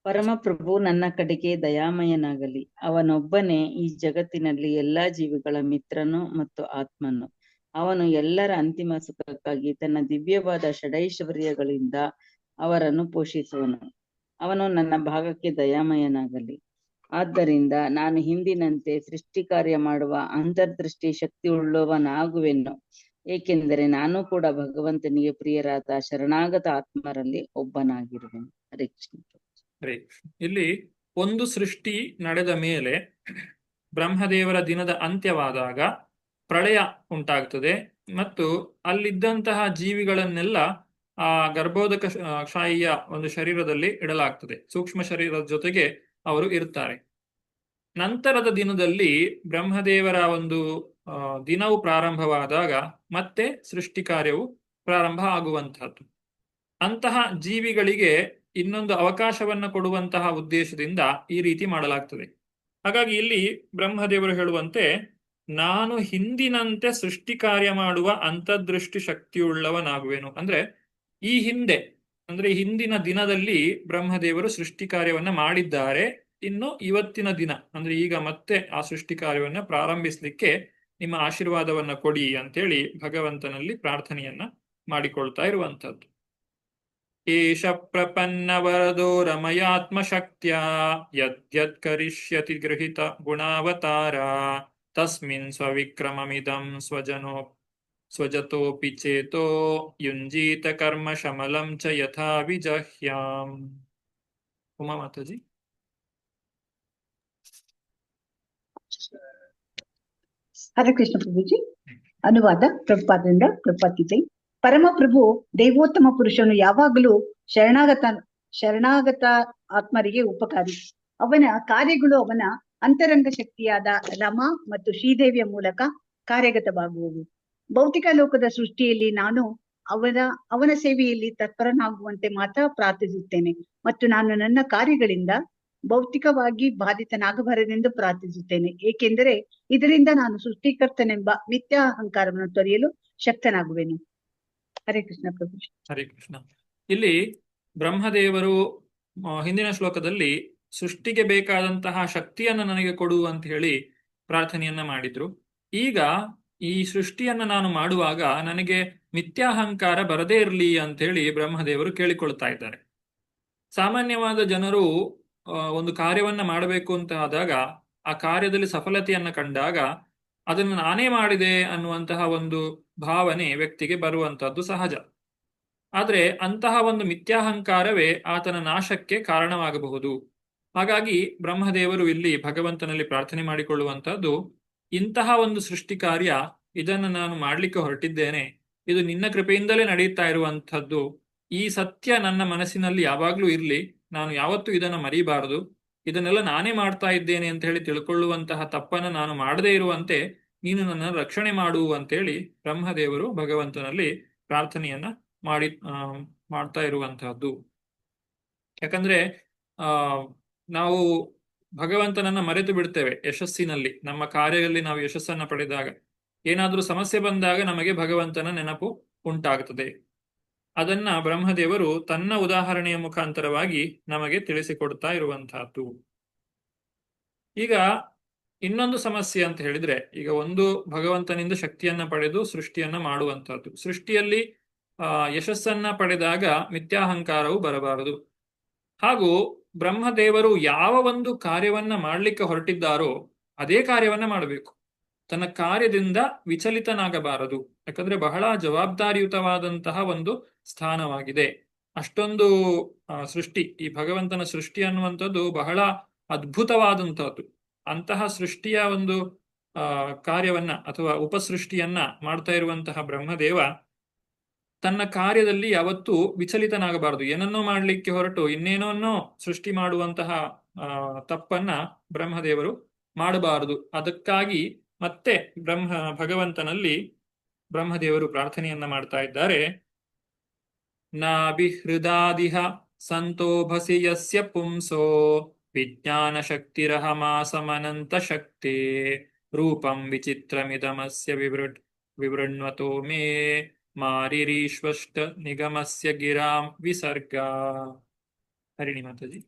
ಪರಮಪ್ರಭು ನನ್ನ ಕಡೆಗೆ ದಯಾಮಯನಾಗಲಿ. ಅವನೊಬ್ಬನೇ ಈ ಜಗತ್ತಿನಲ್ಲಿ ಎಲ್ಲಾ ಜೀವಿಗಳ ಮಿತ್ರನು ಮತ್ತು ಆತ್ಮನು. ಅವನು ಎಲ್ಲರ ಅಂತಿಮ ಸುಖಕ್ಕಾಗಿ ತನ್ನ ದಿವ್ಯವಾದ ಷಡೈಶ್ವರ್ಯಗಳಿಂದ ಅವರನ್ನು ಪೋಷಿಸುವನು. ಅವನು ನನ್ನ ಭಾಗಕ್ಕೆ ದಯಾಮಯನಾಗಲಿ. ಆದ್ದರಿಂದ ನಾನು ಹಿಂದಿನಂತೆ ಸೃಷ್ಟಿ ಕಾರ್ಯ ಮಾಡುವ ಅಂತರ್ದೃಷ್ಟಿ ಶಕ್ತಿಯುಳ್ಳವನಾಗುವೆನು, ಏಕೆಂದರೆ ನಾನು ಕೂಡ ಭಗವಂತನಿಗೆ ಪ್ರಿಯರಾದ ಶರಣಾಗತ ಆತ್ಮರಲ್ಲಿ ಒಬ್ಬನಾಗಿರುವೆನು. ಹರೇ ಕೃಷ್ಣ. ಹರೇ ಕೃಷ್ಣ. ಇಲ್ಲಿ ಒಂದು ಸೃಷ್ಟಿ ನಡೆದ ಮೇಲೆ ಬ್ರಹ್ಮದೇವರ ದಿನದ ಅಂತ್ಯವಾದಾಗ ಪ್ರಳಯ ಉಂಟಾಗ್ತದೆ ಮತ್ತು ಅಲ್ಲಿದ್ದಂತಹ ಜೀವಿಗಳನ್ನೆಲ್ಲ ಆ ಗರ್ಭೋದಕ ಶಾಹಿಯ ಒಂದು ಶರೀರದಲ್ಲಿ ಇಡಲಾಗ್ತದೆ. ಸೂಕ್ಷ್ಮ ಶರೀರದ ಜೊತೆಗೆ ಅವರು ಇರ್ತಾರೆ. ನಂತರದ ದಿನದಲ್ಲಿ ಬ್ರಹ್ಮದೇವರ ಒಂದು ದಿನವು ಪ್ರಾರಂಭವಾದಾಗ ಮತ್ತೆ ಸೃಷ್ಟಿ ಕಾರ್ಯವು ಪ್ರಾರಂಭ ಆಗುವಂತಹದ್ದು. ಅಂತಹ ಜೀವಿಗಳಿಗೆ ಇನ್ನೊಂದು ಅವಕಾಶವನ್ನ ಕೊಡುವಂತಹ ಉದ್ದೇಶದಿಂದ ಈ ರೀತಿ ಮಾಡಲಾಗ್ತದೆ. ಹಾಗಾಗಿ ಇಲ್ಲಿ ಬ್ರಹ್ಮದೇವರು ಹೇಳುವಂತೆ, ನಾನು ಹಿಂದಿನಂತೆ ಸೃಷ್ಟಿ ಕಾರ್ಯ ಮಾಡುವ ಅಂತರ್ದೃಷ್ಟಿ ಶಕ್ತಿಯುಳ್ಳವನಾಗುವೆನು. ಅಂದ್ರೆ ಈ ಹಿಂದಿನ ದಿನದಲ್ಲಿ ಬ್ರಹ್ಮದೇವರು ಸೃಷ್ಟಿ ಕಾರ್ಯವನ್ನ ಮಾಡಿದ್ದಾರೆ. ಇನ್ನು ಇವತ್ತಿನ ದಿನ ಅಂದ್ರೆ ಈಗ ಮತ್ತೆ ಆ ಸೃಷ್ಟಿ ಕಾರ್ಯವನ್ನ ಪ್ರಾರಂಭಿಸ್ಲಿಕ್ಕೆ ನಿಮ್ಮ ಆಶೀರ್ವಾದವನ್ನ ಕೊಡಿ ಅಂತೇಳಿ ಭಗವಂತನಲ್ಲಿ ಪ್ರಾರ್ಥನೆಯನ್ನ ಮಾಡಿಕೊಳ್ತಾ ಇರುವಂತಹದ್ದು. ಏಷ ಪ್ರಪನ್ನ ವರದೋ ರಮಯಾತ್ಮ ಶಕ್ತ್ಯ ಯದ್ಯದ್ ಕರಿಷ್ಯತಿ ಗೃಹಿತ ಗುಣಾವತಾರ ತಸ್ಮಿನ್ ಸ್ವವಿಕ್ರಮಮಿದಂ ಸ್ವಜತೋಪಿ ಚೇತೋ ಯುಂಜೀತ ಕರ್ಮ ಶಮಲಂ ಚ ಯಥಾ ವಿಜಹ್ಯಾಂ. ಉಮಾ ಮಾತಾಜಿ. ಹರೇ ಕೃಷ್ಣ ಪ್ರಭುಜಿ. ಅನುವಾದ ಪ್ರಭುಪಾದರಿಂದ ಪ್ರಭುಪಾದ್ ಜೈ. ಪರಮಪ್ರಭು ದೈವೋತ್ತಮ ಪುರುಷನು ಯಾವಾಗಲೂ ಶರಣಾಗತ ಆತ್ಮರಿಗೆ ಉಪಕಾರಿ. ಅವನ ಕಾರ್ಯಗಳು ಅವನ ಅಂತರಂಗ ಶಕ್ತಿಯಾದ ರಮ ಮತ್ತು ಶ್ರೀದೇವಿಯ ಮೂಲಕ ಕಾರ್ಯಗತವಾಗುವವು. ಭೌತಿಕ ಲೋಕದ ಸೃಷ್ಟಿಯಲ್ಲಿ ನಾನು ಅವನ ಸೇವೆಯಲ್ಲಿ ತತ್ಪರನಾಗುವಂತೆ ಮಾತ್ರ ಪ್ರಾರ್ಥಿಸುತ್ತೇನೆ ಮತ್ತು ನಾನು ನನ್ನ ಕಾರ್ಯಗಳಿಂದ ಭೌತಿಕವಾಗಿ ಬಾಧಿತನಾಗಬಾರದೆಂದು ಪ್ರಾರ್ಥಿಸುತ್ತೇನೆ, ಏಕೆಂದರೆ ಇದರಿಂದ ನಾನು ಸೃಷ್ಟಿಕರ್ತನೆಂಬ ಮಿಥ್ಯ ಅಹಂಕಾರವನ್ನು ತೊರೆಯಲು ಶಕ್ತನಾಗುವೆನು. ಹರೇ ಕೃಷ್ಣ ಪ್ರಭು. ಹರೇ ಕೃಷ್ಣ. ಇಲ್ಲಿ ಬ್ರಹ್ಮದೇವರು ಹಿಂದಿನ ಶ್ಲೋಕದಲ್ಲಿ ಸೃಷ್ಟಿಗೆ ಬೇಕಾದಂತಹ ಶಕ್ತಿಯನ್ನು ನನಗೆ ಕೊಡು ಅಂತ ಹೇಳಿ ಪ್ರಾರ್ಥನೆಯನ್ನ ಮಾಡಿದ್ರು. ಈಗ ಈ ಸೃಷ್ಟಿಯನ್ನ ನಾನು ಮಾಡುವಾಗ ನನಗೆ ಮಿಥ್ಯಾಹಂಕಾರ ಬರದೇ ಇರಲಿ ಅಂತ ಹೇಳಿ ಬ್ರಹ್ಮದೇವರು ಕೇಳಿಕೊಳ್ತಾ ಇದ್ದಾರೆ. ಸಾಮಾನ್ಯವಾದ ಜನರು ಒಂದು ಕಾರ್ಯವನ್ನ ಮಾಡಬೇಕು ಅಂತ ಆದಾಗ ಆ ಕಾರ್ಯದಲ್ಲಿ ಸಫಲತೆಯನ್ನ ಕಂಡಾಗ ಅದನ್ನು ನಾನೇ ಮಾಡಿದೆ ಅನ್ನುವಂತಹ ಒಂದು ಭಾವನೆ ವ್ಯಕ್ತಿಗೆ ಬರುವಂತಹದ್ದು ಸಹಜ. ಆದ್ರೆ ಅಂತಹ ಒಂದು ಮಿಥ್ಯಾಹಂಕಾರವೇ ಆತನ ನಾಶಕ್ಕೆ ಕಾರಣವಾಗಬಹುದು. ಹಾಗಾಗಿ ಬ್ರಹ್ಮದೇವರು ಇಲ್ಲಿ ಭಗವಂತನಲ್ಲಿ ಪ್ರಾರ್ಥನೆ ಮಾಡಿಕೊಳ್ಳುವಂತಹದ್ದು, ಇಂತಹ ಒಂದು ಸೃಷ್ಟಿ ಕಾರ್ಯ ಇದನ್ನು ನಾನು ಮಾಡ್ಲಿಕ್ಕೆ ಹೊರಟಿದ್ದೇನೆ, ಇದು ನಿನ್ನ ಕೃಪೆಯಿಂದಲೇ ನಡೆಯುತ್ತಾ ಇರುವಂತಹದ್ದು. ಈ ಸತ್ಯ ನನ್ನ ಮನಸ್ಸಿನಲ್ಲಿ ಯಾವಾಗ್ಲೂ ಇರ್ಲಿ, ನಾನು ಯಾವತ್ತೂ ಇದನ್ನ ಮರಿಬಾರದು. ಇದನ್ನೆಲ್ಲ ನಾನೇ ಮಾಡ್ತಾ ಇದ್ದೇನೆ ಅಂತ ಹೇಳಿ ತಿಳ್ಕೊಳ್ಳುವಂತಹ ತಪ್ಪನ್ನ ನಾನು ಮಾಡದೇ ಇರುವಂತೆ ನೀನು ನನ್ನ ರಕ್ಷಣೆ ಮಾಡು ಅಂತೇಳಿ ಬ್ರಹ್ಮದೇವರು ಭಗವಂತನಲ್ಲಿ ಪ್ರಾರ್ಥನೆಯನ್ನ ಮಾಡ್ತಾ ಇರುವಂತಹದ್ದು. ಯಾಕಂದ್ರೆ ನಾವು ಭಗವಂತನನ್ನ ಮರೆತು ಬಿಡ್ತೇವೆ ಯಶಸ್ಸಿನಲ್ಲಿ. ನಮ್ಮ ಕಾರ್ಯದಲ್ಲಿ ನಾವು ಯಶಸ್ಸನ್ನ ಪಡೆದಾಗ ಏನಾದ್ರೂ ಸಮಸ್ಯೆ ಬಂದಾಗ ನಮಗೆ ಭಗವಂತನ ನೆನಪು ಉಂಟಾಗುತ್ತದೆ. ಅದನ್ನ ಬ್ರಹ್ಮದೇವರು ತನ್ನ ಉದಾಹರಣೆಯ ಮುಖಾಂತರವಾಗಿ ನಮಗೆ ತಿಳಿಸಿಕೊಡ್ತಾ ಇರುವಂತಹದ್ದು. ಈಗ ಇನ್ನೊಂದು ಸಮಸ್ಯೆ ಅಂತ ಹೇಳಿದ್ರೆ, ಈಗ ಒಂದು ಭಗವಂತನಿಂದ ಶಕ್ತಿಯನ್ನ ಪಡೆದು ಸೃಷ್ಟಿಯನ್ನ ಮಾಡುವಂತಹದ್ದು. ಸೃಷ್ಟಿಯಲ್ಲಿ ಯಶಸ್ಸನ್ನ ಪಡೆದಾಗ ಮಿಥ್ಯಾಹಂಕಾರವು ಬರಬಾರದು. ಹಾಗೂ ಬ್ರಹ್ಮದೇವರು ಯಾವ ಒಂದು ಕಾರ್ಯವನ್ನ ಮಾಡ್ಲಿಕ್ಕೆ ಹೊರಟಿದ್ದಾರೋ ಅದೇ ಕಾರ್ಯವನ್ನ ಮಾಡಬೇಕು. ತನ್ನ ಕಾರ್ಯದಿಂದ ವಿಚಲಿತನಾಗಬಾರದು. ಯಾಕಂದ್ರೆ ಬಹಳ ಜವಾಬ್ದಾರಿಯುತವಾದಂತಹ ಒಂದು ಸ್ಥಾನವಾಗಿದೆ. ಅಷ್ಟೊಂದು ಸೃಷ್ಟಿ, ಈ ಭಗವಂತನ ಸೃಷ್ಟಿ ಅನ್ನುವಂಥದ್ದು ಬಹಳ ಅದ್ಭುತವಾದಂತಹದ್ದು. ಅಂತಹ ಸೃಷ್ಟಿಯ ಒಂದು ಕಾರ್ಯವನ್ನ ಅಥವಾ ಉಪಸೃಷ್ಟಿಯನ್ನ ಮಾಡ್ತಾ ಇರುವಂತಹ ಬ್ರಹ್ಮದೇವ ತನ್ನ ಕಾರ್ಯದಲ್ಲಿ ಯಾವತ್ತೂ ವಿಚಲಿತನಾಗಬಾರದು. ಏನನ್ನೋ ಮಾಡ್ಲಿಕ್ಕೆ ಹೊರಟು ಇನ್ನೇನೋ ಸೃಷ್ಟಿ ಮಾಡುವಂತಹ ತಪ್ಪನ್ನ ಬ್ರಹ್ಮದೇವರು ಮಾಡಬಾರದು. ಅದಕ್ಕಾಗಿ ಮತ್ತೆ ಭಗವಂತನಲ್ಲಿ ಬ್ರಹ್ಮದೇವರು ಪ್ರಾರ್ಥನೆಯನ್ನ ಮಾಡ್ತಾ ಇದ್ದಾರೆ. ನಾಭಿಹೃದಾದಿಹ ಸಂತೋಭಸಿ ಯಸ್ಯ ಪುಂಸೋ ವಿಜ್ಞಾನ ಶಕ್ತಿರಹಮಾಸಮನಂತ ಶಕ್ತಿ ರೂಪಂ ವಿಚಿತ್ರಮಿದಮಸ್ಯ ವಿವೃಣ್ವತೋ ಮೇ ಮಾರಿರೀಶ್ವಷ್ಟ ನಿಗಮಸ್ಯ ಗಿರಾಂ ವಿಸರ್ಗ. ಹರಿಣಿ ಮಾತಾಜಿ.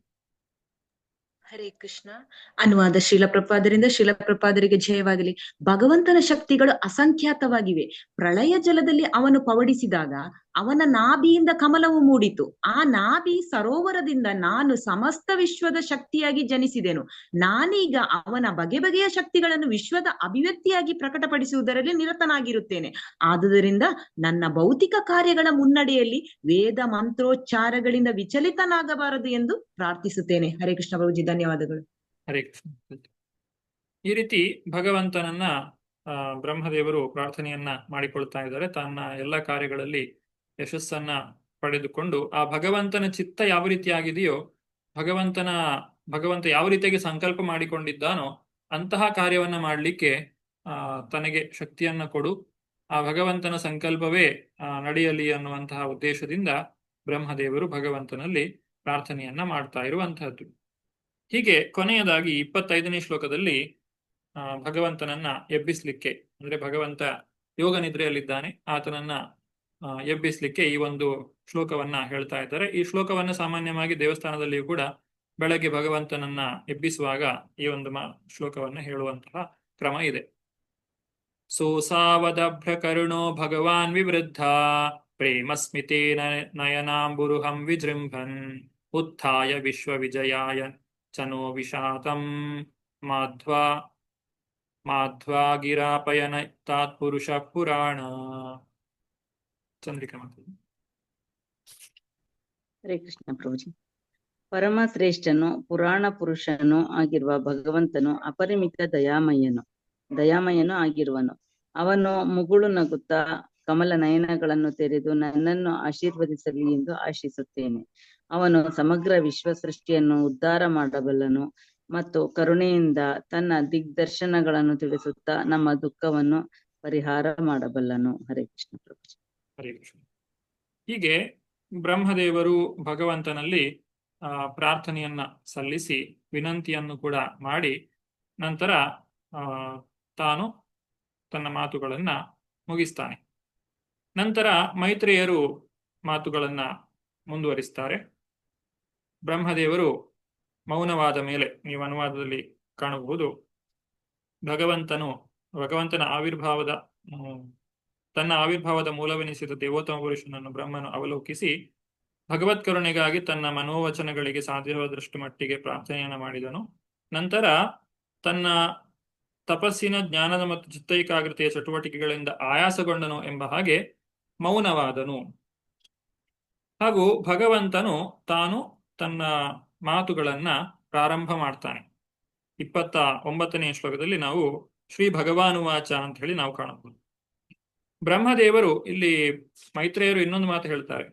ಹರೇ ಕೃಷ್ಣ. ಅನುವಾದ ಶ್ರೀಲ ಪ್ರಪಾದರಿಂದ ಶ್ರೀಲ ಪ್ರಪಾದರಿಗೆ ಜಯವಾಗಲಿ. ಭಗವಂತನ ಶಕ್ತಿಗಳು ಅಸಂಖ್ಯಾತವಾಗಿವೆ. ಪ್ರಳಯ ಜಲದಲ್ಲಿ ಅವನು ಪವಡಿಸಿದಾಗ ಅವನ ನಾಭಿಯಿಂದ ಕಮಲವು ಮೂಡಿತು. ಆ ನಾಭಿ ಸರೋವರದಿಂದ ನಾನು ಸಮಸ್ತ ವಿಶ್ವದ ಶಕ್ತಿಯಾಗಿ ಜನಿಸಿದೆನು. ನಾನೀಗ ಅವನ ಬಗೆ ಬಗೆಯ ಶಕ್ತಿಗಳನ್ನು ವಿಶ್ವದ ಅಭಿವ್ಯಕ್ತಿಯಾಗಿ ಪ್ರಕಟಪಡಿಸುವುದರಲ್ಲಿ ನಿರತನಾಗಿರುತ್ತೇನೆ. ಆದುದರಿಂದ ನನ್ನ ಭೌತಿಕ ಕಾರ್ಯಗಳ ಮುನ್ನಡೆಯಲ್ಲಿ ವೇದ ಮಂತ್ರೋಚ್ಚಾರಗಳಿಂದ ವಿಚಲಿತನಾಗಬಾರದು ಎಂದು ಪ್ರಾರ್ಥಿಸುತ್ತೇನೆ. ಹರೇ ಕೃಷ್ಣ ಪ್ರಭುಜಿ, ಧನ್ಯವಾದಗಳು. ಹರೇ ಕೃಷ್ಣ. ಈ ರೀತಿ ಭಗವಂತನನ್ನ ಬ್ರಹ್ಮದೇವರು ಪ್ರಾರ್ಥನೆಯನ್ನ ಮಾಡಿಕೊಳ್ತಾ ಇದ್ದಾರೆ. ತನ್ನ ಎಲ್ಲ ಕಾರ್ಯಗಳಲ್ಲಿ ಯಶಸ್ಸನ್ನ ಪಡೆದುಕೊಂಡು ಆ ಭಗವಂತನ ಚಿತ್ತ ಯಾವ ರೀತಿಯಾಗಿದೆಯೋ, ಭಗವಂತ ಯಾವ ರೀತಿಯಾಗಿ ಸಂಕಲ್ಪ ಮಾಡಿಕೊಂಡಿದ್ದಾನೋ ಅಂತಹ ಕಾರ್ಯವನ್ನ ಮಾಡಲಿಕ್ಕೆ ತನಗೆ ಶಕ್ತಿಯನ್ನ ಕೊಡು, ಆ ಭಗವಂತನ ಸಂಕಲ್ಪವೇ ನಡೆಯಲಿ ಅನ್ನುವಂತಹ ಉದ್ದೇಶದಿಂದ ಬ್ರಹ್ಮದೇವರು ಭಗವಂತನಲ್ಲಿ ಪ್ರಾರ್ಥನೆಯನ್ನ ಮಾಡ್ತಾ ಇರುವಂತಹದ್ದು. ಹೀಗೆ ಕೊನೆಯದಾಗಿ 25ನೇ ಶ್ಲೋಕದಲ್ಲಿ ಭಗವಂತನನ್ನ ಎಬ್ಬಿಸ್ಲಿಕ್ಕೆ, ಅಂದ್ರೆ ಭಗವಂತ ಯೋಗ ನಿದ್ರೆಯಲ್ಲಿದ್ದಾನೆ, ಆತನನ್ನ ಎಬ್ಬಿಸ್ಲಿಕ್ಕೆ ಈ ಒಂದು ಶ್ಲೋಕವನ್ನ ಹೇಳ್ತಾ ಇದ್ದಾರೆ. ಈ ಶ್ಲೋಕವನ್ನ ಸಾಮಾನ್ಯವಾಗಿ ದೇವಸ್ಥಾನದಲ್ಲಿಯೂ ಕೂಡ ಬೆಳಗ್ಗೆ ಭಗವಂತನನ್ನ ಎಬ್ಬಿಸುವಾಗ ಈ ಒಂದು ಶ್ಲೋಕವನ್ನ ಹೇಳುವಂತಹ ಕ್ರಮ ಇದೆ. ಸೋಸಾವದಭ್ರ ಕರುಣೋ ಭಗವಾನ್ ವಿವೃದ್ಧ ಪ್ರೇಮ ಸ್ಮಿತೇನ ನಯನಾಂಬುರುಹಂ ವಿಜೃಂಭನ್ ಉತ್ಥಾಯ ವಿಶ್ವ ವಿಜಯಾಯ ಚನೋ ವಿಷಾತಂ ಮಾಧ್ವಾ ಗಿರಾಪಯನ ತಾತ್ಪುರುಷ ಪುರಾಣ. ಚಂದ್ರಿಕಾ ಮಾತಾಡಿ. ಹರೇ ಕೃಷ್ಣ ಪ್ರಭುಜಿ. ಪರಮ ಶ್ರೇಷ್ಠನು ಪುರಾಣ ಪುರುಷನು ಆಗಿರುವ ಭಗವಂತನು ಅಪರಿಮಿತ ದಯಾಮಯನು ಆಗಿರುವನು. ಅವನು ಮುಗುಳು ನಗುತ್ತಾ ಕಮಲ ನಯನಗಳನ್ನು ತೆರೆದು ನನ್ನನ್ನು ಆಶೀರ್ವದಿಸಲಿ ಎಂದು ಆಶಿಸುತ್ತೇನೆ. ಅವನು ಸಮಗ್ರ ವಿಶ್ವ ಸೃಷ್ಟಿಯನ್ನು ಉದ್ಧಾರ ಮಾಡಬಲ್ಲನು ಮತ್ತು ಕರುಣೆಯಿಂದ ತನ್ನ ದಿಗ್ದರ್ಶನಗಳನ್ನು ತಿಳಿಸುತ್ತಾ ನಮ್ಮ ದುಃಖವನ್ನು ಪರಿಹಾರ ಮಾಡಬಲ್ಲನು. ಹರೇ ಕೃಷ್ಣ ಪ್ರಭುಜಿ. ಹರೇ ಕೃಷ್ಣ. ಹೀಗೆ ಬ್ರಹ್ಮದೇವರು ಭಗವಂತನಲ್ಲಿ ಪ್ರಾರ್ಥನೆಯನ್ನ ಸಲ್ಲಿಸಿ ವಿನಂತಿಯನ್ನು ಕೂಡ ಮಾಡಿ ನಂತರ ತಾನು ತನ್ನ ಮಾತುಗಳನ್ನ ಮುಗಿಸ್ತಾನೆ. ನಂತರ ಮೈತ್ರೇಯರು ಮಾತುಗಳನ್ನ ಮುಂದುವರಿಸ್ತಾರೆ. ಬ್ರಹ್ಮದೇವರು ಮೌನವಾದ ಮೇಲೆ, ನೀವು ಅನುವಾದದಲ್ಲಿ ಕಾಣಬಹುದು, ಭಗವಂತನ ತನ್ನ ಆವಿರ್ಭಾವದ ಮೂಲವೆನಿಸಿದ ದೇವೋತ್ತಮ ಪುರುಷನನ್ನು ಬ್ರಹ್ಮನು ಅವಲೋಕಿಸಿ ಭಗವತ್ ಕರುಣೆಗಾಗಿ ತನ್ನ ಮನೋವಚನಗಳಿಗೆ ಸಾಧ್ಯವಾದಷ್ಟು ಮಟ್ಟಿಗೆ ಪ್ರಾರ್ಥನೆಯನ್ನು ಮಾಡಿದನು. ನಂತರ ತನ್ನ ತಪಸ್ಸಿನ, ಜ್ಞಾನದ ಮತ್ತು ಚಿತ್ತೈಕಾಗ್ರತೆಯ ಚಟುವಟಿಕೆಗಳಿಂದ ಆಯಾಸಗೊಂಡನು ಎಂಬ ಹಾಗೆ ಮೌನವಾದನು. ಹಾಗೂ ಭಗವಂತನು ತಾನು ತನ್ನ ಮಾತುಗಳನ್ನ ಪ್ರಾರಂಭ ಮಾಡ್ತಾನೆ. 29ನೇ ಶ್ಲೋಕದಲ್ಲಿ ನಾವು ಶ್ರೀ ಭಗವಾನುವಾಚ ಅಂತ ಹೇಳಿ ನಾವು ಕಾಣಬಹುದು. ಬ್ರಹ್ಮದೇವರು ಇಲ್ಲಿ ಮೈತ್ರೇಯರು ಇನ್ನೊಂದು ಮಾತು ಹೇಳ್ತಾರೆ.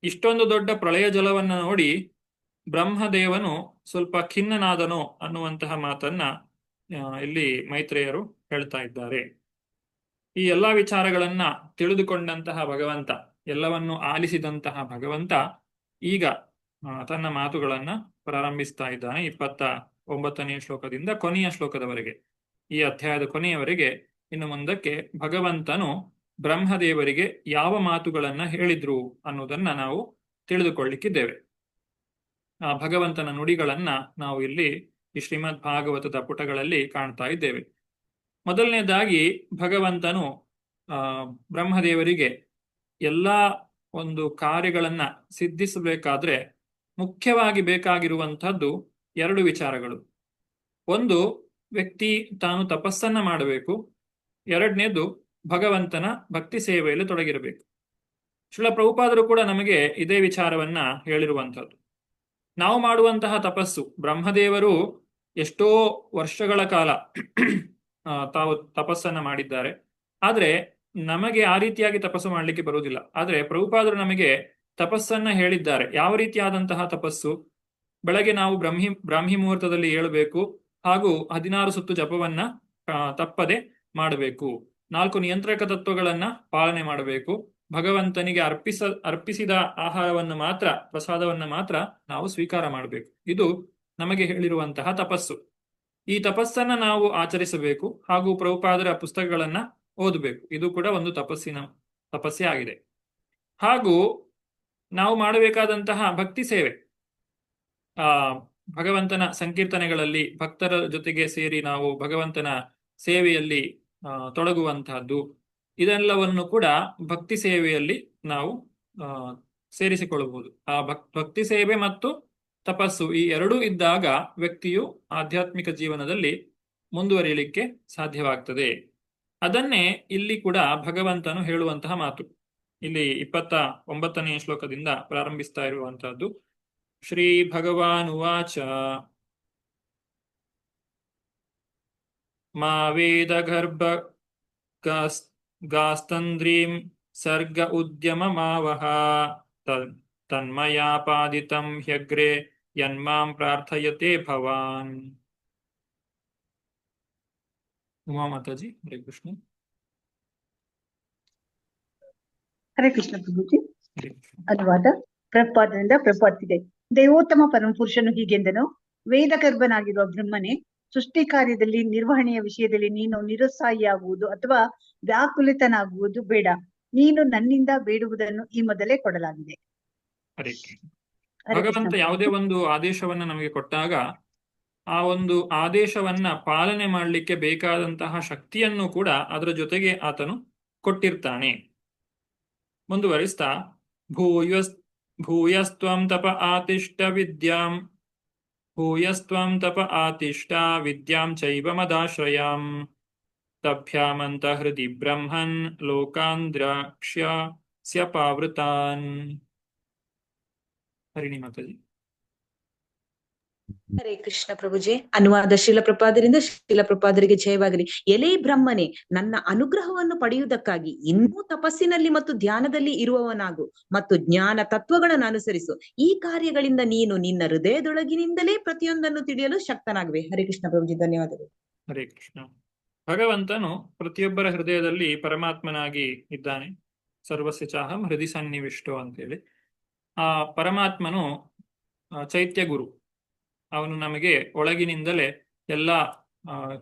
ಇಷ್ಟೊಂದು ದೊಡ್ಡ ಪ್ರಳಯ ಜಲವನ್ನ ನೋಡಿ ಬ್ರಹ್ಮದೇವನು ಸ್ವಲ್ಪ ಖಿನ್ನನಾದನೋ ಅನ್ನುವಂತಹ ಮಾತನ್ನ ಇಲ್ಲಿ ಮೈತ್ರೇಯರು ಹೇಳ್ತಾ ಇದ್ದಾರೆ. ಈ ಎಲ್ಲಾ ವಿಚಾರಗಳನ್ನ ತಿಳಿದುಕೊಂಡಂತಹ ಭಗವಂತ, ಎಲ್ಲವನ್ನು ಆಲಿಸಿದಂತಹ ಭಗವಂತ ಈಗ ತನ್ನ ಮಾತುಗಳನ್ನ ಪ್ರಾರಂಭಿಸ್ತಾ ಇದ್ದಾನೆ. 29ನೇ ಶ್ಲೋಕದಿಂದ ಕೊನೆಯ ಶ್ಲೋಕದವರೆಗೆ, ಈ ಅಧ್ಯಾಯದ ಕೊನೆಯವರೆಗೆ ಇನ್ನು ಮುಂದಕ್ಕೆ ಭಗವಂತನು ಬ್ರಹ್ಮದೇವರಿಗೆ ಯಾವ ಮಾತುಗಳನ್ನ ಹೇಳಿದ್ರು ಅನ್ನೋದನ್ನ ನಾವು ತಿಳಿದುಕೊಳ್ಳಿಕ್ಕಿದ್ದೇವೆ. ಆ ಭಗವಂತನ ನುಡಿಗಳನ್ನ ನಾವು ಇಲ್ಲಿ ಈ ಶ್ರೀಮದ್ ಭಾಗವತದ ಪುಟಗಳಲ್ಲಿ ಕಾಣ್ತಾ ಇದ್ದೇವೆ. ಮೊದಲನೇದಾಗಿ ಭಗವಂತನು ಬ್ರಹ್ಮದೇವರಿಗೆ ಎಲ್ಲಾ ಒಂದು ಕಾರ್ಯಗಳನ್ನ ಸಿದ್ಧಿಸಬೇಕಾದ್ರೆ ಮುಖ್ಯವಾಗಿ ಬೇಕಾಗಿರುವಂತಹದ್ದು 2 ವಿಚಾರಗಳು. ಒಂದು, ವ್ಯಕ್ತಿ ತಾನು ತಪಸ್ಸನ್ನ ಮಾಡಬೇಕು. ಎರಡನೇದು, ಭಗವಂತನ ಭಕ್ತಿ ಸೇವೆಯಲ್ಲಿ ತೊಡಗಿರಬೇಕು. ಶ್ರೀಲ ಪ್ರಭುಪಾದರು ಕೂಡ ನಮಗೆ ಇದೇ ವಿಚಾರವನ್ನ ಹೇಳಿರುವಂತಹದ್ದು. ನಾವು ಮಾಡುವಂತಹ ತಪಸ್ಸು, ಬ್ರಹ್ಮದೇವರು ಎಷ್ಟೋ ವರ್ಷಗಳ ಕಾಲ ತಾವು ತಪಸ್ಸನ್ನ ಮಾಡಿದ್ದಾರೆ. ಆದ್ರೆ ನಮಗೆ ಆ ರೀತಿಯಾಗಿ ತಪಸ್ಸು ಮಾಡಲಿಕ್ಕೆ ಬರುವುದಿಲ್ಲ. ಆದ್ರೆ ಪ್ರಭುಪಾದರು ನಮಗೆ ತಪಸ್ಸನ್ನ ಹೇಳಿದ್ದಾರೆ. ಯಾವ ರೀತಿಯಾದಂತಹ ತಪಸ್ಸು? ಬೆಳಗ್ಗೆ ನಾವು ಬ್ರಾಹ್ಮಿ ಮುಹೂರ್ತದಲ್ಲಿ ಏಳಬೇಕು, ಹಾಗೂ 16 ಸುತ್ತು ಜಪವನ್ನ ತಪ್ಪದೆ ಮಾಡಬೇಕು. 4 ನಿಯಂತ್ರಕ ತತ್ವಗಳನ್ನ ಪಾಲನೆ ಮಾಡಬೇಕು. ಭಗವಂತನಿಗೆ ಅರ್ಪಿಸಿದ ಆಹಾರವನ್ನು ಮಾತ್ರ, ಪ್ರಸಾದವನ್ನ ಮಾತ್ರ ನಾವು ಸ್ವೀಕಾರ ಮಾಡಬೇಕು. ಇದು ನಮಗೆ ಹೇಳಿರುವಂತಹ ತಪಸ್ಸು. ಈ ತಪಸ್ಸನ್ನ ನಾವು ಆಚರಿಸಬೇಕು, ಹಾಗೂ ಪ್ರಭುಪಾದರ ಪುಸ್ತಕಗಳನ್ನ ಓದಬೇಕು. ಇದು ಕೂಡ ಒಂದು ತಪಸ್ಸೇ ಆಗಿದೆ. ಹಾಗೂ ನಾವು ಮಾಡಬೇಕಾದಂತಹ ಭಕ್ತಿ ಸೇವೆ, ಭಗವಂತನ ಸಂಕೀರ್ತನೆಗಳಲ್ಲಿ ಭಕ್ತರ ಜೊತೆಗೆ ಸೇರಿ ನಾವು ಭಗವಂತನ ಸೇವೆಯಲ್ಲಿ ತೊಡಗುವಂತಹದ್ದು, ಇದೆಲ್ಲವನ್ನು ಕೂಡ ಭಕ್ತಿ ಸೇವೆಯಲ್ಲಿ ನಾವು ಸೇರಿಸಿಕೊಳ್ಳಬಹುದು. ಆ ಭಕ್ತಿ ಸೇವೆ ಮತ್ತು ತಪಸ್ಸು ಈ ಎರಡೂ ಇದ್ದಾಗ ವ್ಯಕ್ತಿಯು ಆಧ್ಯಾತ್ಮಿಕ ಜೀವನದಲ್ಲಿ ಮುಂದುವರಿಯಲಿಕ್ಕೆ ಸಾಧ್ಯವಾಗ್ತದೆ. ಅದನ್ನೇ ಇಲ್ಲಿ ಕೂಡ ಭಗವಂತನು ಹೇಳುವಂತಹ ಮಾತು. ಇಲ್ಲಿ 29ನೇ ಶ್ಲೋಕದಿಂದ ಪ್ರಾರಂಭಿಸ್ತಾ ಇರುವಂತಹದ್ದು. ಶ್ರೀ ಭಗವಾನ್ ಉವಾಚ ಮಾ ವೇದ ಗರ್ಭ ಗಾಸ್ತಂದ್ರೀಂ ಸರ್ಗ ಉದ್ಯಮ ಮಾವಹ ತನ್ಮಯಾಪಾದಿತಂ ಹ್ಯಗ್ರೆ ಯನ್ಮಾಂ ಪ್ರಾರ್ಥಯತೆ ಭವಾನ್. ಉಮಾ ಮಾತಾಜಿ, ಹರೇ ಕೃಷ್ಣ. ಹರೇ ಕೃಷ್ಣ ಪ್ರಭುಜಿ. ಅನುವಾದ ಪ್ರಭುಪಾದರಿಂದ ಪ್ರಭುಪಾದಿಗೆ. ದೇವೋತ್ತಮ ಪರಮಪುರುಷನು ಹೀಗೆಂದನು: ವೇದಗರ್ಭನಾಗಿರುವ ಬ್ರಹ್ಮನೇ, ಸೃಷ್ಟಿ ಕಾರ್ಯದಲ್ಲಿ ನಿರ್ವಹಣೆಯ ವಿಷಯದಲ್ಲಿ ನೀನು ನಿರುತ್ಸಾಹಿಯಾಗುವುದು ಅಥವಾ ವ್ಯಾಕುಲಿತನಾಗುವುದು ಬೇಡ. ನೀನು ನನ್ನಿಂದ ಬೇಡುವುದನ್ನು ಈ ಮೊದಲೇ ಕೊಡಲಾಗಿದೆ. ಭಗವಂತ ಯಾವುದೇ ಒಂದು ಆದೇಶವನ್ನ ನಮಗೆ ಕೊಟ್ಟಾಗ ಆ ಒಂದು ಆದೇಶವನ್ನ ಪಾಲನೆ ಮಾಡಲಿಕ್ಕೆ ಬೇಕಾದಂತಹ ಶಕ್ತಿಯನ್ನು ಕೂಡ ಅದರ ಜೊತೆಗೆ ಆತನು ಕೊಟ್ಟಿರ್ತಾನೆ. ಮುಂದುವರಿಸ್ತಾ, ಭೂಯಸ್ತ್ವಂ ತಪ ಆತಿಷ್ಠ ವಿದ್ಯಾಂ ಚೈವ ಮದಾಶ್ರಯಾಂ ತಭ್ಯಾಮಂತ ಹೃದಿ ಬ್ರಹ್ಮನ್ ಲೋಕಾನ್ ದ್ರಾಕ್ಷ್ಯಸ್ಯ ಪಾವೃತಾನ್. ಹರಿಣಿ ಮಾತಾಜಿ. ಹರೇ ಕೃಷ್ಣ ಪ್ರಭುಜಿ. ಅನುವಾದ ಶ್ರೀಲ ಪ್ರಭುಪಾದರಿಂದ ಶ್ರೀಲ ಪ್ರಭುಪಾದರಿಗೆ ಜಯವಾಗಲಿ. ಎಲೇ ಬ್ರಹ್ಮನೇ, ನನ್ನ ಅನುಗ್ರಹವನ್ನು ಪಡೆಯುವುದಕ್ಕಾಗಿ ಇನ್ನೂ ತಪಸ್ಸಿನಲ್ಲಿ ಮತ್ತು ಧ್ಯಾನದಲ್ಲಿ ಇರುವವನಾಗು ಮತ್ತು ಜ್ಞಾನ ತತ್ವಗಳನ್ನು ಅನುಸರಿಸು. ಈ ಕಾರ್ಯಗಳಿಂದ ನೀನು ನಿನ್ನ ಹೃದಯದೊಳಗಿನಿಂದಲೇ ಪ್ರತಿಯೊಂದನ್ನು ತಿಳಿಯಲು ಶಕ್ತನಾಗುವೆ. ಹರೇ ಕೃಷ್ಣ ಪ್ರಭುಜಿ, ಧನ್ಯವಾದಗಳು. ಹರೇ ಕೃಷ್ಣ. ಭಗವಂತನು ಪ್ರತಿಯೊಬ್ಬರ ಹೃದಯದಲ್ಲಿ ಪರಮಾತ್ಮನಾಗಿ ಇದ್ದಾನೆ. ಸರ್ವಸ್ಯ ಚಾಹಂ ಹೃದಯ ಸನ್ನಿವಿಷ್ಟೋ ಅಂತೇಳಿ. ಆ ಪರಮಾತ್ಮನು ಚೈತ್ಯ ಗುರು. ಅವನು ನಮಗೆ ಒಳಗಿನಿಂದಲೇ ಎಲ್ಲ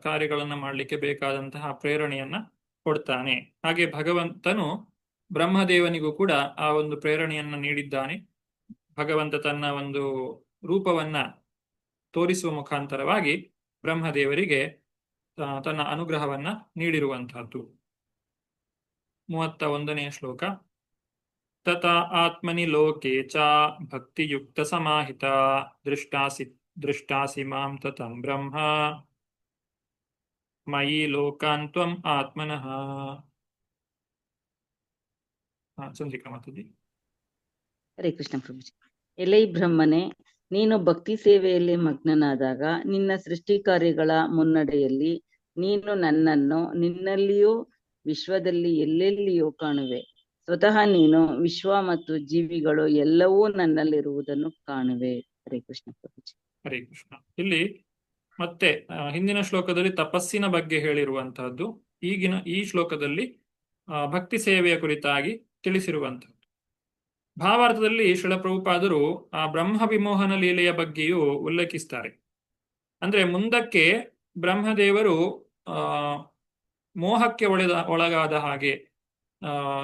ಕಾರ್ಯಗಳನ್ನ ಮಾಡಲಿಕ್ಕೆ ಬೇಕಾದಂತಹ ಪ್ರೇರಣೆಯನ್ನ ಕೊಡ್ತಾನೆ. ಹಾಗೆ ಭಗವಂತನು ಬ್ರಹ್ಮದೇವನಿಗೂ ಕೂಡ ಆ ಒಂದು ಪ್ರೇರಣೆಯನ್ನ ನೀಡಿದ್ದಾನೆ. ಭಗವಂತ ತನ್ನ ಒಂದು ರೂಪವನ್ನ ತೋರಿಸುವ ಮುಖಾಂತರವಾಗಿ ಬ್ರಹ್ಮದೇವರಿಗೆ ತನ್ನ ಅನುಗ್ರಹವನ್ನ ನೀಡಿರುವಂತಹದ್ದು. 31ನೇ ಶ್ಲೋಕ. ತಥಾ ಆತ್ಮನಿ ಲೋಕೆ ಚ ಭಕ್ತಿಯುಕ್ತ ಸಮಾಹಿತ ದೃಷ್ಟಾಸಿ ಮಾಂ ತತಂ ಬ್ರಹ್ಮ ಮಯಿ ಲೋಕಾನ್ ತ್ವಂ ಆತ್ಮನಃ. ಚಂದ್ರಿಕಾ ಮಾತಾಜಿ. ಹರೇ ಕೃಷ್ಣ ಪ್ರಭುಜಿ. ಎಲೈ ಬ್ರಹ್ಮನೇ, ನೀನು ಭಕ್ತಿ ಸೇವೆಯಲ್ಲಿ ಮಗ್ನನಾದಾಗ ನಿನ್ನ ಸೃಷ್ಟಿ ಕಾರ್ಯಗಳ ಮುನ್ನಡೆಯಲ್ಲಿ ನೀನು ನನ್ನನ್ನು ನಿನ್ನಲ್ಲಿಯೂ ವಿಶ್ವದಲ್ಲಿ ಎಲ್ಲೆಲ್ಲಿಯೂ ಕಾಣುವೆ. ಸ್ವತಃ ನೀನು ವಿಶ್ವ ಮತ್ತು ಜೀವಿಗಳು ಎಲ್ಲವೂ ನನ್ನಲ್ಲಿರುವುದನ್ನು ಕಾಣುವೆ. ಹರೇ ಕೃಷ್ಣ ಪ್ರಭುಜಿ. ಹರೇ ಕೃಷ್ಣ. ಇಲ್ಲಿ ಮತ್ತೆ ಹಿಂದಿನ ಶ್ಲೋಕದಲ್ಲಿ ತಪಸ್ಸಿನ ಬಗ್ಗೆ ಹೇಳಿರುವಂತಹದ್ದು, ಈ ಶ್ಲೋಕದಲ್ಲಿ ಭಕ್ತಿ ಸೇವೆಯ ಕುರಿತಾಗಿ ತಿಳಿಸಿರುವಂತಹದ್ದು. ಭಾವಾರ್ಥದಲ್ಲಿ ಶ್ರೀಲ ಪ್ರಭುಪಾದರು ಆ ಬ್ರಹ್ಮ ವಿಮೋಹನ ಲೀಲೆಯ ಬಗ್ಗೆಯೂ ಉಲ್ಲೇಖಿಸ್ತಾರೆ. ಅಂದ್ರೆ ಮುಂದಕ್ಕೆ ಬ್ರಹ್ಮದೇವರು ಮೋಹಕ್ಕೆ ಒಳಗಾದ ಹಾಗೆ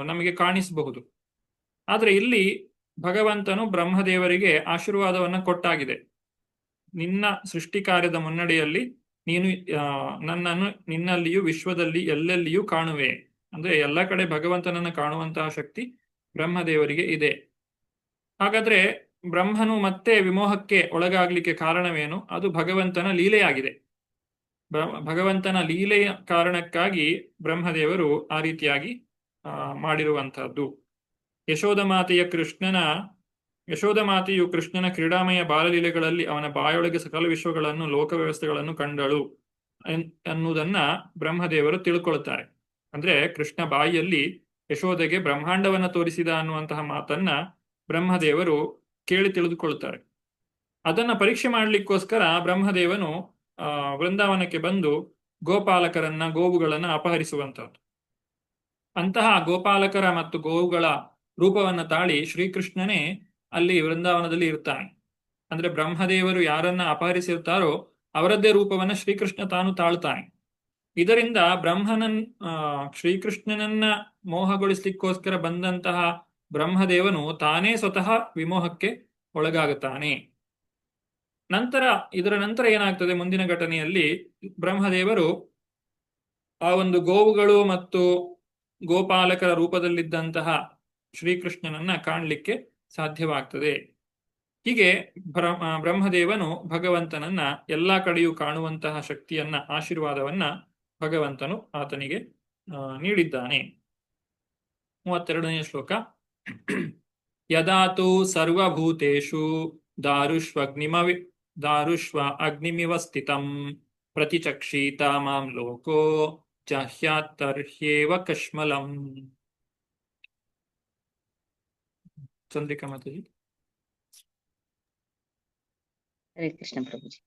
ನಮಗೆ ಕಾಣಿಸಬಹುದು. ಆದ್ರೆ ಇಲ್ಲಿ ಭಗವಂತನು ಬ್ರಹ್ಮದೇವರಿಗೆ ಆಶೀರ್ವಾದವನ್ನ ಕೊಟ್ಟಾಗಿದೆ. ನಿನ್ನ ಸೃಷ್ಟಿ ಕಾರ್ಯದ ಮುನ್ನಡೆಯಲ್ಲಿ ನೀನು ನನ್ನನ್ನು ನಿನ್ನಲ್ಲಿಯೂ ವಿಶ್ವದಲ್ಲಿ ಎಲ್ಲೆಲ್ಲಿಯೂ ಕಾಣುವೆ. ಅಂದ್ರೆ ಎಲ್ಲ ಕಡೆ ಭಗವಂತನನ್ನು ಕಾಣುವಂತಹ ಶಕ್ತಿ ಬ್ರಹ್ಮದೇವರಿಗೆ ಇದೆ. ಹಾಗಾದ್ರೆ ಬ್ರಹ್ಮನು ಮತ್ತೆ ವಿಮೋಹಕ್ಕೆ ಒಳಗಾಗ್ಲಿಕ್ಕೆ ಕಾರಣವೇನು? ಅದು ಭಗವಂತನ ಲೀಲೆಯಾಗಿದೆ. ಭಗವಂತನ ಲೀಲೆಯ ಕಾರಣಕ್ಕಾಗಿ ಬ್ರಹ್ಮದೇವರು ಆ ರೀತಿಯಾಗಿ ಮಾಡಿರುವಂತಹದ್ದು. ಯಶೋಧಮಾತೆಯು ಕೃಷ್ಣನ ಕ್ರೀಡಾಮಯ ಬಾಲಲೀಲೆಗಳಲ್ಲಿ ಅವನ ಬಾಯೊಳಗೆ ಸಕಲ ವಿಶ್ವಗಳನ್ನು ಲೋಕ ವ್ಯವಸ್ಥೆಗಳನ್ನು ಕಂಡಳು ಅನ್ನುವುದನ್ನ ಬ್ರಹ್ಮದೇವರು ತಿಳ್ಕೊಳ್ತಾರೆ. ಅಂದ್ರೆ ಕೃಷ್ಣ ಬಾಯಿಯಲ್ಲಿ ಯಶೋಧೆಗೆ ಬ್ರಹ್ಮಾಂಡವನ್ನ ತೋರಿಸಿದ ಅನ್ನುವಂತಹ ಮಾತನ್ನ ಬ್ರಹ್ಮದೇವರು ಕೇಳಿ ತಿಳಿದುಕೊಳ್ತಾರೆ. ಅದನ್ನ ಪರೀಕ್ಷೆ ಮಾಡ್ಲಿಕ್ಕೋಸ್ಕರ ಬ್ರಹ್ಮದೇವನು ವೃಂದಾವನಕ್ಕೆ ಬಂದು ಗೋಪಾಲಕರನ್ನ ಗೋವುಗಳನ್ನ ಅಪಹರಿಸುವಂತಹದ್ದು. ಅಂತಹ ಗೋಪಾಲಕರ ಮತ್ತು ಗೋವುಗಳ ರೂಪವನ್ನ ತಾಳಿ ಶ್ರೀಕೃಷ್ಣನೇ ಅಲ್ಲಿ ವೃಂದಾವನದಲ್ಲಿ ಇರ್ತಾನೆ. ಅಂದ್ರೆ ಬ್ರಹ್ಮದೇವರು ಯಾರನ್ನ ಅಪಹರಿಸಿರ್ತಾರೋ ಅವರದ್ದೇ ರೂಪವನ್ನ ಶ್ರೀಕೃಷ್ಣ ತಾನು ತಾಳ್ತಾನೆ. ಇದರಿಂದ ಶ್ರೀಕೃಷ್ಣನನ್ನ ಮೋಹಗೊಳಿಸ್ಲಿಕ್ಕೋಸ್ಕರ ಬಂದಂತಹ ಬ್ರಹ್ಮದೇವನು ತಾನೇ ಸ್ವತಃ ವಿಮೋಹಕ್ಕೆ ಒಳಗಾಗುತ್ತಾನೆ. ಇದರ ನಂತರ ಏನಾಗ್ತದೆ? ಮುಂದಿನ ಘಟನೆಯಲ್ಲಿ ಬ್ರಹ್ಮದೇವರು ಆ ಒಂದು ಗೋವುಗಳು ಮತ್ತು ಗೋಪಾಲಕರ ರೂಪದಲ್ಲಿದ್ದಂತಹ ಶ್ರೀಕೃಷ್ಣನನ್ನ ಕಾಣಲಿಕ್ಕೆ ಸಾಧ್ಯವಾಗ್ತದೆ. ಹೀಗೆ ಬ್ರಹ್ಮದೇವನು ಭಗವಂತನನ್ನ ಎಲ್ಲಾ ಕಡೆಯೂ ಕಾಣುವಂತಹ ಶಕ್ತಿಯನ್ನ, ಆಶೀರ್ವಾದವನ್ನ ಭಗವಂತನು ಆತನಿಗೆ ನೀಡಿದ್ದಾನೆ. 32ನೇ ಶ್ಲೋಕ. ಯದಾತು ಸರ್ವಭೂತೇಷು ದಾರುಷ್ವ ಅಗ್ನಿಮಿವ ಸ್ಥಿತಂ ಪ್ರತಿಚಕ್ಷೀತ ಮಾಂ ಲೋಕೋ ಜಹ್ಯಾತ್ತರ್ಹ್ಯೇವ ಕಶ್ಮಲಂ. ಚಂದ್ರಿಕಾ ಮಾತಾಜಿ. ಹರೇ ಕೃಷ್ಣ ಪ್ರಭುಜಿ.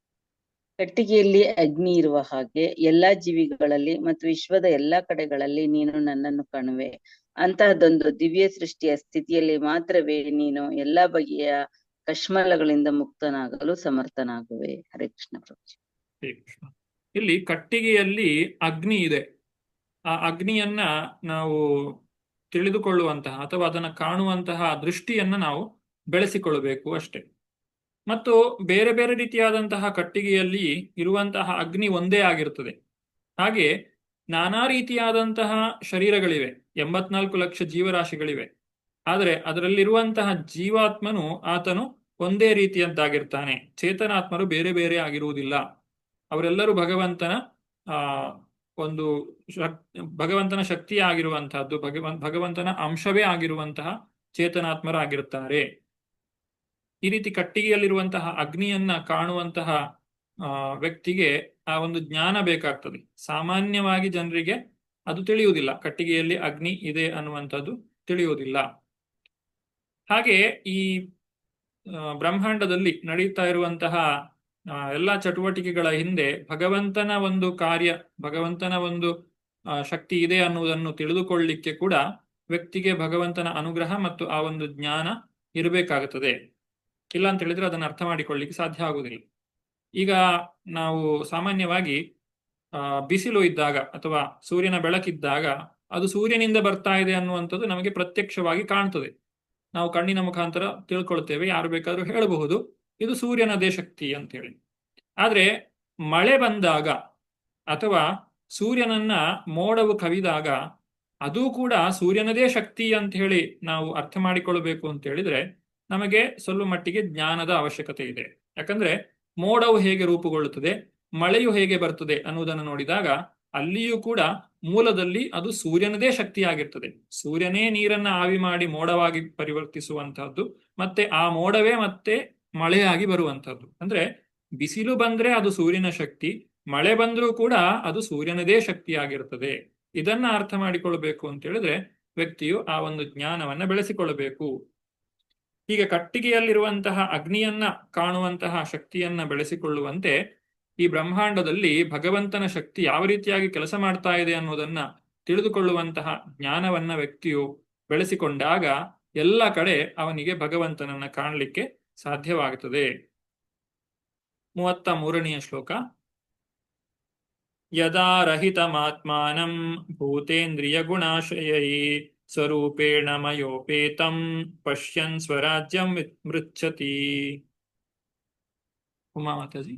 ಕಟ್ಟಿಗೆಯಲ್ಲಿ ಅಗ್ನಿ ಇರುವ ಹಾಗೆ ಎಲ್ಲಾ ಜೀವಿಗಳಲ್ಲಿ ಮತ್ತು ವಿಶ್ವದ ಎಲ್ಲಾ ಕಡೆಗಳಲ್ಲಿ ನೀನು ನನ್ನನ್ನು ಕಾಣುವೆ. ಅಂತಹದೊಂದು ದಿವ್ಯ ಸೃಷ್ಟಿಯ ಸ್ಥಿತಿಯಲ್ಲಿ ಮಾತ್ರವೇ ನೀನು ಎಲ್ಲಾ ಬಗೆಯ ಕಶ್ಮಲಗಳಿಂದ ಮುಕ್ತನಾಗಲು ಸಮರ್ಥನಾಗುವೆ. ಹರೇ ಕೃಷ್ಣ ಪ್ರಭುಜಿ. ಹರೇ ಕೃಷ್ಣ. ಇಲ್ಲಿ ಕಟ್ಟಿಗೆಯಲ್ಲಿ ಅಗ್ನಿ ಇದೆ. ಆ ಅಗ್ನಿಯನ್ನ ನಾವು ತಿಳಿದುಕೊಳ್ಳುವಂತಹ ಅಥವಾ ಅದನ್ನು ಕಾಣುವಂತಹ ದೃಷ್ಟಿಯನ್ನ ನಾವು ಬೆಳೆಸಿಕೊಳ್ಳಬೇಕು ಅಷ್ಟೇ. ಮತ್ತು ಬೇರೆ ಬೇರೆ ರೀತಿಯಾದಂತಹ ಕಟ್ಟಿಗೆಯಲ್ಲಿ ಇರುವಂತಹ ಅಗ್ನಿ ಒಂದೇ ಆಗಿರುತ್ತದೆ. ಹಾಗೆ ನಾನಾ ರೀತಿಯಾದಂತಹ ಶರೀರಗಳಿವೆ, 84 ಲಕ್ಷ ಜೀವರಾಶಿಗಳಿವೆ. ಆದರೆ ಅದರಲ್ಲಿರುವಂತಹ ಜೀವಾತ್ಮನು ಆತನು ಒಂದೇ ರೀತಿಯದ್ದಾಗಿರ್ತಾನೆ. ಚೇತನಾತ್ಮರು ಬೇರೆ ಬೇರೆ ಆಗಿರುವುದಿಲ್ಲ. ಅವರೆಲ್ಲರೂ ಭಗವಂತನ ಶಕ್ತಿಯಾಗಿರುವಂತಹದ್ದು, ಭಗವಂತನ ಅಂಶವೇ ಆಗಿರುವಂತಹ ಚೇತನಾತ್ಮರಾಗಿರುತ್ತಾರೆ. ಈ ರೀತಿ ಕಟ್ಟಿಗೆಯಲ್ಲಿರುವಂತಹ ಅಗ್ನಿಯನ್ನ ಕಾಣುವಂತಹ ವ್ಯಕ್ತಿಗೆ ಆ ಒಂದು ಜ್ಞಾನ ಬೇಕಾಗ್ತದೆ. ಸಾಮಾನ್ಯವಾಗಿ ಜನರಿಗೆ ಅದು ತಿಳಿಯುವುದಿಲ್ಲ, ಕಟ್ಟಿಗೆಯಲ್ಲಿ ಅಗ್ನಿ ಇದೆ ಅನ್ನುವಂಥದ್ದು ತಿಳಿಯುವುದಿಲ್ಲ. ಹಾಗೆ ಈ ಬ್ರಹ್ಮಾಂಡದಲ್ಲಿ ನಡೀತಾ ಇರುವಂತಹ ಎಲ್ಲ ಚಟುವಟಿಕೆಗಳ ಹಿಂದೆ ಭಗವಂತನ ಒಂದು ಕಾರ್ಯ, ಭಗವಂತನ ಒಂದು ಶಕ್ತಿ ಇದೆ ಅನ್ನುವುದನ್ನು ತಿಳಿದುಕೊಳ್ಳಲಿಕ್ಕೆ ಕೂಡ ವ್ಯಕ್ತಿಗೆ ಭಗವಂತನ ಅನುಗ್ರಹ ಮತ್ತು ಆ ಒಂದು ಜ್ಞಾನ ಇರಬೇಕಾಗುತ್ತದೆ. ಇಲ್ಲ ಅಂತ ಹೇಳಿದ್ರೆ ಅದನ್ನು ಅರ್ಥ ಮಾಡಿಕೊಳ್ಳಿಕ್ಕೆ ಸಾಧ್ಯ ಆಗುವುದಿಲ್ಲ. ಈಗ ನಾವು ಸಾಮಾನ್ಯವಾಗಿ ಬಿಸಿಲು ಇದ್ದಾಗ ಅಥವಾ ಸೂರ್ಯನ ಬೆಳಕಿದ್ದಾಗ ಅದು ಸೂರ್ಯನಿಂದ ಬರ್ತಾ ಇದೆ ಅನ್ನುವಂಥದ್ದು ನಮಗೆ ಪ್ರತ್ಯಕ್ಷವಾಗಿ ಕಾಣ್ತದೆ. ನಾವು ಕಣ್ಣಿನ ಮುಖಾಂತರ ತಿಳ್ಕೊಳ್ತೇವೆ, ಯಾರು ಬೇಕಾದ್ರೂ ಹೇಳಬಹುದು ಇದು ಸೂರ್ಯನದೇ ಶಕ್ತಿ ಅಂತ ಹೇಳಿ. ಆದ್ರೆ ಮಳೆ ಬಂದಾಗ ಅಥವಾ ಸೂರ್ಯನನ್ನ ಮೋಡವು ಕವಿದಾಗ ಅದು ಕೂಡ ಸೂರ್ಯನದೇ ಶಕ್ತಿ ಅಂತ ಹೇಳಿ ನಾವು ಅರ್ಥ ಮಾಡಿಕೊಳ್ಬೇಕು ಅಂತ ಹೇಳಿದ್ರೆ ನಮಗೆ ಸ್ವಲ್ಪ ಮಟ್ಟಿಗೆ ಜ್ಞಾನದ ಅವಶ್ಯಕತೆ ಇದೆ. ಯಾಕಂದ್ರೆ ಮೋಡವು ಹೇಗೆ ರೂಪುಗೊಳ್ಳುತ್ತದೆ, ಮಳೆಯು ಹೇಗೆ ಬರ್ತದೆ ಅನ್ನುವುದನ್ನು ನೋಡಿದಾಗ ಅಲ್ಲಿಯೂ ಕೂಡ ಮೂಲದಲ್ಲಿ ಅದು ಸೂರ್ಯನದೇ ಶಕ್ತಿಯಾಗಿರ್ತದೆ. ಸೂರ್ಯನೇ ನೀರನ್ನ ಆವಿ ಮಾಡಿ ಮೋಡವಾಗಿ ಪರಿವರ್ತಿಸುವಂತಹದ್ದು, ಮತ್ತೆ ಆ ಮೋಡವೇ ಮತ್ತೆ ಮಳೆಯಾಗಿ ಬರುವಂತಹದ್ದು. ಅಂದ್ರೆ ಬಿಸಿಲು ಬಂದ್ರೆ ಅದು ಸೂರ್ಯನ ಶಕ್ತಿ, ಮಳೆ ಬಂದ್ರೂ ಕೂಡ ಅದು ಸೂರ್ಯನದೇ ಶಕ್ತಿಯಾಗಿರ್ತದೆ. ಇದನ್ನ ಅರ್ಥ ಮಾಡಿಕೊಳ್ಬೇಕು ಅಂತ ಹೇಳಿದ್ರೆ ವ್ಯಕ್ತಿಯು ಆ ಒಂದು ಜ್ಞಾನವನ್ನ ಬೆಳೆಸಿಕೊಳ್ಳಬೇಕು. ಹೀಗೆ ಕಟ್ಟಿಗೆಯಲ್ಲಿರುವಂತಹ ಅಗ್ನಿಯನ್ನ ಕಾಣುವಂತಹ ಶಕ್ತಿಯನ್ನ ಬೆಳೆಸಿಕೊಳ್ಳುವಂತೆ ಈ ಬ್ರಹ್ಮಾಂಡದಲ್ಲಿ ಭಗವಂತನ ಶಕ್ತಿ ಯಾವ ರೀತಿಯಾಗಿ ಕೆಲಸ ಮಾಡ್ತಾ ಇದೆ ಅನ್ನೋದನ್ನ ತಿಳಿದುಕೊಳ್ಳುವಂತಹ ಜ್ಞಾನವನ್ನ ವ್ಯಕ್ತಿಯು ಬೆಳೆಸಿಕೊಂಡಾಗ ಎಲ್ಲ ಕಡೆ ಅವನಿಗೆ ಭಗವಂತನನ್ನ ಕಾಣಲಿಕ್ಕೆ ಸಾಧ್ಯವಾಗುತ್ತದೆ. 33ನೇ ಶ್ಲೋಕ. ಯದಾ ರಹಿತಮಾತ್ಮಾನಂ ಭೂತೇಂದ್ರಿಯ ಗುಣಾಶ್ರಯೈ ಸ್ವರೂಪೇಣ ಮಯೋಪೇತಂ ಪಶ್ಯನ್ ಸ್ವರಾಜ್ಯಂ ಮೃಚ್ಛತಿ. ಉಮಾ ಮಾತಾಜಿ.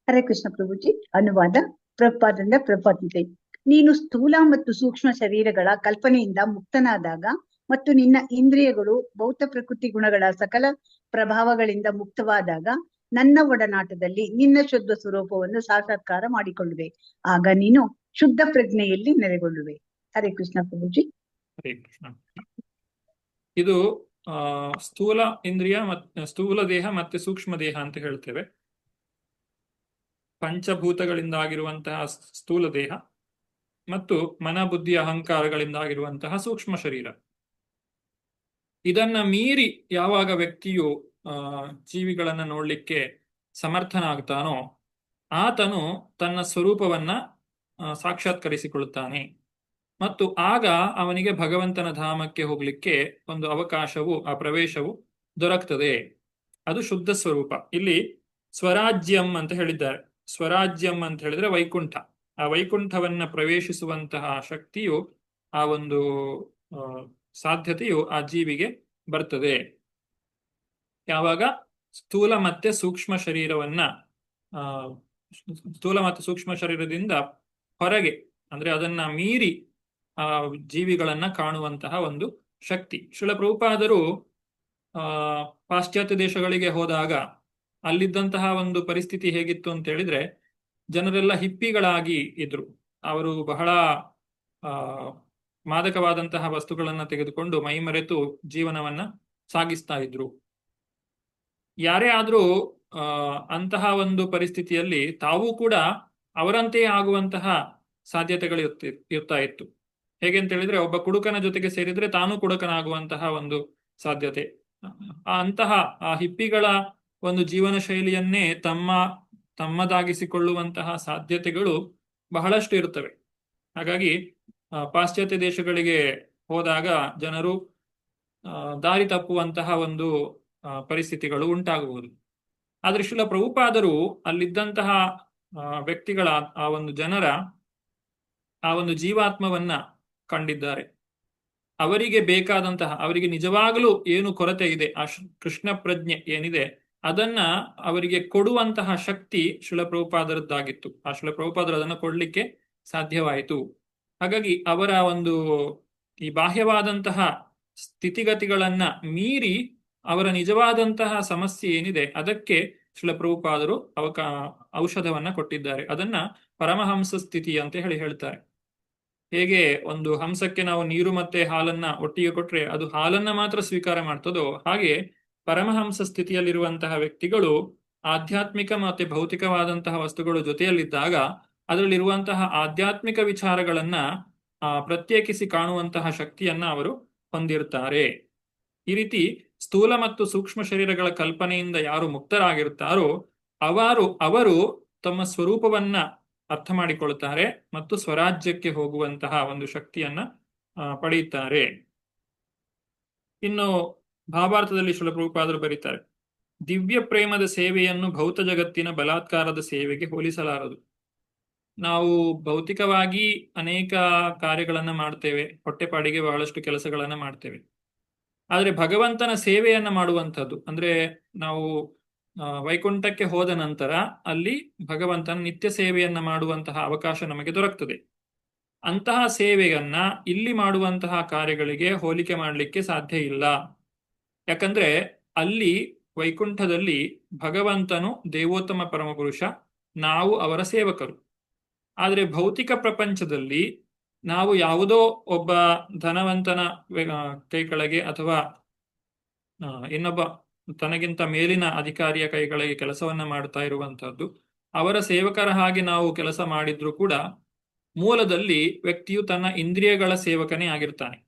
ಹರೇ ಕೃಷ್ಣ ಪ್ರಭುಜಿ. ಅನುವಾದ ಪ್ರಭುಪಾದರಿಂದ ಪ್ರಭುಪಾದಿದೆ. ನೀನು ಸ್ಥೂಲ ಮತ್ತು ಸೂಕ್ಷ್ಮ ಶರೀರಗಳ ಕಲ್ಪನೆಯಿಂದ ಮುಕ್ತನಾದಾಗ ಮತ್ತು ನಿನ್ನ ಇಂದ್ರಿಯಗಳು ಭೌತ ಪ್ರಕೃತಿ ಗುಣಗಳ ಸಕಲ ಪ್ರಭಾವಗಳಿಂದ ಮುಕ್ತವಾದಾಗ ನನ್ನ ಒಡನಾಟದಲ್ಲಿ ನಿನ್ನ ಶುದ್ಧ ಸ್ವರೂಪವನ್ನು ಸಾಕ್ಷಾತ್ಕಾರ ಮಾಡಿಕೊಳ್ಳುವೆ. ಆಗ ನೀನು ಶುದ್ಧ ಪ್ರಜ್ಞೆಯಲ್ಲಿ ನೆಲೆಗೊಳ್ಳುವೆ. ಹರೇ ಕೃಷ್ಣ ಪ್ರಭುಜಿ. ಹರೇ ಕೃಷ್ಣ. ಇದು ಸ್ಥೂಲ ಇಂದ್ರಿಯ ಮತ್ತೆ ಸ್ಥೂಲ ದೇಹ ಮತ್ತೆ ಸೂಕ್ಷ್ಮ ದೇಹ ಅಂತ ಹೇಳ್ತೇವೆ. ಪಂಚಭೂತಗಳಿಂದ ಆಗಿರುವಂತಹ ಸ್ಥೂಲ ದೇಹ ಮತ್ತು ಮನ ಬುದ್ಧಿ ಅಹಂಕಾರಗಳಿಂದ ಆಗಿರುವಂತಹ ಸೂಕ್ಷ್ಮ ಶರೀರ. ಇದನ್ನ ಮೀರಿ ಯಾವಾಗ ವ್ಯಕ್ತಿಯು ಜೀವಿಗಳನ್ನ ನೋಡ್ಲಿಕ್ಕೆ ಸಮರ್ಥನಾಗ್ತಾನೋ ಆತನು ತನ್ನ ಸ್ವರೂಪವನ್ನ ಸಾಕ್ಷಾತ್ಕರಿಸಿಕೊಳ್ಳುತ್ತಾನೆ ಮತ್ತು ಆಗ ಅವನಿಗೆ ಭಗವಂತನ ಧಾಮಕ್ಕೆ ಹೋಗ್ಲಿಕ್ಕೆ ಒಂದು ಅವಕಾಶವು, ಆ ಪ್ರವೇಶವು ದೊರಕ್ತದೆ. ಅದು ಶುದ್ಧ ಸ್ವರೂಪ. ಇಲ್ಲಿ ಸ್ವರಾಜ್ಯಂ ಅಂತ ಹೇಳಿದ್ದಾರೆ. ಸ್ವರಾಜ್ಯಂ ಅಂತ ಹೇಳಿದ್ರೆ ವೈಕುಂಠ. ಆ ವೈಕುಂಠವನ್ನ ಪ್ರವೇಶಿಸುವಂತಹ ಶಕ್ತಿಯು, ಆ ಒಂದು ಸಾಧ್ಯತೆಯು ಆ ಜೀವಿಗೆ ಬರ್ತದೆ ಯಾವಾಗ ಸ್ಥೂಲ ಮತ್ತೆ ಸೂಕ್ಷ್ಮ ಶರೀರವನ್ನ ಸ್ಥೂಲ ಮತ್ತು ಸೂಕ್ಷ್ಮ ಶರೀರದಿಂದ ಹೊರಗೆ, ಅಂದ್ರೆ ಅದನ್ನ ಮೀರಿ ಆ ಜೀವಿಗಳನ್ನ ಕಾಣುವಂತಹ ಒಂದು ಶಕ್ತಿ. ಶ್ರೀಲ ಪ್ರಭುಪಾದರು ಪಾಶ್ಚಾತ್ಯ ದೇಶಗಳಿಗೆ ಹೋದಾಗ ಅಲ್ಲಿದ್ದಂತಹ ಒಂದು ಪರಿಸ್ಥಿತಿ ಹೇಗಿತ್ತು ಅಂತ ಹೇಳಿದ್ರೆ, ಜನರೆಲ್ಲ ಹಿಪ್ಪಿಗಳಾಗಿ ಇದ್ರು. ಅವರು ಬಹಳ ಮಾದಕವಾದಂತಹ ವಸ್ತುಗಳನ್ನ ತೆಗೆದುಕೊಂಡು ಮೈಮರೆತು ಜೀವನವನ್ನ ಸಾಗಿಸ್ತಾ ಇದ್ರು. ಯಾರೇ ಆದ್ರೂ ಅಂತಹ ಒಂದು ಪರಿಸ್ಥಿತಿಯಲ್ಲಿ ತಾವು ಕೂಡ ಅವರಂತೆಯೇ ಆಗುವಂತಹ ಸಾಧ್ಯತೆಗಳು ಇರ್ತಾ ಇತ್ತು. ಹೇಗೆ ಅಂತ ಹೇಳಿದ್ರೆ, ಒಬ್ಬ ಕುಡುಕನ ಜೊತೆಗೆ ಸೇರಿದ್ರೆ ತಾನು ಕುಡುಕನಾಗುವಂತಹ ಒಂದು ಸಾಧ್ಯತೆ. ಅಂತಹ ಆ ಹಿಪ್ಪಿಗಳ ಒಂದು ಜೀವನ ಶೈಲಿಯನ್ನೇ ತಮ್ಮದಾಗಿಸಿಕೊಳ್ಳುವಂತಹ ಸಾಧ್ಯತೆಗಳು ಬಹಳಷ್ಟು ಇರುತ್ತವೆ. ಹಾಗಾಗಿ ಪಾಶ್ಚಾತ್ಯ ದೇಶಗಳಿಗೆ ಹೋದಾಗ ಜನರು ದಾರಿ ತಪ್ಪುವಂತಹ ಒಂದು ಪರಿಸ್ಥಿತಿಗಳು ಉಂಟಾಗಬಹುದು. ಆದ್ರೆ ಶ್ರೀಲ ಪ್ರಭುಪಾದರು ಅಲ್ಲಿದ್ದಂತಹ ವ್ಯಕ್ತಿಗಳ, ಆ ಒಂದು ಜನರ ಆ ಒಂದು ಜೀವಾತ್ಮವನ್ನ ಕಂಡಿದ್ದಾರೆ. ಅವರಿಗೆ ಬೇಕಾದಂತಹ, ಅವರಿಗೆ ನಿಜವಾಗಲೂ ಏನು ಕೊರತೆ ಇದೆ, ಆ ಕೃಷ್ಣ ಪ್ರಜ್ಞೆ ಏನಿದೆ ಅದನ್ನ ಅವರಿಗೆ ಕೊಡುವಂತಹ ಶಕ್ತಿ ಶ್ರೀಲ ಪ್ರಭುಪಾದರದ್ದಾಗಿತ್ತು. ಆ ಶ್ರೀಲ ಪ್ರಭುಪಾದರು ಅದನ್ನು ಕೊಡ್ಲಿಕ್ಕೆ ಸಾಧ್ಯವಾಯಿತು. ಹಾಗಾಗಿ ಅವರ ಒಂದು ಈ ಬಾಹ್ಯವಾದಂತಹ ಸ್ಥಿತಿಗತಿಗಳನ್ನ ಮೀರಿ ಅವರ ನಿಜವಾದಂತಹ ಸಮಸ್ಯೆ ಏನಿದೆ ಅದಕ್ಕೆ ಶ್ರೀಲ ಪ್ರಭುಪಾದರು ಔಷಧವನ್ನ ಕೊಟ್ಟಿದ್ದಾರೆ. ಅದನ್ನ ಪರಮಹಂಸ ಸ್ಥಿತಿ ಅಂತ ಹೇಳ್ತಾರೆ. ಹೇಗೆ ಒಂದು ಹಂಸಕ್ಕೆ ನಾವು ನೀರು ಮತ್ತೆ ಹಾಲನ್ನ ಒಟ್ಟಿಗೆ ಕೊಟ್ರೆ ಅದು ಹಾಲನ್ನ ಮಾತ್ರ ಸ್ವೀಕಾರ ಮಾಡ್ತದೋ, ಹಾಗೆ ಪರಮಹಂಸ ಸ್ಥಿತಿಯಲ್ಲಿರುವಂತಹ ವ್ಯಕ್ತಿಗಳು ಆಧ್ಯಾತ್ಮಿಕ ಮತ್ತೆ ಭೌತಿಕವಾದಂತಹ ವಸ್ತುಗಳು ಜೊತೆಯಲ್ಲಿದ್ದಾಗ ಅದರಲ್ಲಿರುವಂತಹ ಆಧ್ಯಾತ್ಮಿಕ ವಿಚಾರಗಳನ್ನ ಪ್ರತ್ಯೇಕಿಸಿ ಕಾಣುವಂತಹ ಶಕ್ತಿಯನ್ನ ಅವರು ಹೊಂದಿರ್ತಾರೆ. ಈ ರೀತಿ ಸ್ಥೂಲ ಮತ್ತು ಸೂಕ್ಷ್ಮ ಶರೀರಗಳ ಕಲ್ಪನೆಯಿಂದ ಯಾರು ಮುಕ್ತರಾಗಿರುತ್ತಾರೋ ಅವರು ತಮ್ಮ ಸ್ವರೂಪವನ್ನ ಅರ್ಥ ಮಾಡಿಕೊಳ್ತಾರೆ ಮತ್ತು ಸ್ವರಾಜ್ಯಕ್ಕೆ ಹೋಗುವಂತಹ ಒಂದು ಶಕ್ತಿಯನ್ನ ಪಡೆಯುತ್ತಾರೆ. ಇನ್ನು ಭಾವಾರ್ಥದಲ್ಲಿ ಶ್ರೀಲ ಪ್ರಭುಪಾದರು ಬರೀತಾರೆ, ದಿವ್ಯ ಪ್ರೇಮದ ಸೇವೆಯನ್ನು ಭೌತ ಜಗತ್ತಿನ ಬಲಾತ್ಕಾರದ ಸೇವೆಗೆ ಹೋಲಿಸಲಾರದು. ನಾವು ಭೌತಿಕವಾಗಿ ಅನೇಕ ಕಾರ್ಯಗಳನ್ನ ಮಾಡ್ತೇವೆ, ಹೊಟ್ಟೆಪಾಡಿಗೆ ಬಹಳಷ್ಟು ಕೆಲಸಗಳನ್ನ ಮಾಡ್ತೇವೆ. ಆದ್ರೆ ಭಗವಂತನ ಸೇವೆಯನ್ನ ಮಾಡುವಂಥದ್ದು, ಅಂದ್ರೆ ನಾವು ವೈಕುಂಠಕ್ಕೆ ಹೋದ ನಂತರ ಅಲ್ಲಿ ಭಗವಂತನ ನಿತ್ಯ ಸೇವೆಯನ್ನ ಮಾಡುವಂತಹ ಅವಕಾಶ ನಮಗೆ ದೊರಕ್ತದೆ. ಅಂತಹ ಸೇವೆಯನ್ನ ಇಲ್ಲಿ ಮಾಡುವಂತಹ ಕಾರ್ಯಗಳಿಗೆ ಹೋಲಿಕೆ ಮಾಡಲಿಕ್ಕೆ ಸಾಧ್ಯ ಇಲ್ಲ. ಯಾಕಂದ್ರೆ ಅಲ್ಲಿ ವೈಕುಂಠದಲ್ಲಿ ಭಗವಂತನು ದೇವೋತ್ತಮ ಪರಮಪುರುಷ, ನಾವು ಅವರ ಸೇವಕರು. ಆದ್ರೆ ಭೌತಿಕ ಪ್ರಪಂಚದಲ್ಲಿ ನಾವು ಯಾವುದೋ ಒಬ್ಬ ಧನವಂತನ ಕೈ ಕೆಳಗೆ ಅಥವಾ ಇನ್ನೊಬ್ಬ ತನಗಿಂತ ಮೇಲಿನ ಅಧಿಕಾರಿಯ ಕೈ ಕೆಳಗೆ ಕೆಲಸವನ್ನ ಮಾಡ್ತಾ ಇರುವಂತಹದ್ದು. ಅವರ ಸೇವಕರ ಹಾಗೆ ನಾವು ಕೆಲಸ ಮಾಡಿದ್ರೂ ಕೂಡ ಮೂಲದಲ್ಲಿ ವ್ಯಕ್ತಿಯು ತನ್ನ ಇಂದ್ರಿಯಗಳ ಸೇವಕನೇ ಆಗಿರ್ತಾನೆ.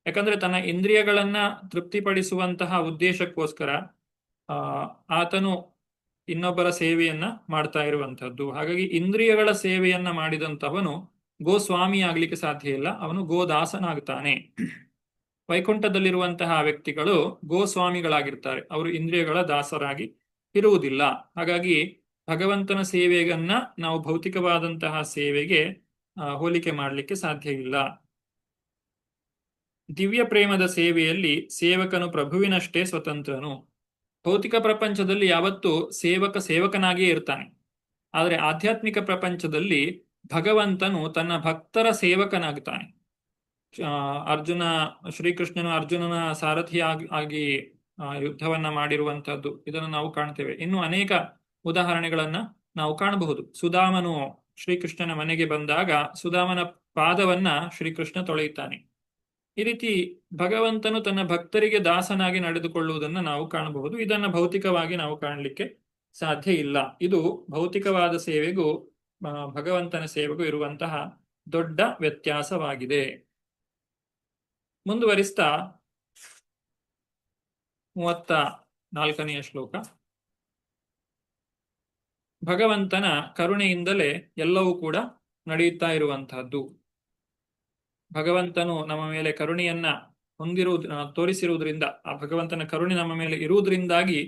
ಯಾಕಂದ್ರೆ ತನ್ನ ಇಂದ್ರಿಯಗಳನ್ನ ತೃಪ್ತಿಪಡಿಸುವಂತಹ ಉದ್ದೇಶಕ್ಕೋಸ್ಕರ ಆತನು ಇನ್ನೊಬ್ಬರ ಸೇವೆಯನ್ನ ಮಾಡ್ತಾ ಇರುವಂತಹದ್ದು. ಹಾಗಾಗಿ ಇಂದ್ರಿಯಗಳ ಸೇವೆಯನ್ನ ಮಾಡಿದಂತವನು ಗೋಸ್ವಾಮಿ ಆಗ್ಲಿಕ್ಕೆ ಸಾಧ್ಯ ಇಲ್ಲ, ಅವನು ಗೋದಾಸನಾಗ್ತಾನೆ. ವೈಕುಂಠದಲ್ಲಿರುವಂತಹ ವ್ಯಕ್ತಿಗಳು ಗೋಸ್ವಾಮಿಗಳಾಗಿರ್ತಾರೆ, ಅವರು ಇಂದ್ರಿಯಗಳ ದಾಸರಾಗಿ ಇರುವುದಿಲ್ಲ. ಹಾಗಾಗಿ ಭಗವಂತನ ಸೇವೆಯನ್ನ ನಾವು ಭೌತಿಕವಾದಂತಹ ಸೇವೆಗೆ ಹೋಲಿಕೆ ಮಾಡಲಿಕ್ಕೆ ಸಾಧ್ಯ ಇಲ್ಲ. ದಿವ್ಯ ಪ್ರೇಮದ ಸೇವೆಯಲ್ಲಿ ಸೇವಕನು ಪ್ರಭುವಿನಷ್ಟೇ ಸ್ವತಂತ್ರನು. ಭೌತಿಕ ಪ್ರಪಂಚದಲ್ಲಿ ಯಾವತ್ತೂ ಸೇವಕನಾಗಿಯೇ ಇರ್ತಾನೆ. ಆದರೆ ಆಧ್ಯಾತ್ಮಿಕ ಪ್ರಪಂಚದಲ್ಲಿ ಭಗವಂತನು ತನ್ನ ಭಕ್ತರ ಸೇವಕನಾಗ್ತಾನೆ. ಶ್ರೀಕೃಷ್ಣನು ಅರ್ಜುನನ ಸಾರಥಿಯಾಗಿ ಯುದ್ಧವನ್ನ ಮಾಡಿರುವಂತಹದ್ದು ಇದನ್ನು ನಾವು ಕಾಣ್ತೇವೆ. ಇನ್ನು ಅನೇಕ ಉದಾಹರಣೆಗಳನ್ನ ನಾವು ಕಾಣಬಹುದು. ಸುಧಾಮನು ಶ್ರೀಕೃಷ್ಣನ ಮನೆಗೆ ಬಂದಾಗ ಸುಧಾಮನ ಪಾದವನ್ನ ಶ್ರೀಕೃಷ್ಣ ತೊಳೆಯುತ್ತಾನೆ. ಈ ರೀತಿ ಭಗವಂತನು ತನ್ನ ಭಕ್ತರಿಗೆ ದಾಸನಾಗಿ ನಡೆದುಕೊಳ್ಳುವುದನ್ನು ನಾವು ಕಾಣಬಹುದು. ಇದನ್ನ ಭೌತಿಕವಾಗಿ ನಾವು ಕಾಣಲಿಕ್ಕೆ ಸಾಧ್ಯ ಇಲ್ಲ. ಇದು ಭೌತಿಕವಾದ ಸೇವೆಗೂ ಭಗವಂತನ ಸೇವೆಗೂ ಇರುವಂತಹ ದೊಡ್ಡ ವ್ಯತ್ಯಾಸವಾಗಿದೆ. ಮುಂದುವರಿಸ್ತಾ 34ನೆಯ ಶ್ಲೋಕ. ಭಗವಂತನ ಕರುಣೆಯಿಂದಲೇ ಎಲ್ಲವೂ ಕೂಡ ನಡೆಯುತ್ತಾ ಇರುವಂತಹದ್ದು. ಭಗವಂತನು ನಮ್ಮ ಮೇಲೆ ಕರುಣೆಯನ್ನ ತೋರಿಸಿರುವುದರಿಂದ, ಆ ಭಗವಂತನ ಕರುಣೆ ನಮ್ಮ ಮೇಲೆ ಇರುವುದರಿಂದಾಗಿ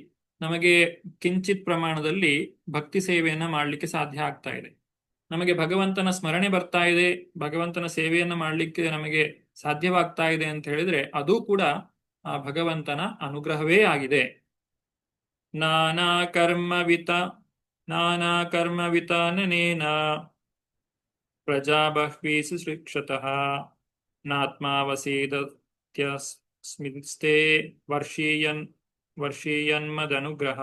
ನಮಗೆ ಕಿಂಚಿತ್ ಪ್ರಮಾಣದಲ್ಲಿ ಭಕ್ತಿ ಸೇವೆಯನ್ನ ಮಾಡಲಿಕ್ಕೆ ಸಾಧ್ಯ ಆಗ್ತಾ ಇದೆ. ನಮಗೆ ಭಗವಂತನ ಸ್ಮರಣೆ ಬರ್ತಾ ಇದೆ, ಭಗವಂತನ ಸೇವೆಯನ್ನ ಮಾಡಲಿಕ್ಕೆ ನಮಗೆ ಸಾಧ್ಯವಾಗ್ತಾ ಇದೆ ಅಂತ ಹೇಳಿದ್ರೆ ಅದು ಕೂಡ ಆ ಭಗವಂತನ ಅನುಗ್ರಹವೇ ಆಗಿದೆ. ನಾನಾ ಕರ್ಮ ವಿತಾನೇನ ಪ್ರಜಾ ಬಹ್ವೀಸು ಶಿಕ್ಷತಃ ನಾತ್ಮಾವಸೇದತ್ಯಸ್ಮಿನ್ಸ್ತೆ ವರ್ಷೀಯನ್ಮದನುಗ್ರಹ.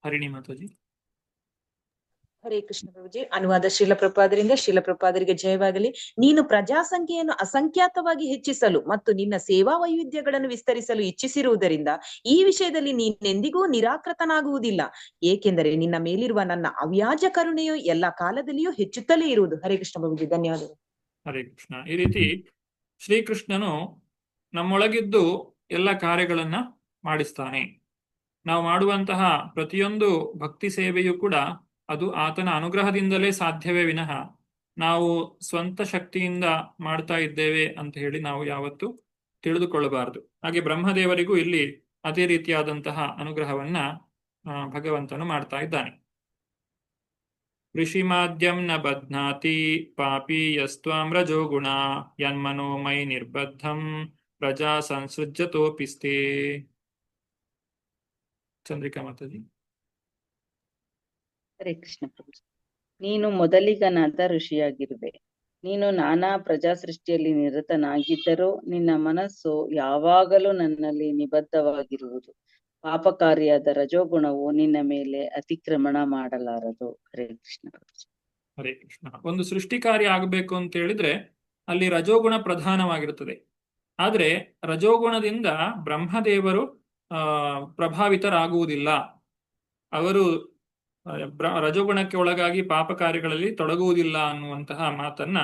ಹರಿಣಿ ಮಾತಾಜಿ. ಹರೇ ಕೃಷ್ಣ ಪ್ರಭುಜಿ. ಅನುವಾದ ಶ್ರೀಲ ಪ್ರಭುಪಾದರಿಗೆ ಜಯವಾಗಲಿ. ನೀನು ಪ್ರಜಾ ಸಂಖ್ಯೆಯನ್ನು ಅಸಂಖ್ಯಾತವಾಗಿ ಹೆಚ್ಚಿಸಲು ಮತ್ತು ನಿನ್ನ ಸೇವಾ ವೈವಿಧ್ಯಗಳನ್ನು ವಿಸ್ತರಿಸಲು ಇಚ್ಛಿಸಿರುವುದರಿಂದ ಈ ವಿಷಯದಲ್ಲಿ ನೀನೆಂದಿಗೂ ನಿರಾಕೃತನಾಗುವುದಿಲ್ಲ, ಏಕೆಂದರೆ ನಿನ್ನ ಮೇಲಿರುವ ನನ್ನ ಅವ್ಯಾಜ ಕರುಣೆಯು ಎಲ್ಲಾ ಕಾಲದಲ್ಲಿಯೂ ಹೆಚ್ಚುತ್ತಲೇ ಇರುವುದು. ಹರೇ ಕೃಷ್ಣ ಪ್ರಭುಜಿ, ಧನ್ಯವಾದಗಳು. ಹರೇ ಕೃಷ್ಣ. ಈ ರೀತಿ ಶ್ರೀಕೃಷ್ಣನು ನಮ್ಮೊಳಗಿದ್ದು ಎಲ್ಲ ಕಾರ್ಯಗಳನ್ನ ಮಾಡಿಸ್ತಾನೆ. ನಾವು ಮಾಡುವಂತಹ ಪ್ರತಿಯೊಂದು ಭಕ್ತಿ ಸೇವೆಯೂ ಕೂಡ ಅದು ಆತನ ಅನುಗ್ರಹದಿಂದಲೇ ಸಾಧ್ಯವೇ ವಿನಃ ನಾವು ಸ್ವಂತ ಶಕ್ತಿಯಿಂದ ಮಾಡ್ತಾ ಇದ್ದೇವೆ ಅಂತ ಹೇಳಿ ನಾವು ಯಾವತ್ತೂ ತಿಳಿದುಕೊಳ್ಳಬಾರದು. ಹಾಗೆ ಬ್ರಹ್ಮದೇವರಿಗೂ ಇಲ್ಲಿ ಅದೇ ರೀತಿಯಾದಂತಹ ಅನುಗ್ರಹವನ್ನ ಭಗವಂತನು ಮಾಡ್ತಾ ಇದ್ದಾನೆ. ಋಷಿಮಾದ್ಯಂ ನ ಬಧ್ನಾತಿ ಪಾಪಿ ಯಸ್ತ್ವಾಂ ರಜೋ ಗುಣ ಯನ್ಮನೋಮೈ ನಿರ್ಬದ್ಧಂ ಪ್ರಜಾ ಸಂಸೃಜ್ಯತೋಪಿಸ್ತೆ. ಚಂದ್ರಿಕಾ ಮಾತಾಜಿ. ಹರೇ ಕೃಷ್ಣ ಪ್ರಭು. ನೀನು ಮೊದಲಿಗನಾದ ಋಷಿಯಾಗಿರುವೆ. ನೀನು ನಾನಾ ಪ್ರಜಾ ಸೃಷ್ಟಿಯಲ್ಲಿ ನಿರತನಾಗಿದ್ದರೂ ನಿನ್ನ ಮನಸ್ಸು ಯಾವಾಗಲೂ ನನ್ನಲ್ಲಿ ನಿಬದ್ಧವಾಗಿರುವುದು. ಪಾಪಕಾರಿಯಾದ ರಜೋಗುಣವು ನಿನ್ನ ಮೇಲೆ ಅತಿಕ್ರಮಣ ಮಾಡಲಾರದು. ಹರೇ ಕೃಷ್ಣ ಪ್ರಭು. ಹರೇ ಕೃಷ್ಣ. ಒಂದು ಸೃಷ್ಟಿ ಕಾರ್ಯ ಆಗಬೇಕು ಅಂತ ಹೇಳಿದ್ರೆ ಅಲ್ಲಿ ರಜೋಗುಣ ಪ್ರಧಾನವಾಗಿರುತ್ತದೆ. ಆದ್ರೆ ರಜೋಗುಣದಿಂದ ಬ್ರಹ್ಮದೇವರು ಪ್ರಭಾವಿತರಾಗುವುದಿಲ್ಲ. ಅವರು ರಜೋಗುಣಕ್ಕೆ ಒಳಗಾಗಿ ಪಾಪ ಕಾರ್ಯಗಳಲ್ಲಿ ತೊಡಗುವುದಿಲ್ಲ ಅನ್ನುವಂತಹ ಮಾತನ್ನ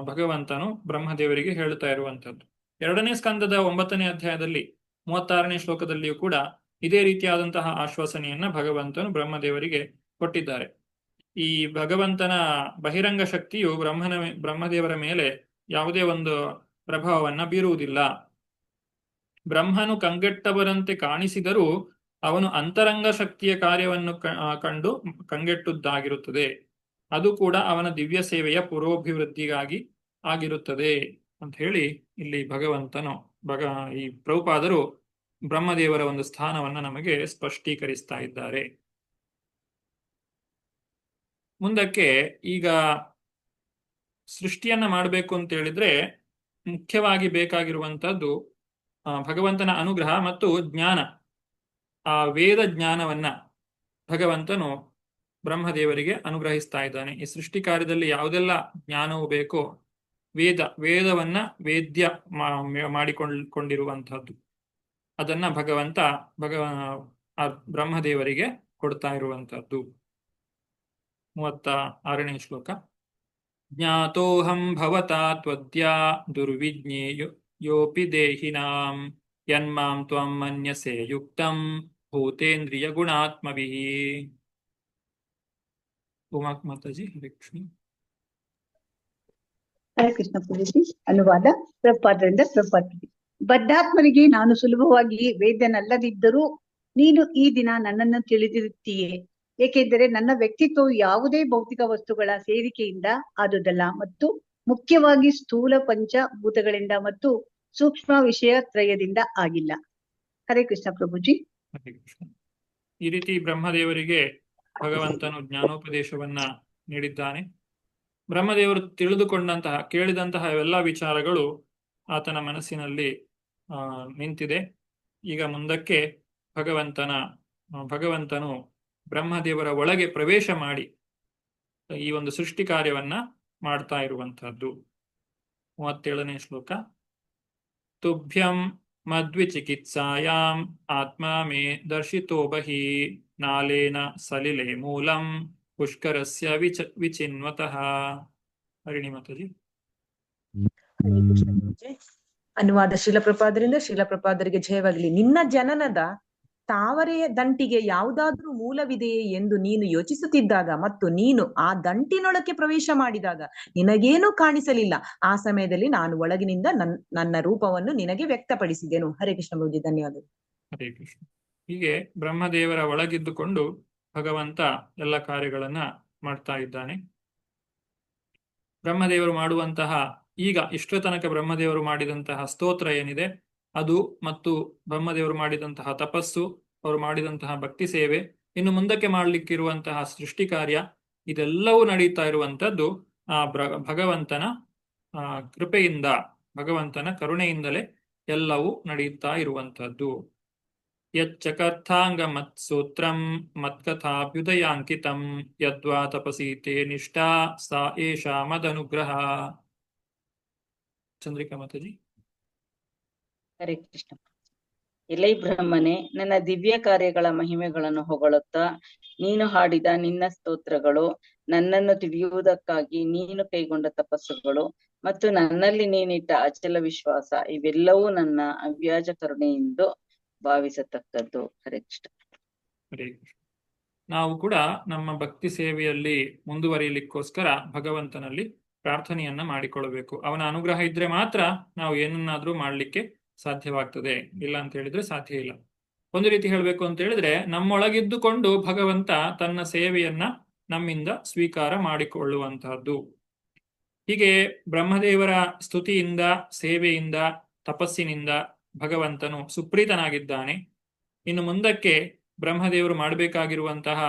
ಭಗವಂತನು ಬ್ರಹ್ಮದೇವರಿಗೆ ಹೇಳ್ತಾ ಇರುವಂತದ್ದು. 2ನೇ ಸ್ಕಂದದ 9ನೇ ಅಧ್ಯಾಯದಲ್ಲಿ 36ನೇ ಶ್ಲೋಕದಲ್ಲಿಯೂ ಕೂಡ ಇದೇ ರೀತಿಯಾದಂತಹ ಆಶ್ವಾಸನೆಯನ್ನ ಭಗವಂತನು ಬ್ರಹ್ಮದೇವರಿಗೆ ಕೊಟ್ಟಿದ್ದಾರೆ. ಈ ಭಗವಂತನ ಬಹಿರಂಗ ಶಕ್ತಿಯು ಬ್ರಹ್ಮದೇವರ ಮೇಲೆ ಯಾವುದೇ ಒಂದು ಪ್ರಭಾವವನ್ನ ಬೀರುವುದಿಲ್ಲ. ಬ್ರಹ್ಮನು ಕಂಗೆಟ್ಟವರಂತೆ ಕಾಣಿಸಿದರೂ ಅವನು ಅಂತರಂಗ ಶಕ್ತಿಯ ಕಾರ್ಯವನ್ನು ಕಂಡು ಕಂಗೆಟ್ಟುದ್ದಾಗಿರುತ್ತದೆ. ಅದು ಕೂಡ ಅವನ ದಿವ್ಯ ಸೇವೆಯ ಪುರೋಭಿವೃದ್ಧಿಗಾಗಿ ಆಗಿರುತ್ತದೆ ಅಂತ ಹೇಳಿ ಇಲ್ಲಿ ಭಗವಂತನು ಈ ಪ್ರಭುಪಾದರು ಬ್ರಹ್ಮದೇವರ ಒಂದು ಸ್ಥಾನವನ್ನ ನಮಗೆ ಸ್ಪಷ್ಟೀಕರಿಸ್ತಾ ಇದ್ದಾರೆ. ಮುಂದಕ್ಕೆ ಈಗ ಸೃಷ್ಟಿಯನ್ನ ಮಾಡಬೇಕು ಅಂತ ಹೇಳಿದ್ರೆ ಮುಖ್ಯವಾಗಿ ಬೇಕಾಗಿರುವಂತಹದ್ದು ಭಗವಂತನ ಅನುಗ್ರಹ ಮತ್ತು ಜ್ಞಾನ. ಆ ವೇದ ಜ್ಞಾನವನ್ನ ಭಗವಂತನು ಬ್ರಹ್ಮದೇವರಿಗೆ ಅನುಗ್ರಹಿಸ್ತಾ ಇದ್ದಾನೆ. ಈ ಸೃಷ್ಟಿ ಕಾರ್ಯದಲ್ಲಿ ಯಾವುದೆಲ್ಲ ಜ್ಞಾನವು ಬೇಕೋ ವೇದವನ್ನ ವೇದ್ಯ ಮಾಡಿಕೊಂಡಿರುವಂತಹದ್ದು ಅದನ್ನ ಬ್ರಹ್ಮದೇವರಿಗೆ ಕೊಡ್ತಾ ಇರುವಂತಹದ್ದು. 36ನೇ ಶ್ಲೋಕ. ಜ್ಞಾತೋಹಂ ಭವತಾ ತ್ವದ್ಯ ದುರ್ವಿಜ್ಞೇಯೋಪಿ ದೇಹಿನಾಂ ಯನ್ಮಾಂ ತ್ವಂ ಮನ್ಯಸೇ ಯುಕ್ತಂ ಭೂತೇಂದ್ರಿಯ ಗುಣಾತ್ಮಭಿಃ. ಉಮಾ ಮಾತಾಜಿ. ಹರೇ ಕೃಷ್ಣ. ಹರೇ ಕೃಷ್ಣ ಪ್ರಭುಜಿ. ಅನುವಾದ ಪ್ರಭುಪಾದರಿಂದ ಪ್ರಭುಪಾದರಿಗೆ. ಬದ್ಧಾತ್ಮರಿಗೆ ನಾನು ಸುಲಭವಾಗಿ ವೇದ್ಯನಲ್ಲದಿದ್ದರೂ ನೀನು ಈ ದಿನ ನನ್ನನ್ನು ತಿಳಿದಿರುತ್ತೀಯೇ, ಏಕೆಂದರೆ ನನ್ನ ವ್ಯಕ್ತಿತ್ವವು ಯಾವುದೇ ಭೌತಿಕ ವಸ್ತುಗಳ ಸೇರಿಕೆಯಿಂದ ಆದುದಲ್ಲ, ಮತ್ತು ಮುಖ್ಯವಾಗಿ ಸ್ಥೂಲ ಪಂಚಭೂತಗಳಿಂದ ಮತ್ತು ಸೂಕ್ಷ್ಮ ವಿಷಯ ತ್ರಯದಿಂದ ಆಗಿಲ್ಲ. ಹರೇ ಕೃಷ್ಣ ಪ್ರಭುಜಿ. ಹರೇ ಕೃಷ್ಣ. ಈ ರೀತಿ ಬ್ರಹ್ಮದೇವರಿಗೆ ಭಗವಂತನು ಜ್ಞಾನೋಪದೇಶವನ್ನ ನೀಡಿದ್ದಾನೆ. ಬ್ರಹ್ಮದೇವರು ತಿಳಿದುಕೊಂಡಂತಹ ಕೇಳಿದಂತಹ ಎಲ್ಲ ವಿಚಾರಗಳು ಆತನ ಮನಸ್ಸಿನಲ್ಲಿ ನಿಂತಿದೆ. ಈಗ ಮುಂದಕ್ಕೆ ಭಗವಂತನು ಬ್ರಹ್ಮದೇವರ ಒಳಗೆ ಪ್ರವೇಶ ಮಾಡಿ ಈ ಒಂದು ಸೃಷ್ಟಿ ಕಾರ್ಯವನ್ನ ಮಾಡ್ತಾ ಇರುವಂತಹದ್ದು. 37ನೇ ಶ್ಲೋಕ. ತುಭ್ಯಂ ಮದ್ವಿಚಿಕಿತ್ಸಾಯಾಂ ಆತ್ಮ ಮೇ ದರ್ಶಿತೋ ಬಹಿ ನಾಲೇನ ಸಲಿಲೆ ಮೂಲಂ ಪುಷ್ಕರಸ್ಯ ವಿಚಿನ್ವತಃ. ಹರಿಣಿ ಮಾತಾಜಿ. ಅನುವಾದ ಶಿಲಪ್ರಪಾದರಿಂದ ಶಿಲಪ್ರಪಾದರಿಗೆ ಜಯವಾಗಲಿ. ನಿನ್ನ ಜನನದ ತಾವರೆಯ ದಂಟಿಗೆ ಯಾವುದಾದ್ರೂ ಮೂಲವಿದೆಯೇ ಎಂದು ನೀನು ಯೋಚಿಸುತ್ತಿದ್ದಾಗ ಮತ್ತು ನೀನು ಆ ದಂಟಿನೊಳಕ್ಕೆ ಪ್ರವೇಶ ಮಾಡಿದಾಗ ನಿನಗೇನೂ ಕಾಣಿಸಲಿಲ್ಲ. ಆ ಸಮಯದಲ್ಲಿ ನಾನು ಒಳಗಿನಿಂದ ನನ್ನ ರೂಪವನ್ನು ನಿನಗೆ ವ್ಯಕ್ತಪಡಿಸಿದೆನು. ಹರೇ ಕೃಷ್ಣ ಪ್ರಭುಜಿ, ಧನ್ಯವಾದಗಳು. ಹರೇ ಕೃಷ್ಣ. ಹೀಗೆ ಬ್ರಹ್ಮದೇವರ ಒಳಗಿದ್ದುಕೊಂಡು ಭಗವಂತ ಎಲ್ಲ ಕಾರ್ಯಗಳನ್ನ ಮಾಡ್ತಾ ಇದ್ದಾನೆ. ಬ್ರಹ್ಮದೇವರು ಮಾಡುವಂತಹ ಈಗ ಇಷ್ಟರ ತನಕ ಬ್ರಹ್ಮದೇವರು ಮಾಡಿದಂತಹ ಸ್ತೋತ್ರ ಏನಿದೆ ಅದು, ಮತ್ತು ಬ್ರಹ್ಮದೇವರು ಮಾಡಿದಂತಹ ತಪಸ್ಸು, ಅವರು ಮಾಡಿದಂತಹ ಭಕ್ತಿ ಸೇವೆ, ಇನ್ನು ಮುಂದಕ್ಕೆ ಮಾಡಲಿಕ್ಕಿರುವಂತಹ ಸೃಷ್ಟಿ ಕಾರ್ಯ, ಇದೆಲ್ಲವೂ ನಡೀತಾ ಇರುವಂತದ್ದು ಆ ಭಗವಂತನ ಕೃಪೆಯಿಂದ, ಭಗವಂತನ ಕರುಣೆಯಿಂದಲೇ ಎಲ್ಲವೂ ನಡೀತಾ ಇರುವಂತದ್ದು. ಯಚ್ಚಕರ್ಥಾಂಗ ಮತ್ಸೂತ್ರಂ ಮತ್ಕಥಾಭ್ಯುದಯಾಂಕಿತಂ ಯದ್ವಾ ತಪಸೀತೆ ನಿಷ್ಠಾ ಸಾ ಏಷಾ ಮದನುಗ್ರಹ. ಚಂದ್ರಿಕಾ ಮಾತಾಜಿ. ಹರೇ ಕೃಷ್ಣ. ಎಲೈ ಬ್ರಹ್ಮನೇ, ನನ್ನ ದಿವ್ಯ ಕಾರ್ಯಗಳ ಮಹಿಮೆಗಳನ್ನು ಹೊಗಳುತ್ತಾ ನೀನು ಹಾಡಿದ ನಿನ್ನ ಸ್ತೋತ್ರಗಳು, ನನ್ನನ್ನು ತಿಳಿಯುವುದಕ್ಕಾಗಿ ನೀನು ಕೈಗೊಂಡ ತಪಸ್ಸುಗಳು ಮತ್ತು ನನ್ನಲ್ಲಿ ನೀನಿಟ್ಟ ಅಚಲ ವಿಶ್ವಾಸ, ಇವೆಲ್ಲವೂ ನನ್ನ ಅವ್ಯಾಜ ಕರುಣೆಯೆಂದು ಭಾವಿಸತಕ್ಕದ್ದು. ಹರೇ ಕೃಷ್ಣ. ಹರೇ ಕೃಷ್ಣ. ನಾವು ಕೂಡ ನಮ್ಮ ಭಕ್ತಿ ಸೇವೆಯಲ್ಲಿ ಮುಂದುವರಿಯಲಿಕ್ಕೋಸ್ಕರ ಭಗವಂತನಲ್ಲಿ ಪ್ರಾರ್ಥನೆಯನ್ನ ಮಾಡಿಕೊಳ್ಳಬೇಕು. ಅವನ ಅನುಗ್ರಹ ಇದ್ರೆ ಮಾತ್ರ ನಾವು ಏನನ್ನಾದ್ರೂ ಮಾಡ್ಲಿಕ್ಕೆ ಸಾಧ್ಯವಾಗ್ತದೆ, ಇಲ್ಲ ಅಂತ ಹೇಳಿದ್ರೆ ಸಾಧ್ಯ ಇಲ್ಲ. ಒಂದು ರೀತಿ ಹೇಳ್ಬೇಕು ಅಂತ ಹೇಳಿದ್ರೆ, ನಮ್ಮೊಳಗಿದ್ದುಕೊಂಡು ಭಗವಂತ ತನ್ನ ಸೇವೆಯನ್ನ ನಮ್ಮಿಂದ ಸ್ವೀಕಾರ ಮಾಡಿಕೊಳ್ಳುವಂತಹದ್ದು. ಹೀಗೆ ಬ್ರಹ್ಮದೇವರ ಸ್ತುತಿಯಿಂದ, ಸೇವೆಯಿಂದ, ತಪಸ್ಸಿನಿಂದ ಭಗವಂತನು ಸುಪ್ರೀತನಾಗಿದ್ದಾನೆ. ಇನ್ನು ಮುಂದಕ್ಕೆ ಬ್ರಹ್ಮದೇವರು ಮಾಡಬೇಕಾಗಿರುವಂತಹ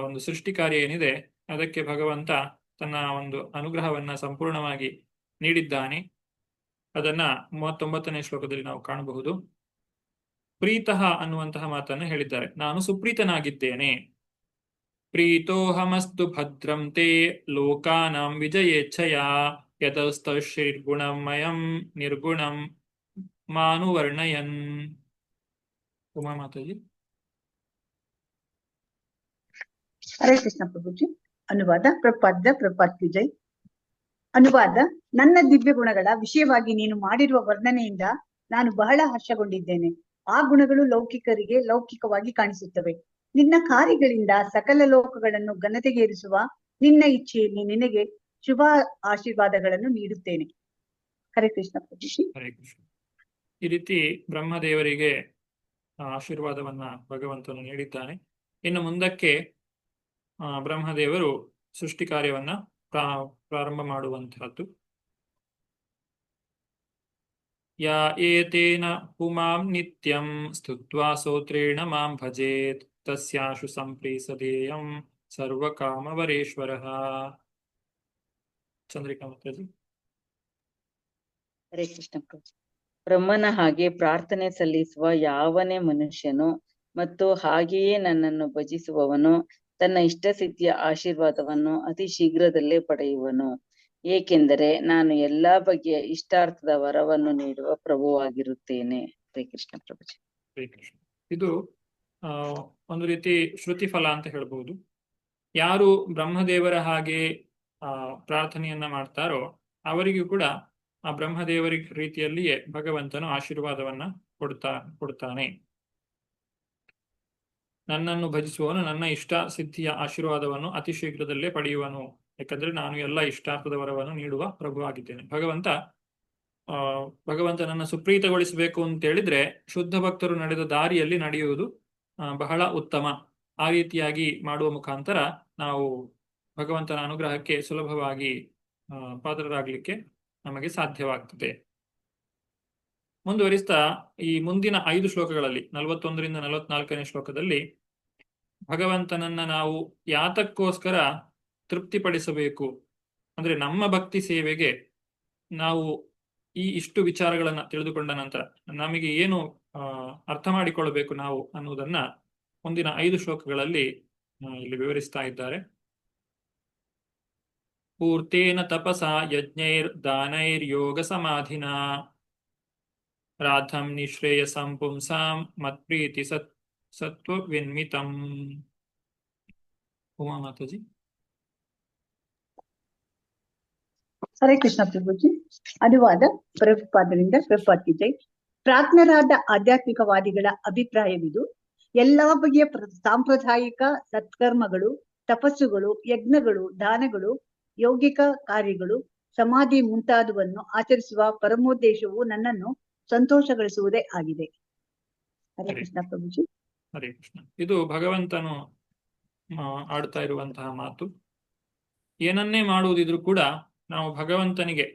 ಒಂದು ಸೃಷ್ಟಿ ಕಾರ್ಯ ಏನಿದೆ ಅದಕ್ಕೆ ಭಗವಂತ ತನ್ನ ಒಂದು ಅನುಗ್ರಹವನ್ನ ಸಂಪೂರ್ಣವಾಗಿ ನೀಡಿದ್ದಾನೆ. ಅದನ್ನ 39ನೇ ಶ್ಲೋಕದಲ್ಲಿ ನಾವು ಕಾಣಬಹುದು. ಪ್ರೀತಃ ಅನ್ನುವಂತಹ ಮಾತನ್ನು ಹೇಳಿದ್ದಾರೆ. ನಾನು ಸುಪ್ರೀತನಾಗಿದ್ದೇನೆ. ಪ್ರೀತೋಹಮಸ್ತು ಭದ್ರಂ ತೇ ಲೋಕಾನಾಂ ವಿಜಯೇಚ್ಛಯ ಯತಸ್ತಶ್ರೀರ್ಗುಣಮಯಂ ನಿರ್ಗುಣಂ ಮಾನುವರ್ಣಯನ್. ಉಮಾ ಮಾತಾಜಿ. ಹರೇ ಕೃಷ್ಣ ಪ್ರಭುಜಿ. ಅನುವಾದ ಪ್ರಭುಪಾದ್ ಕಿ ಜೈ. ಅನುವಾದ. ನನ್ನ ದಿವ್ಯ ಗುಣಗಳ ವಿಷಯವಾಗಿ ನೀನು ಮಾಡಿರುವ ವರ್ಣನೆಯಿಂದ ನಾನು ಬಹಳ ಹರ್ಷಗೊಂಡಿದ್ದೇನೆ. ಆ ಗುಣಗಳು ಲೌಕಿಕರಿಗೆ ಲೌಕಿಕವಾಗಿ ಕಾಣಿಸುತ್ತವೆ. ನಿನ್ನ ಕಾರ್ಯಗಳಿಂದ ಸಕಲ ಲೋಕಗಳನ್ನು ಘನತೆಗೇರಿಸುವ ನಿನ್ನ ಇಚ್ಛೆಯಲ್ಲಿ ನಿನಗೆ ಶುಭ ಆಶೀರ್ವಾದಗಳನ್ನು ನೀಡುತ್ತೇನೆ. ಹರೇ ಕೃಷ್ಣ ಪ್ರಭುಜಿ. ಹರೇ ಕೃಷ್ಣ. ಈ ರೀತಿ ಬ್ರಹ್ಮದೇವರಿಗೆ ಆಶೀರ್ವಾದವನ್ನ ಭಗವಂತನು ನೀಡಿದ್ದಾನೆ. ಇನ್ನು ಮುಂದಕ್ಕೆ ಬ್ರಹ್ಮದೇವರು ಸೃಷ್ಟಿ ಕಾರ್ಯವನ್ನ ಪ್ರಾರಂಭ ಮಾಡುವಂತಹದ್ದು. ಯಾ ಏತೇನ ಪುಮಾಂ ನಿತ್ಯಂ ಸ್ತುತ್ವಾ ಸ್ತೋತ್ರೇಣ ಮಾಂ ಭಜೇತ್ ತಸ್ಯಾಶು ಸಂಪ್ರೀಸದೇಯಂ ಸರ್ವಕಾಮವರೇಶ್ವರಃ. ಚಂದ್ರಿಕಾ ಮಾತಾಜಿ. ಹರೇ ಕೃಷ್ಣ ಪ್ರಭು. ಬ್ರಹ್ಮನ ಹಾಗೆ ಪ್ರಾರ್ಥನೆ ಸಲ್ಲಿಸುವ ಯಾವನೇ ಮನುಷ್ಯನು ಮತ್ತು ಹಾಗೆಯೇ ನನ್ನನ್ನು ಭಜಿಸುವವನು ತನ್ನ ಇಷ್ಟಸಿದ್ಧಿಯ ಆಶೀರ್ವಾದವನ್ನು ಅತಿ ಶೀಘ್ರದಲ್ಲೇ ಪಡೆಯುವನು. ಏಕೆಂದರೆ ನಾನು ಎಲ್ಲಾ ಬಗೆಯ ಇಷ್ಟಾರ್ಥದ ವರವನ್ನು ನೀಡುವ ಪ್ರಭುವಾಗಿರುತ್ತೇನೆ. ಹರೇ ಕೃಷ್ಣ ಪ್ರಭುಜಿ. ಹರೇ ಕೃಷ್ಣ. ಇದು ಒಂದು ರೀತಿ ಶ್ರುತಿ ಫಲ ಅಂತ ಹೇಳ್ಬಹುದು. ಯಾರು ಬ್ರಹ್ಮದೇವರ ಹಾಗೆ ಪ್ರಾರ್ಥನೆಯನ್ನ ಮಾಡ್ತಾರೋ ಅವರಿಗೂ ಕೂಡ ಆ ಬ್ರಹ್ಮದೇವರ ರೀತಿಯಲ್ಲಿಯೇ ಭಗವಂತನು ಆಶೀರ್ವಾದವನ್ನ ಕೊಡ್ತಾನೆ. ನನ್ನನ್ನು ಭಜಿಸುವವನು ನನ್ನ ಇಷ್ಟ ಸಿದ್ಧಿಯ ಆಶೀರ್ವಾದವನ್ನು ಅತಿ ಶೀಘ್ರದಲ್ಲೇ ಪಡೆಯುವನು. ಯಾಕಂದ್ರೆ ನಾನು ಎಲ್ಲ ಇಷ್ಟಾರ್ಥದ ವರವನ್ನು ನೀಡುವ ಪ್ರಭು ಆಗಿದ್ದೇನೆ. ಭಗವಂತನನ್ನ ಸುಪ್ರೀತಗೊಳಿಸಬೇಕು ಅಂತ ಹೇಳಿದ್ರೆ ಶುದ್ಧ ಭಕ್ತರು ನಡೆದ ದಾರಿಯಲ್ಲಿ ನಡೆಯುವುದು ಬಹಳ ಉತ್ತಮ. ಆ ರೀತಿಯಾಗಿ ಮಾಡುವ ಮುಖಾಂತರ ನಾವು ಭಗವಂತನ ಅನುಗ್ರಹಕ್ಕೆ ಸುಲಭವಾಗಿ ಪಾತ್ರರಾಗಲಿಕ್ಕೆ ನಮಗೆ ಸಾಧ್ಯವಾಗ್ತದೆ. ಮುಂದುವರಿಸ್ತಾ ಈ ಮುಂದಿನ 5 ಶ್ಲೋಕಗಳಲ್ಲಿ 41ರಿಂದ 44ನೇ ಶ್ಲೋಕದಲ್ಲಿ ಭಗವಂತನನ್ನ ನಾವು ಯಾತಕ್ಕೋಸ್ಕರ ತೃಪ್ತಿಪಡಿಸಬೇಕು, ಅಂದ್ರೆ ನಮ್ಮ ಭಕ್ತಿ ಸೇವೆಗೆ ನಾವು ಇಷ್ಟು ವಿಚಾರಗಳನ್ನ ತಿಳಿದುಕೊಂಡ ನಂತರ ನಮಗೆ ಏನು ಅರ್ಥ ಮಾಡಿಕೊಳ್ಳಬೇಕು ನಾವು ಅನ್ನುವುದನ್ನ ಮುಂದಿನ 5 ಶ್ಲೋಕಗಳಲ್ಲಿ ಇಲ್ಲಿ ವಿವರಿಸ್ತಾ ಇದ್ದಾರೆ. ಪೂರ್ತೇನ ತಪಸಾ ಯಜ್ಞೈರ್ ದಾನೈರ್ ಯೋಗ ಸಮಾಧಿನ ರಾಧಂ ನಿಶ್ರೇಯಸಂ ಪುಂಸಾಂ ಮತ್ಪ್ರೀತಿ ಸತ್ವವಿನ್ಮಿತಂ. ಉಮಾ ಮಾತಾಜಿ. ಹರೇ ಕೃಷ್ಣ ಪ್ರಭುಜಿ. ಅನುವಾದ ಪ್ರಭುಪಾದರಿಂದ ಪ್ರಭುಪಾದ್ ಕಿ ಜೈ. ಪ್ರಾಜ್ಞರಾದ ಆಧ್ಯಾತ್ಮಿಕವಾದಿಗಳ ಅಭಿಪ್ರಾಯವಿದು: ಎಲ್ಲಾ ಬಗೆಯ ಸಾಂಪ್ರದಾಯಿಕ ಸತ್ಕರ್ಮಗಳು, ತಪಸ್ಸುಗಳು, ಯಜ್ಞಗಳು, ದಾನಗಳು, ಯೌಗಿಕ ಕಾರ್ಯಗಳು, ಸಮಾಧಿ ಮುಂತಾದವನ್ನು ಆಚರಿಸುವ ಪರಮೋದ್ದೇಶವು ನನ್ನನ್ನು ಸಂತೋಷಗೊಳಿಸುವುದೇ ಆಗಿದೆ. ಹರೇ ಕೃಷ್ಣ ಪ್ರಭುಜಿ. ಹರೇ ಕೃಷ್ಣ. ಇದು ಭಗವಂತನು ಆಡ್ತಾ ಇರುವಂತಹ ಮಾತು. ಏನನ್ನೇ ಮಾಡುವುದಿದ್ರು ಕೂಡ ನಾವು ಭಗವಂತನಿಗೆ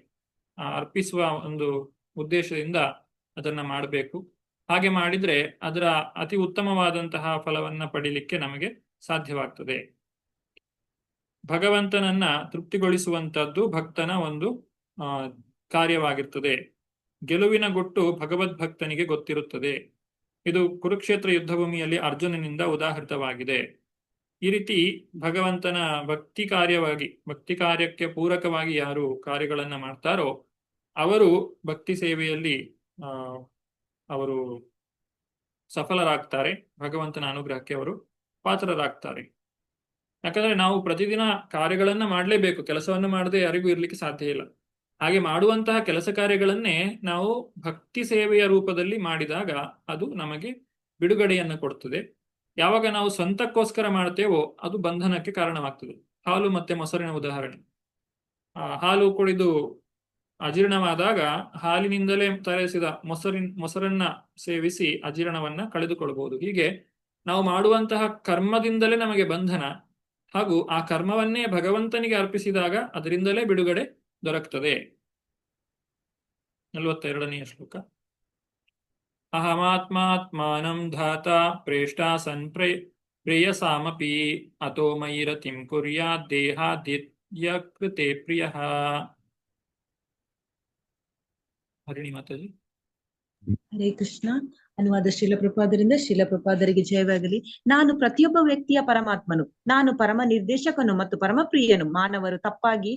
ಅರ್ಪಿಸುವ ಒಂದು ಉದ್ದೇಶದಿಂದ ಅದನ್ನ ಮಾಡಬೇಕು. ಹಾಗೆ ಮಾಡಿದ್ರೆ ಅದರ ಅತಿ ಉತ್ತಮವಾದಂತಹ ಫಲವನ್ನ ಪಡಿಲಿಕ್ಕೆ ನಮಗೆ ಸಾಧ್ಯವಾಗ್ತದೆ. ಭಗವಂತನನ್ನ ತೃಪ್ತಿಗೊಳಿಸುವಂತದ್ದು ಭಕ್ತನ ಒಂದು ಕಾರ್ಯವಾಗಿರ್ತದೆ. ಗೆಲುವಿನ ಗುಟ್ಟು ಭಗವದ್ಭಕ್ತನಿಗೆ ಗೊತ್ತಿರುತ್ತದೆ. ಇದು ಕುರುಕ್ಷೇತ್ರ ಯುದ್ಧಭೂಮಿಯಲ್ಲಿ ಅರ್ಜುನನಿಂದ ಉದಾಹರಿತವಾಗಿದೆ. ಈ ರೀತಿ ಭಗವಂತನ ಭಕ್ತಿ ಕಾರ್ಯಕ್ಕೆ ಪೂರಕವಾಗಿ ಯಾರು ಕಾರ್ಯಗಳನ್ನ ಮಾಡ್ತಾರೋ ಅವರು ಭಕ್ತಿ ಸೇವೆಯಲ್ಲಿ ಅವರು ಸಫಲರಾಗ್ತಾರೆ. ಭಗವಂತನ ಅನುಗ್ರಹಕ್ಕೆ ಅವರು ಪಾತ್ರರಾಗ್ತಾರೆ. ಯಾಕಂದ್ರೆ ನಾವು ಪ್ರತಿದಿನ ಕಾರ್ಯಗಳನ್ನ ಮಾಡಲೇಬೇಕು. ಕೆಲಸವನ್ನು ಮಾಡದೆ ಯಾರಿಗೂ ಇರ್ಲಿಕ್ಕೆ ಸಾಧ್ಯ ಇಲ್ಲ. ಹಾಗೆ ಮಾಡುವಂತಹ ಕೆಲಸ ಕಾರ್ಯಗಳನ್ನೇ ನಾವು ಭಕ್ತಿ ಸೇವೆಯ ರೂಪದಲ್ಲಿ ಮಾಡಿದಾಗ ಅದು ನಮಗೆ ಬಿಡುಗಡೆಯನ್ನು ಕೊಡ್ತದೆ. ಯಾವಾಗ ನಾವು ಸ್ವಂತಕ್ಕೋಸ್ಕರ ಮಾಡ್ತೇವೋ ಅದು ಬಂಧನಕ್ಕೆ ಕಾರಣವಾಗ್ತದೆ. ಹಾಲು ಮತ್ತೆ ಮೊಸರಿನ ಉದಾಹರಣೆ. ಹಾಲು ಕುಡಿದು ಅಜೀರ್ಣವಾದಾಗ ಹಾಲಿನಿಂದಲೇ ತಯಾರಿಸಿದ ಮೊಸರನ್ನ ಸೇವಿಸಿ ಅಜೀರ್ಣವನ್ನ ಕಳೆದುಕೊಳ್ಳಬಹುದು. ಹೀಗೆ ನಾವು ಮಾಡುವಂತಹ ಕರ್ಮದಿಂದಲೇ ನಮಗೆ ಬಂಧನ, ಹಾಗೂ ಆ ಕರ್ಮವನ್ನೇ ಭಗವಂತನಿಗೆ ಅರ್ಪಿಸಿದಾಗ ಅದರಿಂದಲೇ ಬಿಡುಗಡೆ ದೊರಕ್ತದೆ. 42ನೇ ಶ್ಲೋಕ. ಅಹಮಾತ್ಮಾತ್ಮಾನಂ ಧಾತ ಪ್ರೇಷ್ಠ ಸನ್ ಪ್ರೇಯಸಾಮಪಿ ಅತೋ ಮಯಿ ರತಿಂ ಕುರ್ಯಾತ್ ದೇಹಾದಿತ್ಯ ಕೃತೆ ಪ್ರಿಯಃ. ಹರಿಣಿ ಮಾತಾಜಿ. ಹರೇ ಕೃಷ್ಣ. ಅನುವಾದ ಶ್ರೀಲ ಪ್ರಭುಪಾದರಿಂದ ಶ್ರೀಲ ಪ್ರಭುಪಾದರಿಗೆ ಜಯವಾಗಲಿ. ನಾನು ಪ್ರತಿಯೊಬ್ಬ ವ್ಯಕ್ತಿಯ ಪರಮಾತ್ಮನು, ನಾನು ಪರಮ ನಿರ್ದೇಶಕನು ಮತ್ತು ಪರಮ ಪ್ರಿಯನು. ಮಾನವರು ತಪ್ಪಾಗಿ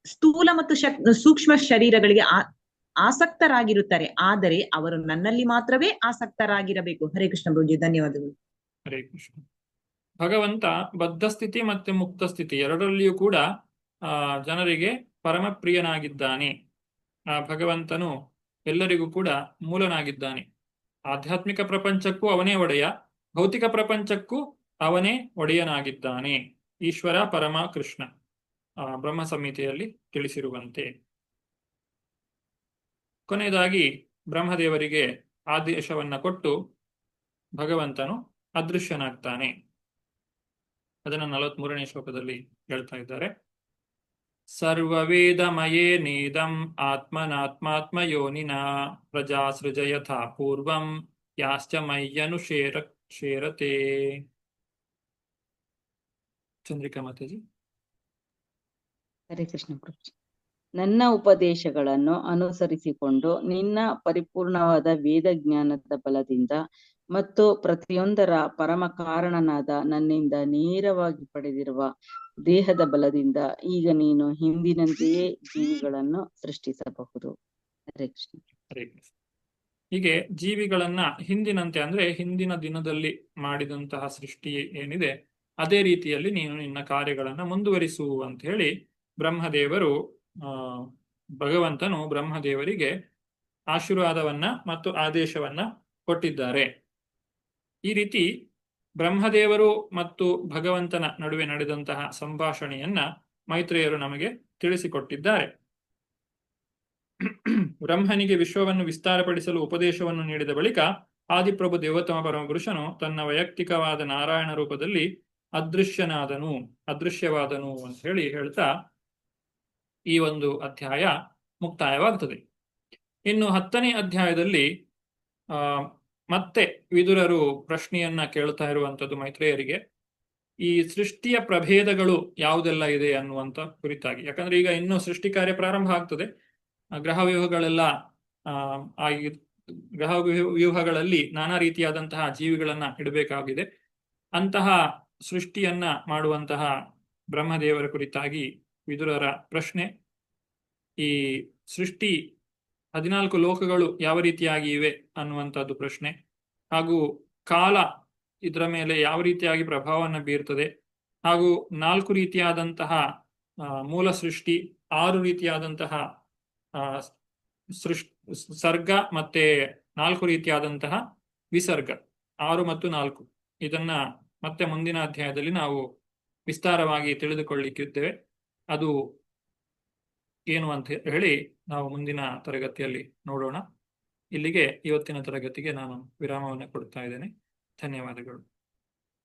ಸ್ಥೂಲ ಮತ್ತು ಸೂಕ್ಷ್ಮ ಶರೀರಗಳಿಗೆ ಆಸಕ್ತರಾಗಿರುತ್ತಾರೆ, ಆದರೆ ಅವರು ನನ್ನಲ್ಲಿ ಮಾತ್ರವೇ ಆಸಕ್ತರಾಗಿರಬೇಕು. ಹರೇ ಕೃಷ್ಣ ಪ್ರಭುಜಿ, ಧನ್ಯವಾದಗಳು. ಹರೇ ಕೃಷ್ಣ. ಭಗವಂತ ಬದ್ಧ ಸ್ಥಿತಿ ಮತ್ತೆ ಮುಕ್ತ ಸ್ಥಿತಿ ಎರಡರಲ್ಲಿಯೂ ಕೂಡ ಜನರಿಗೆ ಪರಮ ಪ್ರಿಯನಾಗಿದ್ದಾನೆ. ಭಗವಂತನು ಎಲ್ಲರಿಗೂ ಕೂಡ ಮೂಲನಾಗಿದ್ದಾನೆ. ಆಧ್ಯಾತ್ಮಿಕ ಪ್ರಪಂಚಕ್ಕೂ ಅವನೇ ಒಡೆಯ, ಭೌತಿಕ ಪ್ರಪಂಚಕ್ಕೂ ಅವನೇ ಒಡೆಯನಾಗಿದ್ದಾನೆ. ಈಶ್ವರ ಪರಮ ಕೃಷ್ಣ ಬ್ರಹ್ಮ ಸಂಹಿತೆಯಲ್ಲಿ ತಿಳಿಸಿರುವಂತೆ. ಕೊನೆಯದಾಗಿ ಬ್ರಹ್ಮದೇವರಿಗೆ ಆದೇಶವನ್ನ ಕೊಟ್ಟು ಭಗವಂತನು ಅದೃಶ್ಯನಾಗ್ತಾನೆ. ಅದನ್ನ 43ನೇ ಶ್ಲೋಕದಲ್ಲಿ ಹೇಳ್ತಾ ಇದ್ದಾರೆ. ಸರ್ವವೇದಮಯೇ ನೇದಂ ಆತ್ಮನಾತ್ಮಾತ್ಮ ಯೋನಿನ ಪ್ರಜಾ ಸೃಜಯಥಾ ಪೂರ್ವಂ ಯಾಶ್ಚ ಮಯ್ಯನು ಶೇರತೆ. ಚಂದ್ರಿಕಾ ಮಾತಾಜಿ. ಹರೇ ಕೃಷ್ಣ ಪ್ರಭು. ನನ್ನ ಉಪದೇಶಗಳನ್ನು ಅನುಸರಿಸಿಕೊಂಡು ನಿನ್ನ ಪರಿಪೂರ್ಣವಾದ ವೇದ ಜ್ಞಾನದ ಬಲದಿಂದ ಮತ್ತು ಪ್ರತಿಯೊಂದರ ಪರಮ ಕಾರಣನಾದ ನನ್ನಿಂದ ನೇರವಾಗಿ ಪಡೆದಿರುವ ದೇಹದ ಬಲದಿಂದ ಈಗ ನೀನು ಹಿಂದಿನಂತೆಯೇ ಜೀವಿಗಳನ್ನು ಸೃಷ್ಟಿಸಬಹುದು. ಹರೇ ಕೃಷ್ಣ. ಹರೇ ಕೃಷ್ಣ. ಹೀಗೆ ಜೀವಿಗಳನ್ನ ಹಿಂದಿನಂತೆ ಅಂದ್ರೆ ಹಿಂದಿನ ದಿನದಲ್ಲಿ ಮಾಡಿದಂತಹ ಸೃಷ್ಟಿ ಏನಿದೆ ಅದೇ ರೀತಿಯಲ್ಲಿ ನೀನು ನಿನ್ನ ಕಾರ್ಯಗಳನ್ನ ಮುಂದುವರಿಸು ಅಂತ ಹೇಳಿ ಬ್ರಹ್ಮದೇವರು ಭಗವಂತನು ಬ್ರಹ್ಮದೇವರಿಗೆ ಆಶೀರ್ವಾದವನ್ನ ಮತ್ತು ಆದೇಶವನ್ನ ಕೊಟ್ಟಿದ್ದಾರೆ. ಈ ರೀತಿ ಬ್ರಹ್ಮದೇವರು ಮತ್ತು ಭಗವಂತನ ನಡುವೆ ನಡೆದಂತಹ ಸಂಭಾಷಣೆಯನ್ನ ಮೈತ್ರೇಯರು ನಮಗೆ ತಿಳಿಸಿಕೊಟ್ಟಿದ್ದಾರೆ. ಬ್ರಹ್ಮನಿಗೆ ವಿಶ್ವವನ್ನು ವಿಸ್ತಾರಪಡಿಸಲು ಉಪದೇಶವನ್ನು ನೀಡಿದ ಬಳಿಕ ಆದಿಪ್ರಭು ದೇವೋತ್ತಮ ಪರಮಪುರುಷನು ತನ್ನ ವೈಯಕ್ತಿಕವಾದ ನಾರಾಯಣ ರೂಪದಲ್ಲಿ ಅದೃಶ್ಯವಾದನು ಅಂತ ಹೇಳ್ತಾ ಈ ಒಂದು ಅಧ್ಯಾಯ ಮುಕ್ತಾಯವಾಗ್ತದೆ. ಇನ್ನು 10ನೇ ಅಧ್ಯಾಯದಲ್ಲಿ ಮತ್ತೆ ವಿದುರರು ಪ್ರಶ್ನೆಯನ್ನ ಕೇಳ್ತಾ ಇರುವಂತದ್ದು ಮೈತ್ರೇಯರಿಗೆ, ಈ ಸೃಷ್ಟಿಯ ಪ್ರಭೇದಗಳು ಯಾವುದೆಲ್ಲ ಇದೆ ಅನ್ನುವಂತ ಕುರಿತಾಗಿ. ಯಾಕಂದ್ರೆ ಈಗ ಇನ್ನು ಸೃಷ್ಟಿ ಕಾರ್ಯ ಪ್ರಾರಂಭ ಆಗ್ತದೆ. ಗ್ರಹ ವ್ಯೂಹಗಳೆಲ್ಲ ಗ್ರಹ ವ್ಯೂಹಗಳಲ್ಲಿ ನಾನಾ ರೀತಿಯಾದಂತಹ ಜೀವಿಗಳನ್ನ ಇಡಬೇಕಾಗಿದೆ. ಅಂತಹ ಸೃಷ್ಟಿಯನ್ನ ಮಾಡುವಂತಹ ಬ್ರಹ್ಮದೇವರ ಕುರಿತಾಗಿ ವಿದುರರ ಪ್ರಶ್ನೆ, ಈ ಸೃಷ್ಟಿ 14 ಲೋಕಗಳು ಯಾವ ರೀತಿಯಾಗಿ ಇವೆ ಅನ್ನುವಂಥದ್ದು ಪ್ರಶ್ನೆ, ಹಾಗೂ ಕಾಲ ಇದರ ಮೇಲೆ ಯಾವ ರೀತಿಯಾಗಿ ಪ್ರಭಾವವನ್ನು ಬೀರ್ತದೆ, ಹಾಗೂ 4 ರೀತಿಯಾದಂತಹ ಮೂಲ ಸೃಷ್ಟಿ, 6 ರೀತಿಯಾದಂತಹ ಸರ್ಗ, ಮತ್ತೆ 4 ರೀತಿಯಾದಂತಹ ವಿಸರ್ಗ, 6 ಮತ್ತು 4 ಇದನ್ನ ಮತ್ತೆ ಮುಂದಿನ ಅಧ್ಯಾಯದಲ್ಲಿ ನಾವು ವಿಸ್ತಾರವಾಗಿ ತಿಳಿದುಕೊಳ್ಳಿಕ್ಕಿದ್ದೇವೆ. ಅದು ಏನು ಅಂತ ಹೇಳಿ ನಾವು ಮುಂದಿನ ತರಗತಿಯಲ್ಲಿ ನೋಡೋಣ. ಇಲ್ಲಿಗೆ ಇವತ್ತಿನ ತರಗತಿಗೆ ನಾನು ವಿರಾಮವನ್ನು ಕೊಡ್ತಾ ಇದ್ದೇನೆ. ಧನ್ಯವಾದಗಳು.